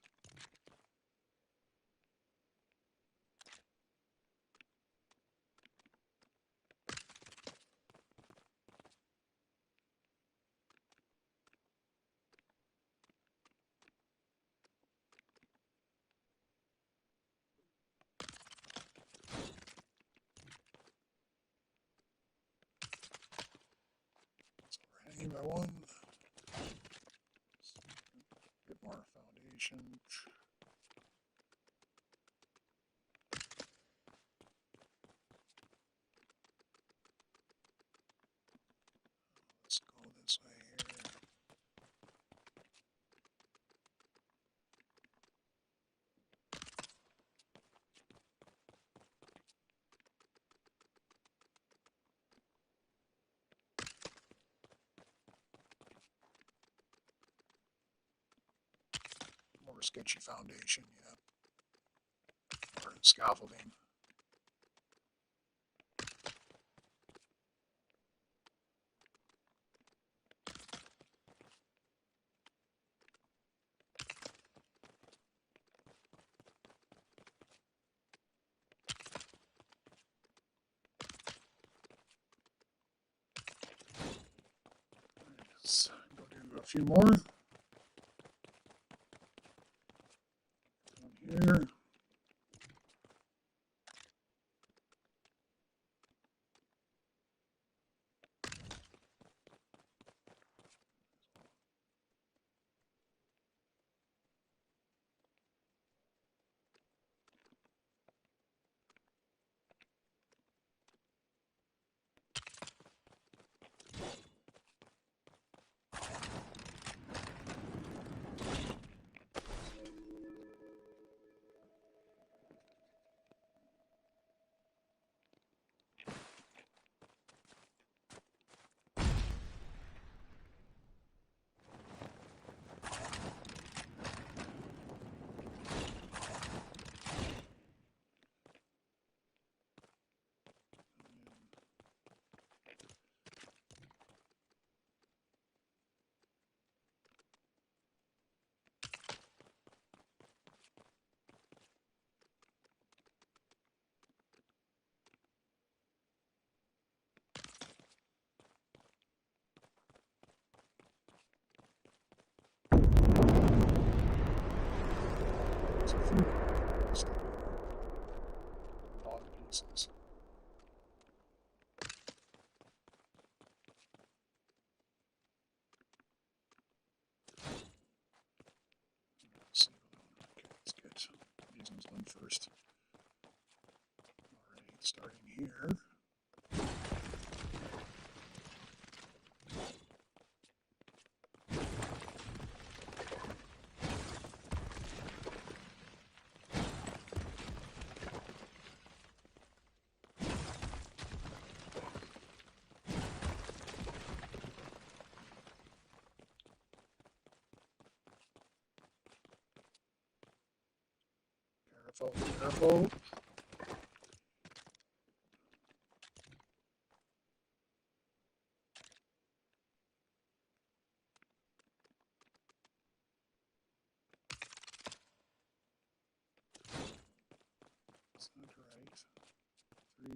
By one. A bit more foundation. Let's go this way here. More sketchy foundation, yeah. Or scaffolding. Let's go do a few more. Here. Odd pieces. Let's see. Okay, let's get these ones done first. All right, starting here. Careful, careful. That's not right. 3.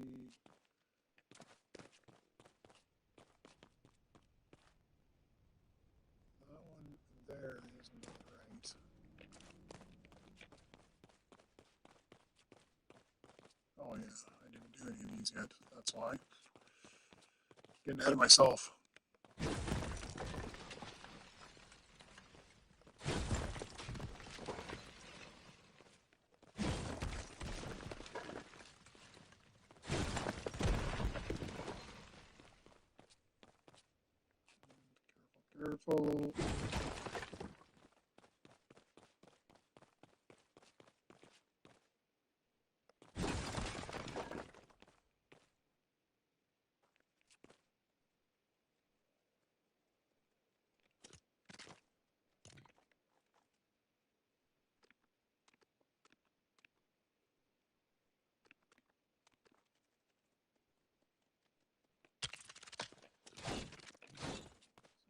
That one there isn't right. Oh yeah, I didn't do any of these yet. That's why. Getting ahead of myself. Careful.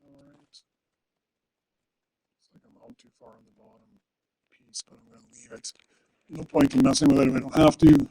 Alright. Looks like I'm out too far on the bottom piece, but I'm going to leave it. No point in messing with it if I don't have to.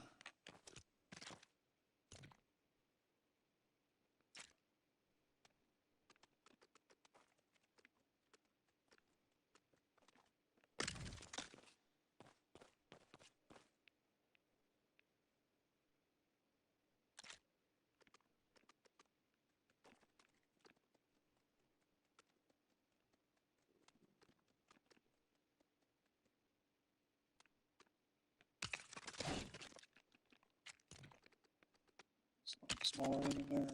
Smaller one in there.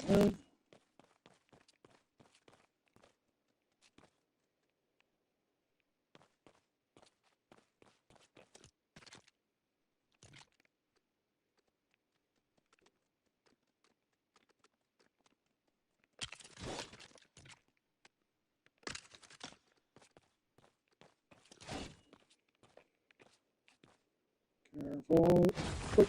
There. Careful. Quick.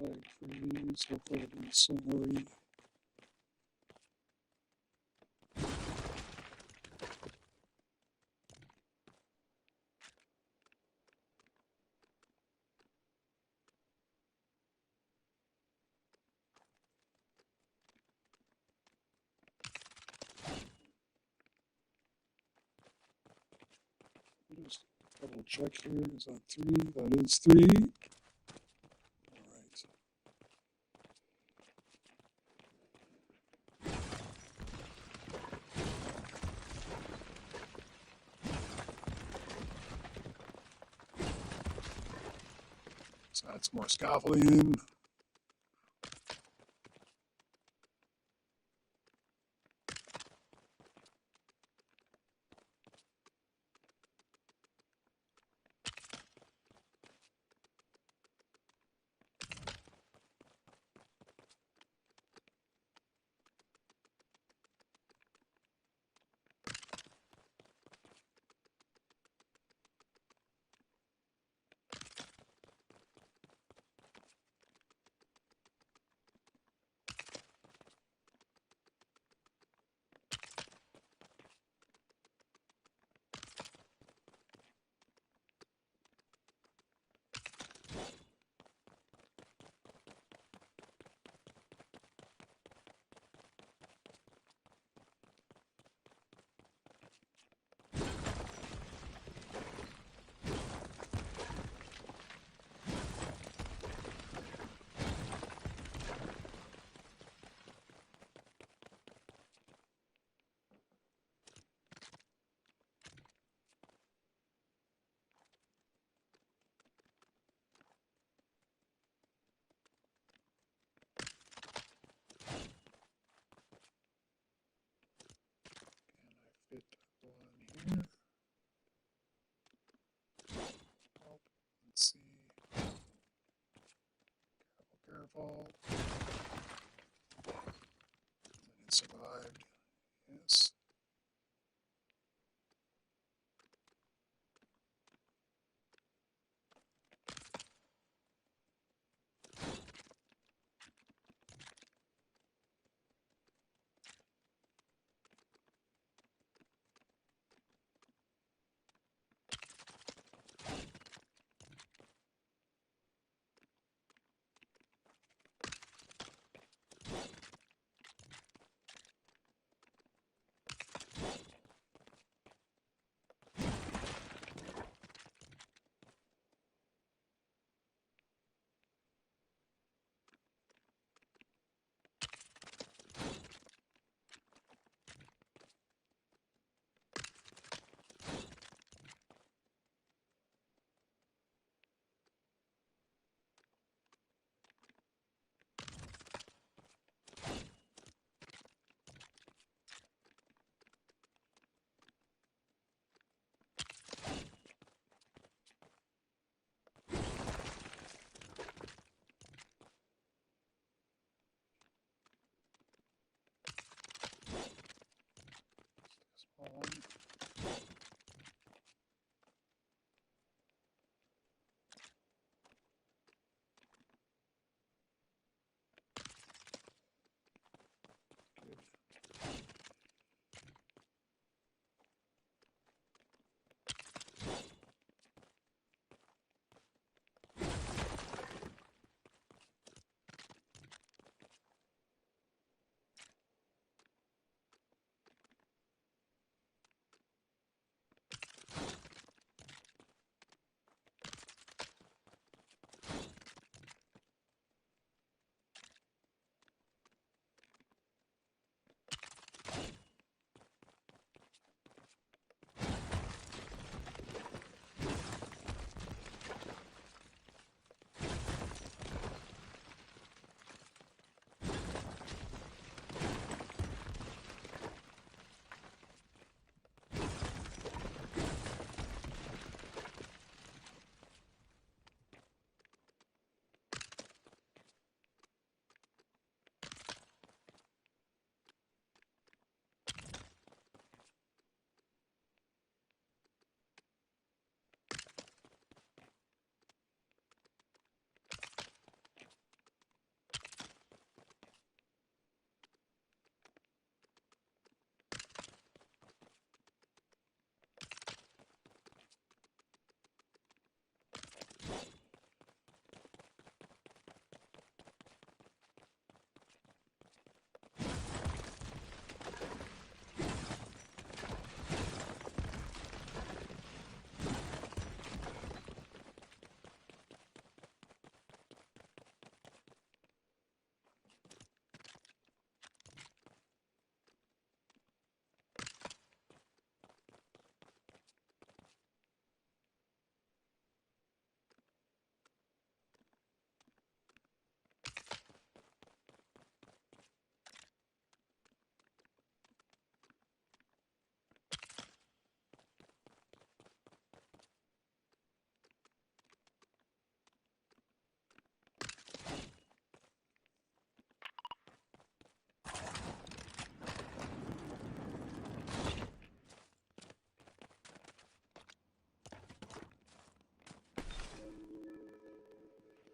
Like freeze. Hopefully it'll be slowly. Just double check here. Is that 3? That is 3. Alright. Let's add some more scaffolding in. Careful. It survived. Yes. Small one.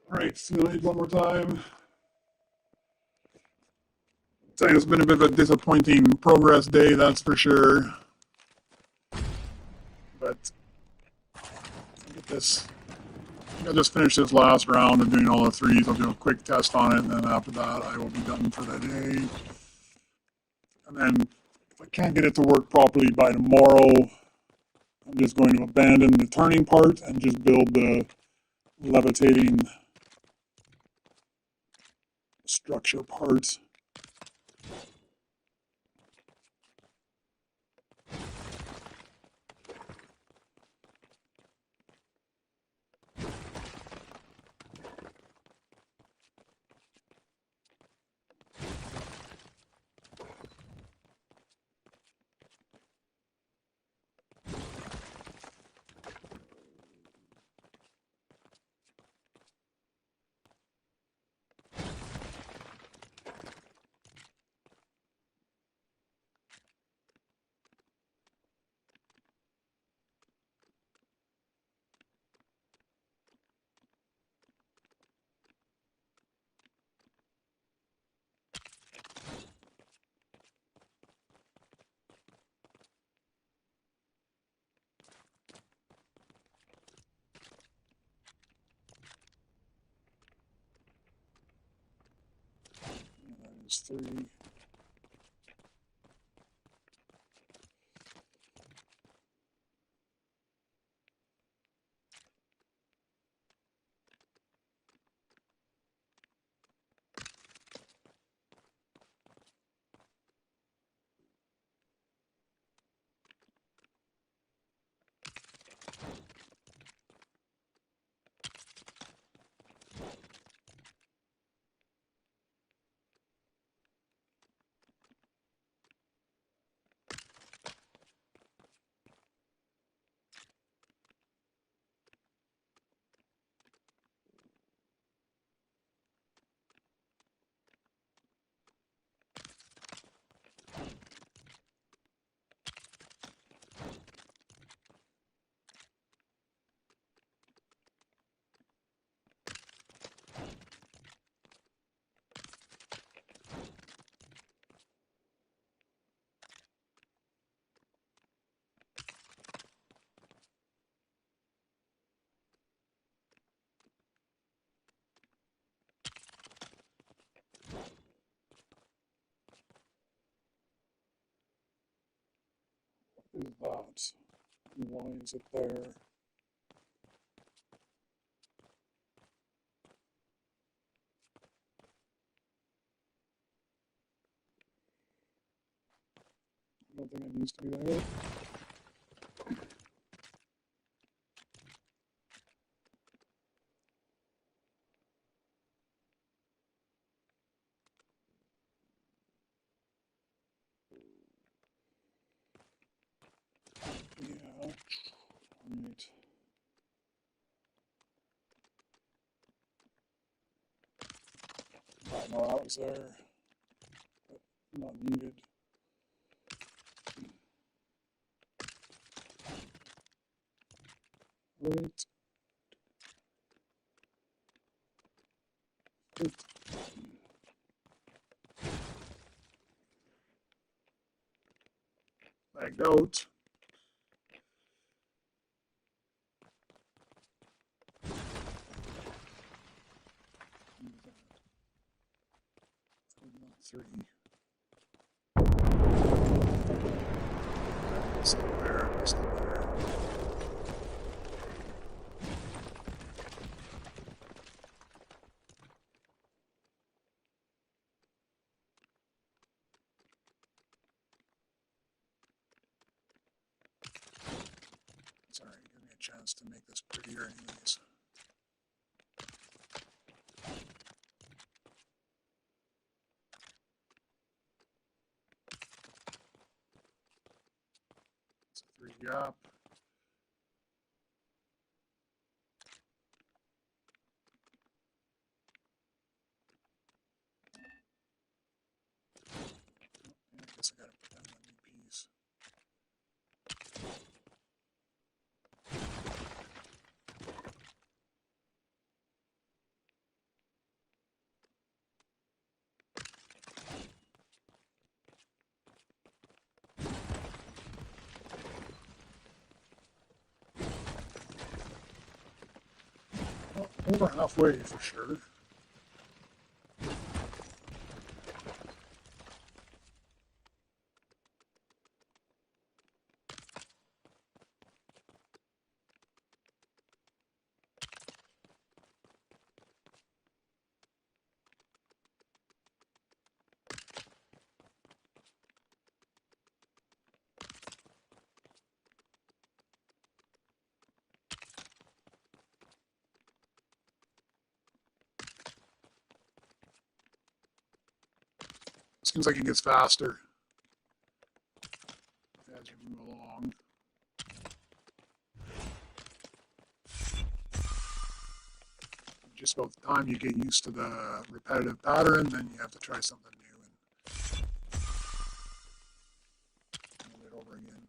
All right, simulate one more time. Tell you, it's been a bit of a disappointing progress day, that's for sure. But I'll get this. I'll just finish this last round of doing all the threes. I'll do a quick test on it, and then after that, I will be done for the day. And then, if I can't get it to work properly by tomorrow, I'm just going to abandon the turning part and just build the levitating structure parts. There's 3. Is that? Why is it there? I don't think it needs to be there. Yeah. Right. I know that was there, but not needed. Right. Lagged out. Three. Still there. Still there. Sorry, give me a chance to make this prettier anyways. It's a 3 gap. I guess I gotta put down a new piece. Well, over halfway for sure. Seems like it gets faster as you move along. Just about the time you get used to the repetitive pattern, then you have to try something new and do it over again.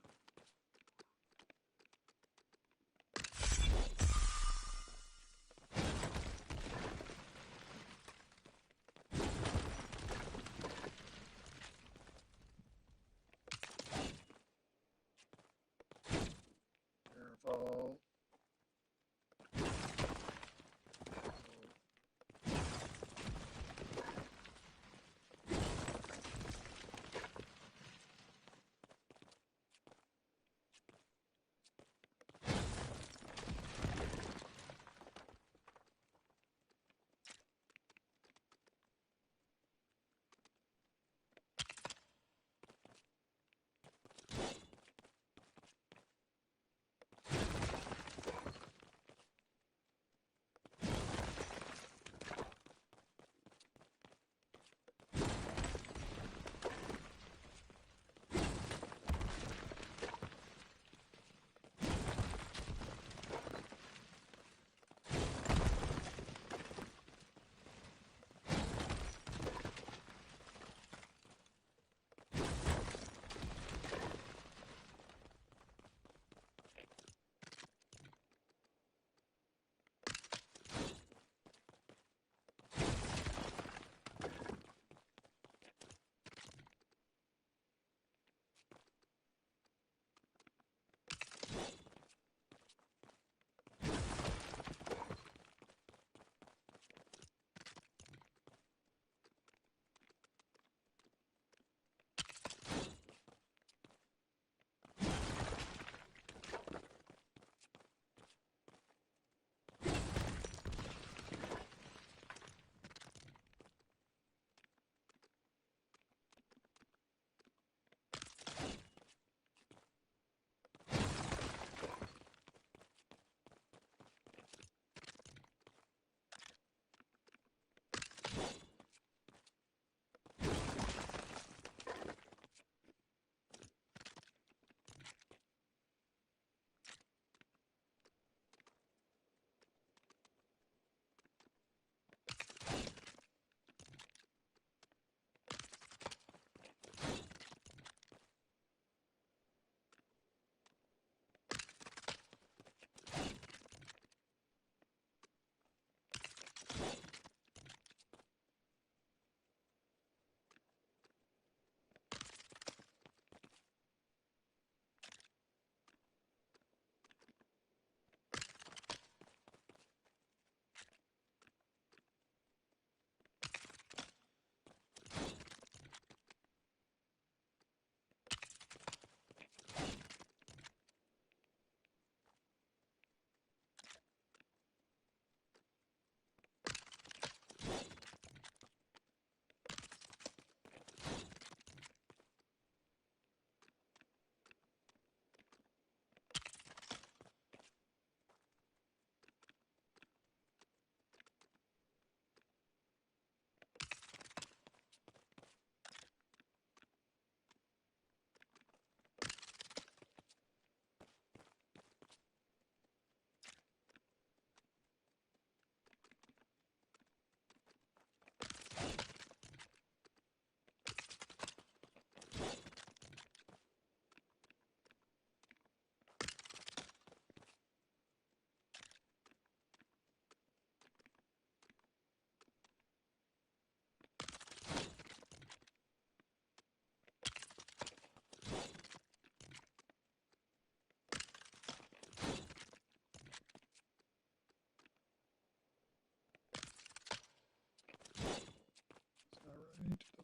Careful.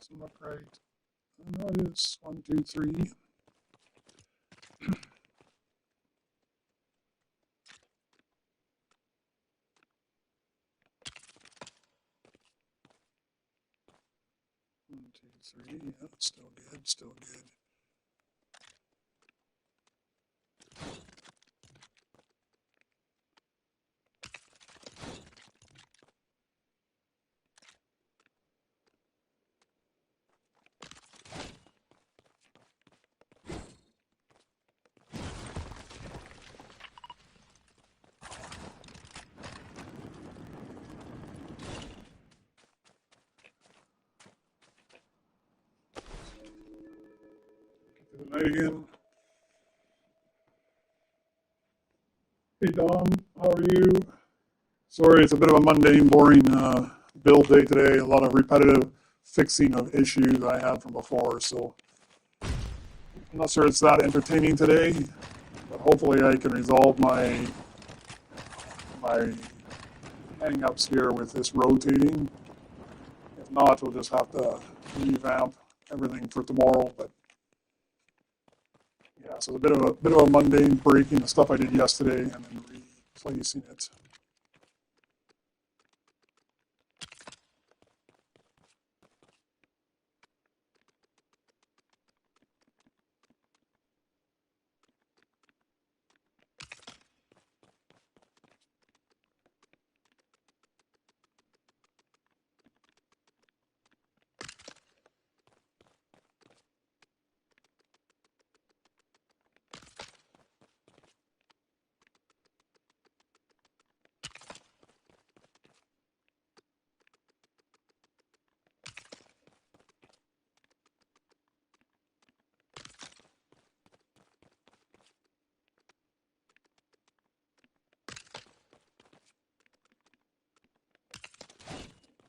Doesn't look right. No, it is 1, 2, 3. One, two, three. Yeah, still good. Still good. Good night again. Hey Dom, how are you? Sorry, it's a bit of a mundane, boring build day today. A lot of repetitive fixing of issues I had from before, so I'm not sure it's that entertaining today, but hopefully I can resolve my hang-ups here with this rotating. If not, we'll just have to revamp everything for tomorrow. But yeah, so a bit of a mundane breaking the stuff I did yesterday and then replacing it.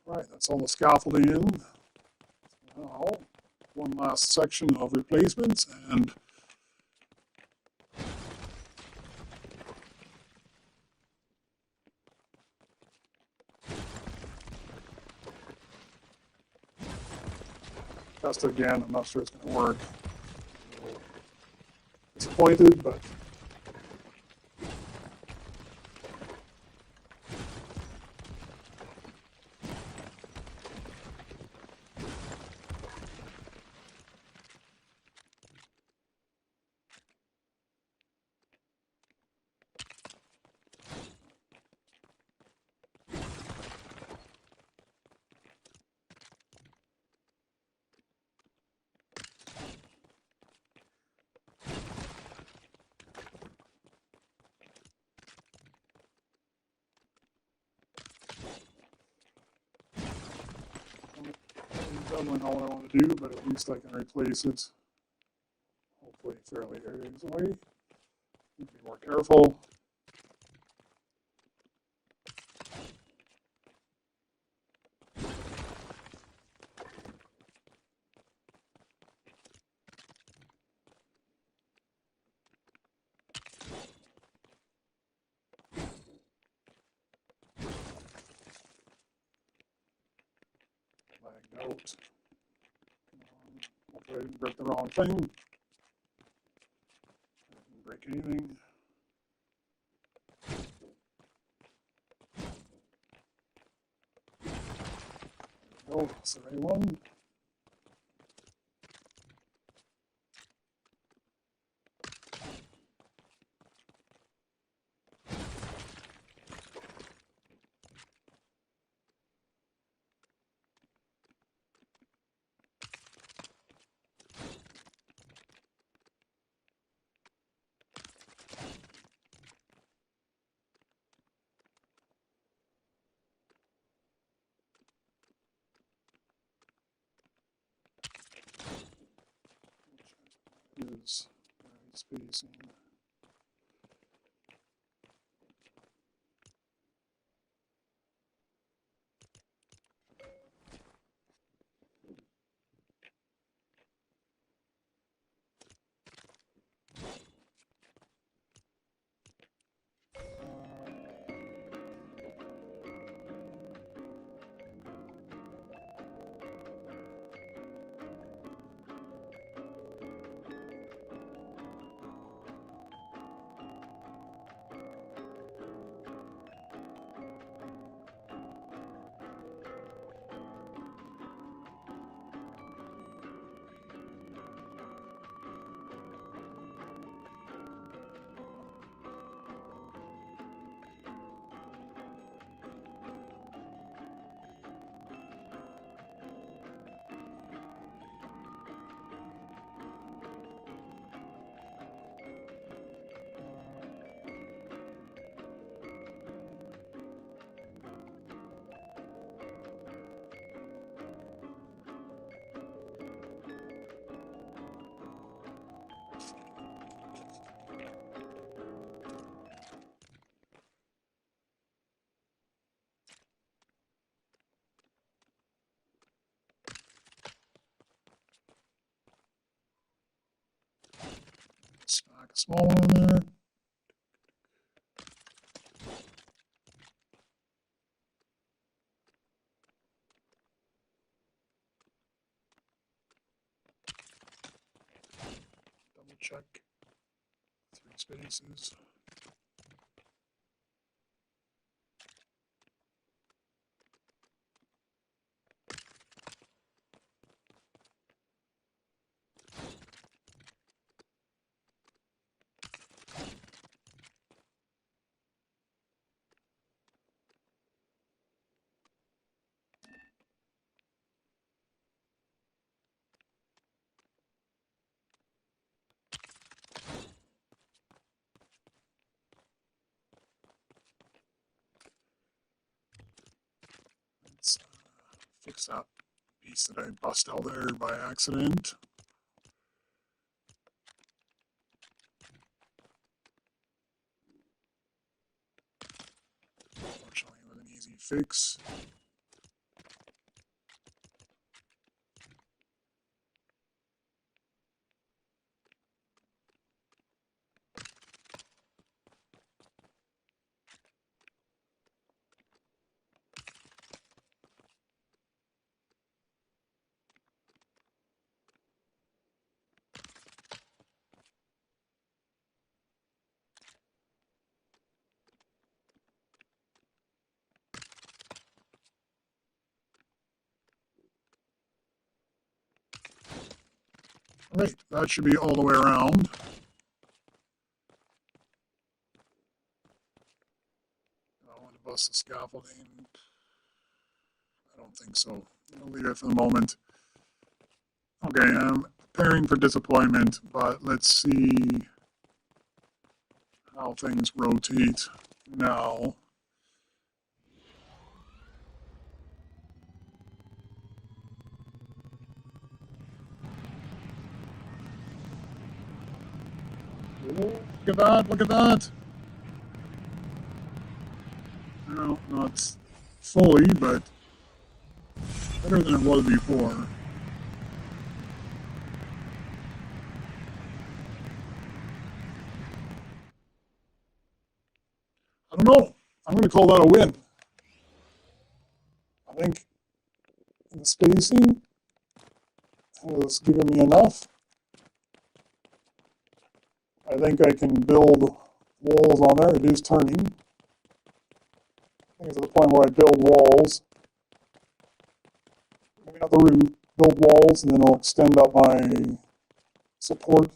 Right, that's all the scaffolding in. Now, one last section of replacements and test it again. I'm not sure it's going to work. Disappointed, but doubling all I want to do, but at least I can replace it, hopefully fairly easily. Be more careful. Lagged out. Hopefully I didn't break the wrong thing. I didn't break anything. Oh, that's the right one. Is spacing. a small one in there. Double check 3 spaces. Let's fix that piece that I bust out there by accident. Fortunately, with an easy fix. Right, that should be all the way around. I want to bust the scaffolding. I don't think so. I'll leave it for the moment. Okay, I'm preparing for disappointment, but let's see how things rotate now. Look at that, look at that. No, not fully, but better than it was before. I don't know. I'm going to call that a win. I think the spacing has given me enough. I think I can build walls on there. It is turning. I think it's at the point where I build walls. Maybe not the roof, build walls, and then I'll extend up my support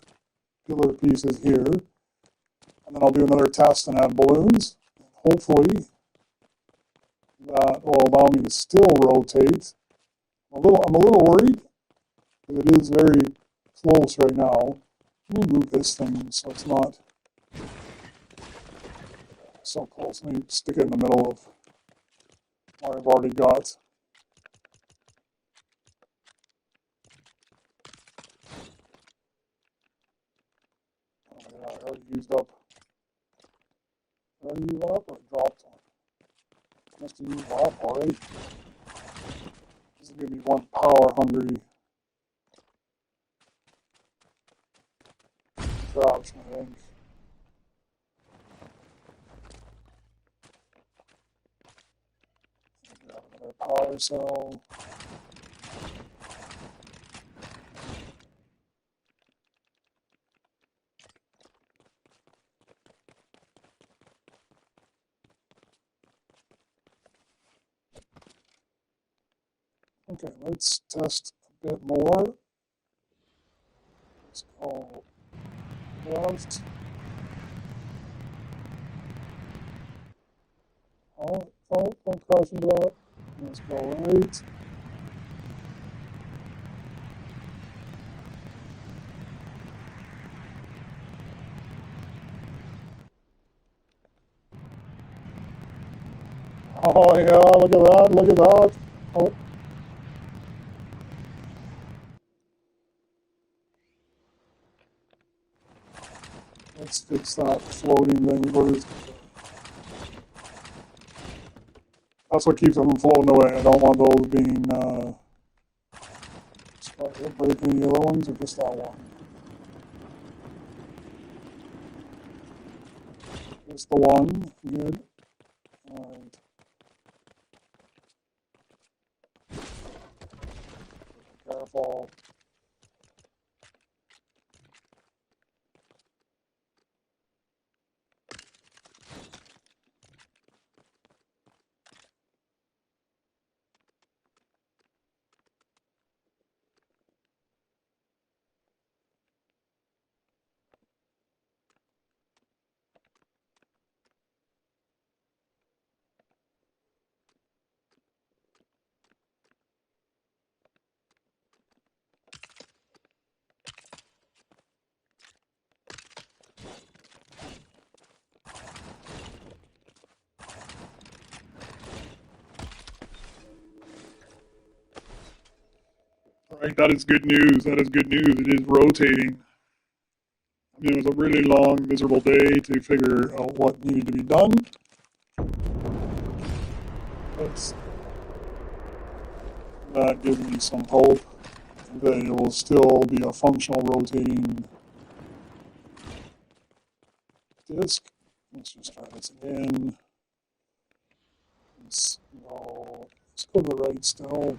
pillar pieces here. And then I'll do another test and add balloons. Hopefully that will allow me to still rotate. I'm a little worried because it is very close right now. Let me move this thing so it's not so close. Let me stick it in the middle of what I've already got. Oh, yeah, I already used up. Did I use up or dropped one? Must have used up already. This is going to be one power hungry contraption, I think. Grab another power cell. Okay, let's test a bit more. Let's go left. Don't crash into that. Let's go right. Oh yeah, look at that, look at that. Oh. Let's fix that floating thing first. That's what keeps them from floating away. I don't want those being breaking the other ones or just that one. There's the one. Good. All right. Careful. All right, that is good news. That is good news. It is rotating. I mean, it was a really long, miserable day to figure out what needed to be done. But that gives me some hope that it will still be a functional rotating disc. Let's just try this again. Let's go to the right still.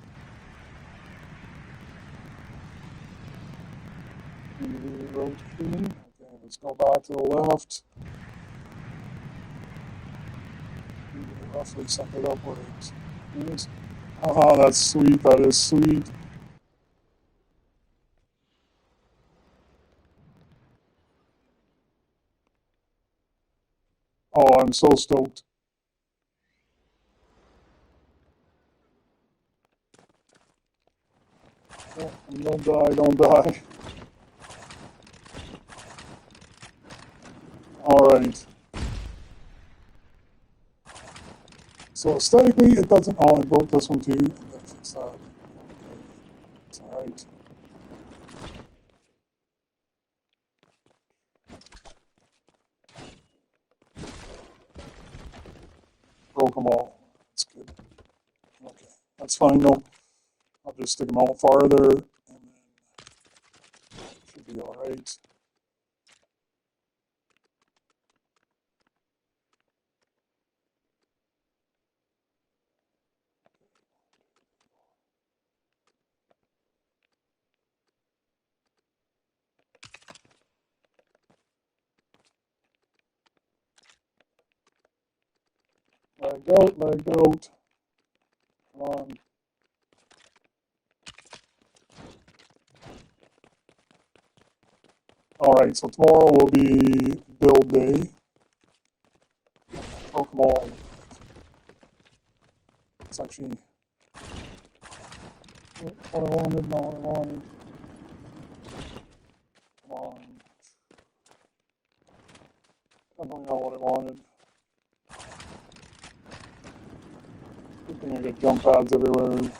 Rotating. Okay, let's go back to the left. Roughly set it up where it is. Oh, that's sweet. That is sweet. Oh, I'm so stoked. Oh, don't die, don't die. Alright. So aesthetically, it doesn't. Oh, I broke this one too. Fix that. Okay. It's alright. Broke them all. That's good. Okay. That's fine though. I'll just stick them out farther and then should be alright. Leg out, leg out. Come on. Alright, so tomorrow will be build day. Oh, come on. It's actually what I wanted, not what I wanted. Come on. Definitely not what I wanted. Good thing I get jump pads everywhere.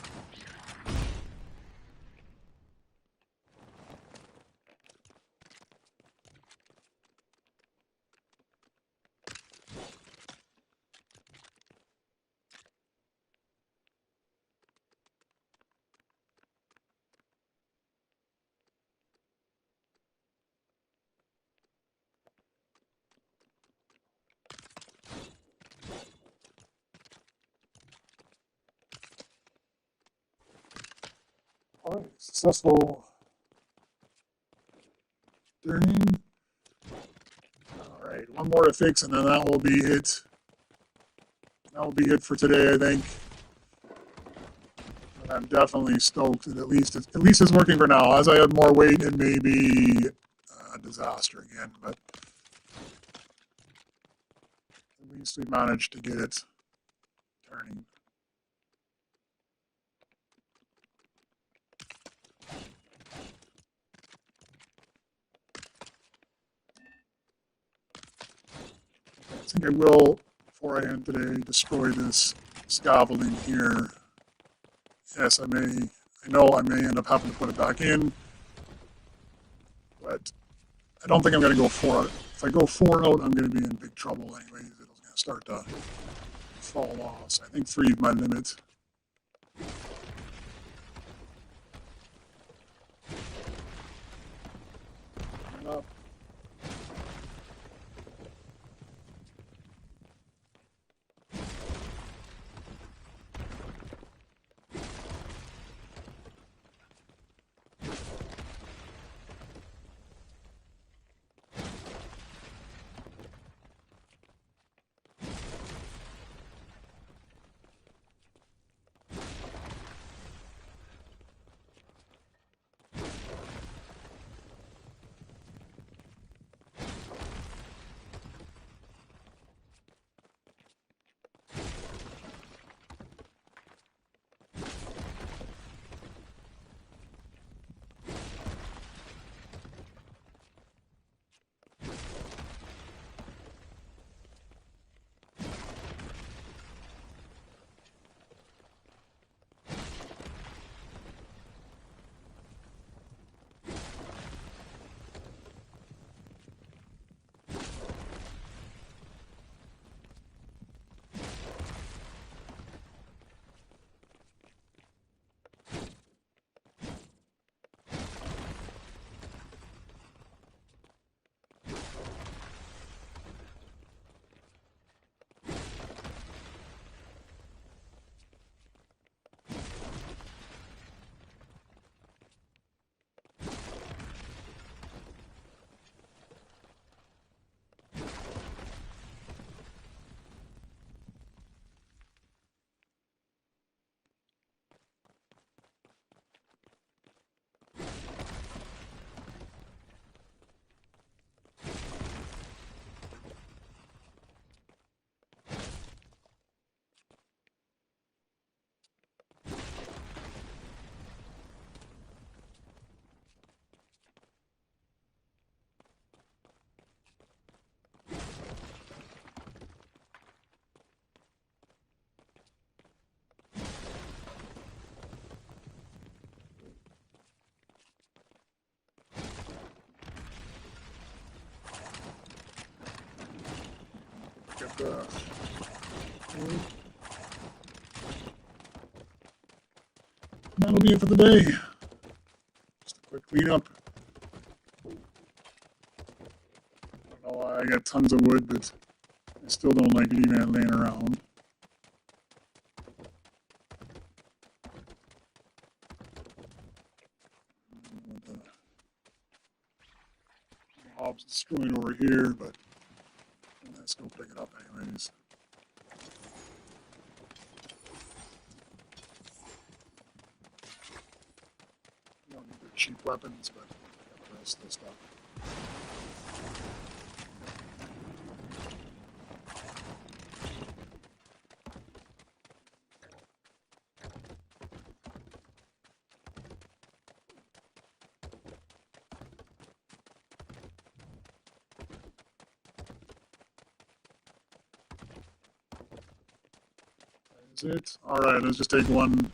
Alright, successful turning. Alright, one more to fix and then that will be it. That will be it for today, I think. But I'm definitely stoked that at least it's working for now. As I add more weight, it may be a disaster again, but at least we managed to get it turning. I think I will, before I end today, destroy this scaffolding here. Yes, I know I may end up having to put it back in, but I don't think I'm going to go 4 out. If I go 4 out, I'm going to be in big trouble anyways. It's going to start to fall off. So I think 3 is my limit. Up. that'll be it for the day. Just a quick cleanup. I don't know, I got tons of wood, but I still don't like it even laying around. Hob's destroyed over here, but let's go pick it up anyways. You don't need the cheap weapons, but the rest of the stuff. It. All right, let's just take one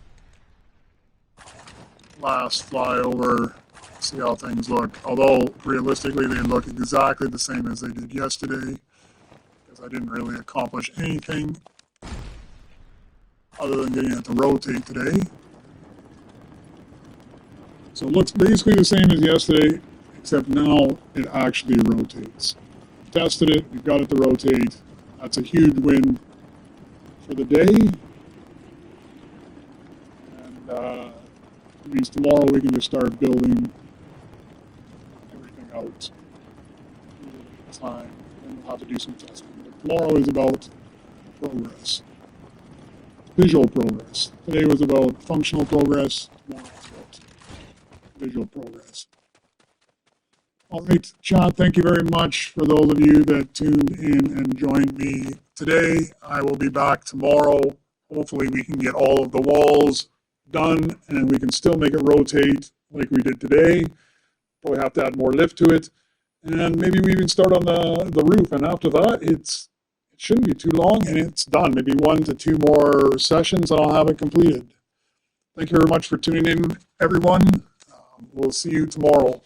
last fly over, see how things look. Although realistically, they look exactly the same as they did yesterday, because I didn't really accomplish anything other than getting it to rotate today. So it looks basically the same as yesterday, except now it actually rotates. Tested it, we've got it to rotate. That's a huge win for the day. Means tomorrow we can just start building everything out. Time, and we'll have to do some testing. But tomorrow is about progress, visual progress. Today was about functional progress. Tomorrow is about visual progress. All right, chat, thank you very much for those of you that tuned in and joined me today. I will be back tomorrow. Hopefully we can get all of the walls done and we can still make it rotate like we did today. Probably have to add more lift to it, and maybe we even start on the roof, and after that it shouldn't be too long and it's done. Maybe 1 to 2 more sessions and I'll have it completed. Thank you very much for tuning in, everyone. We'll see you tomorrow.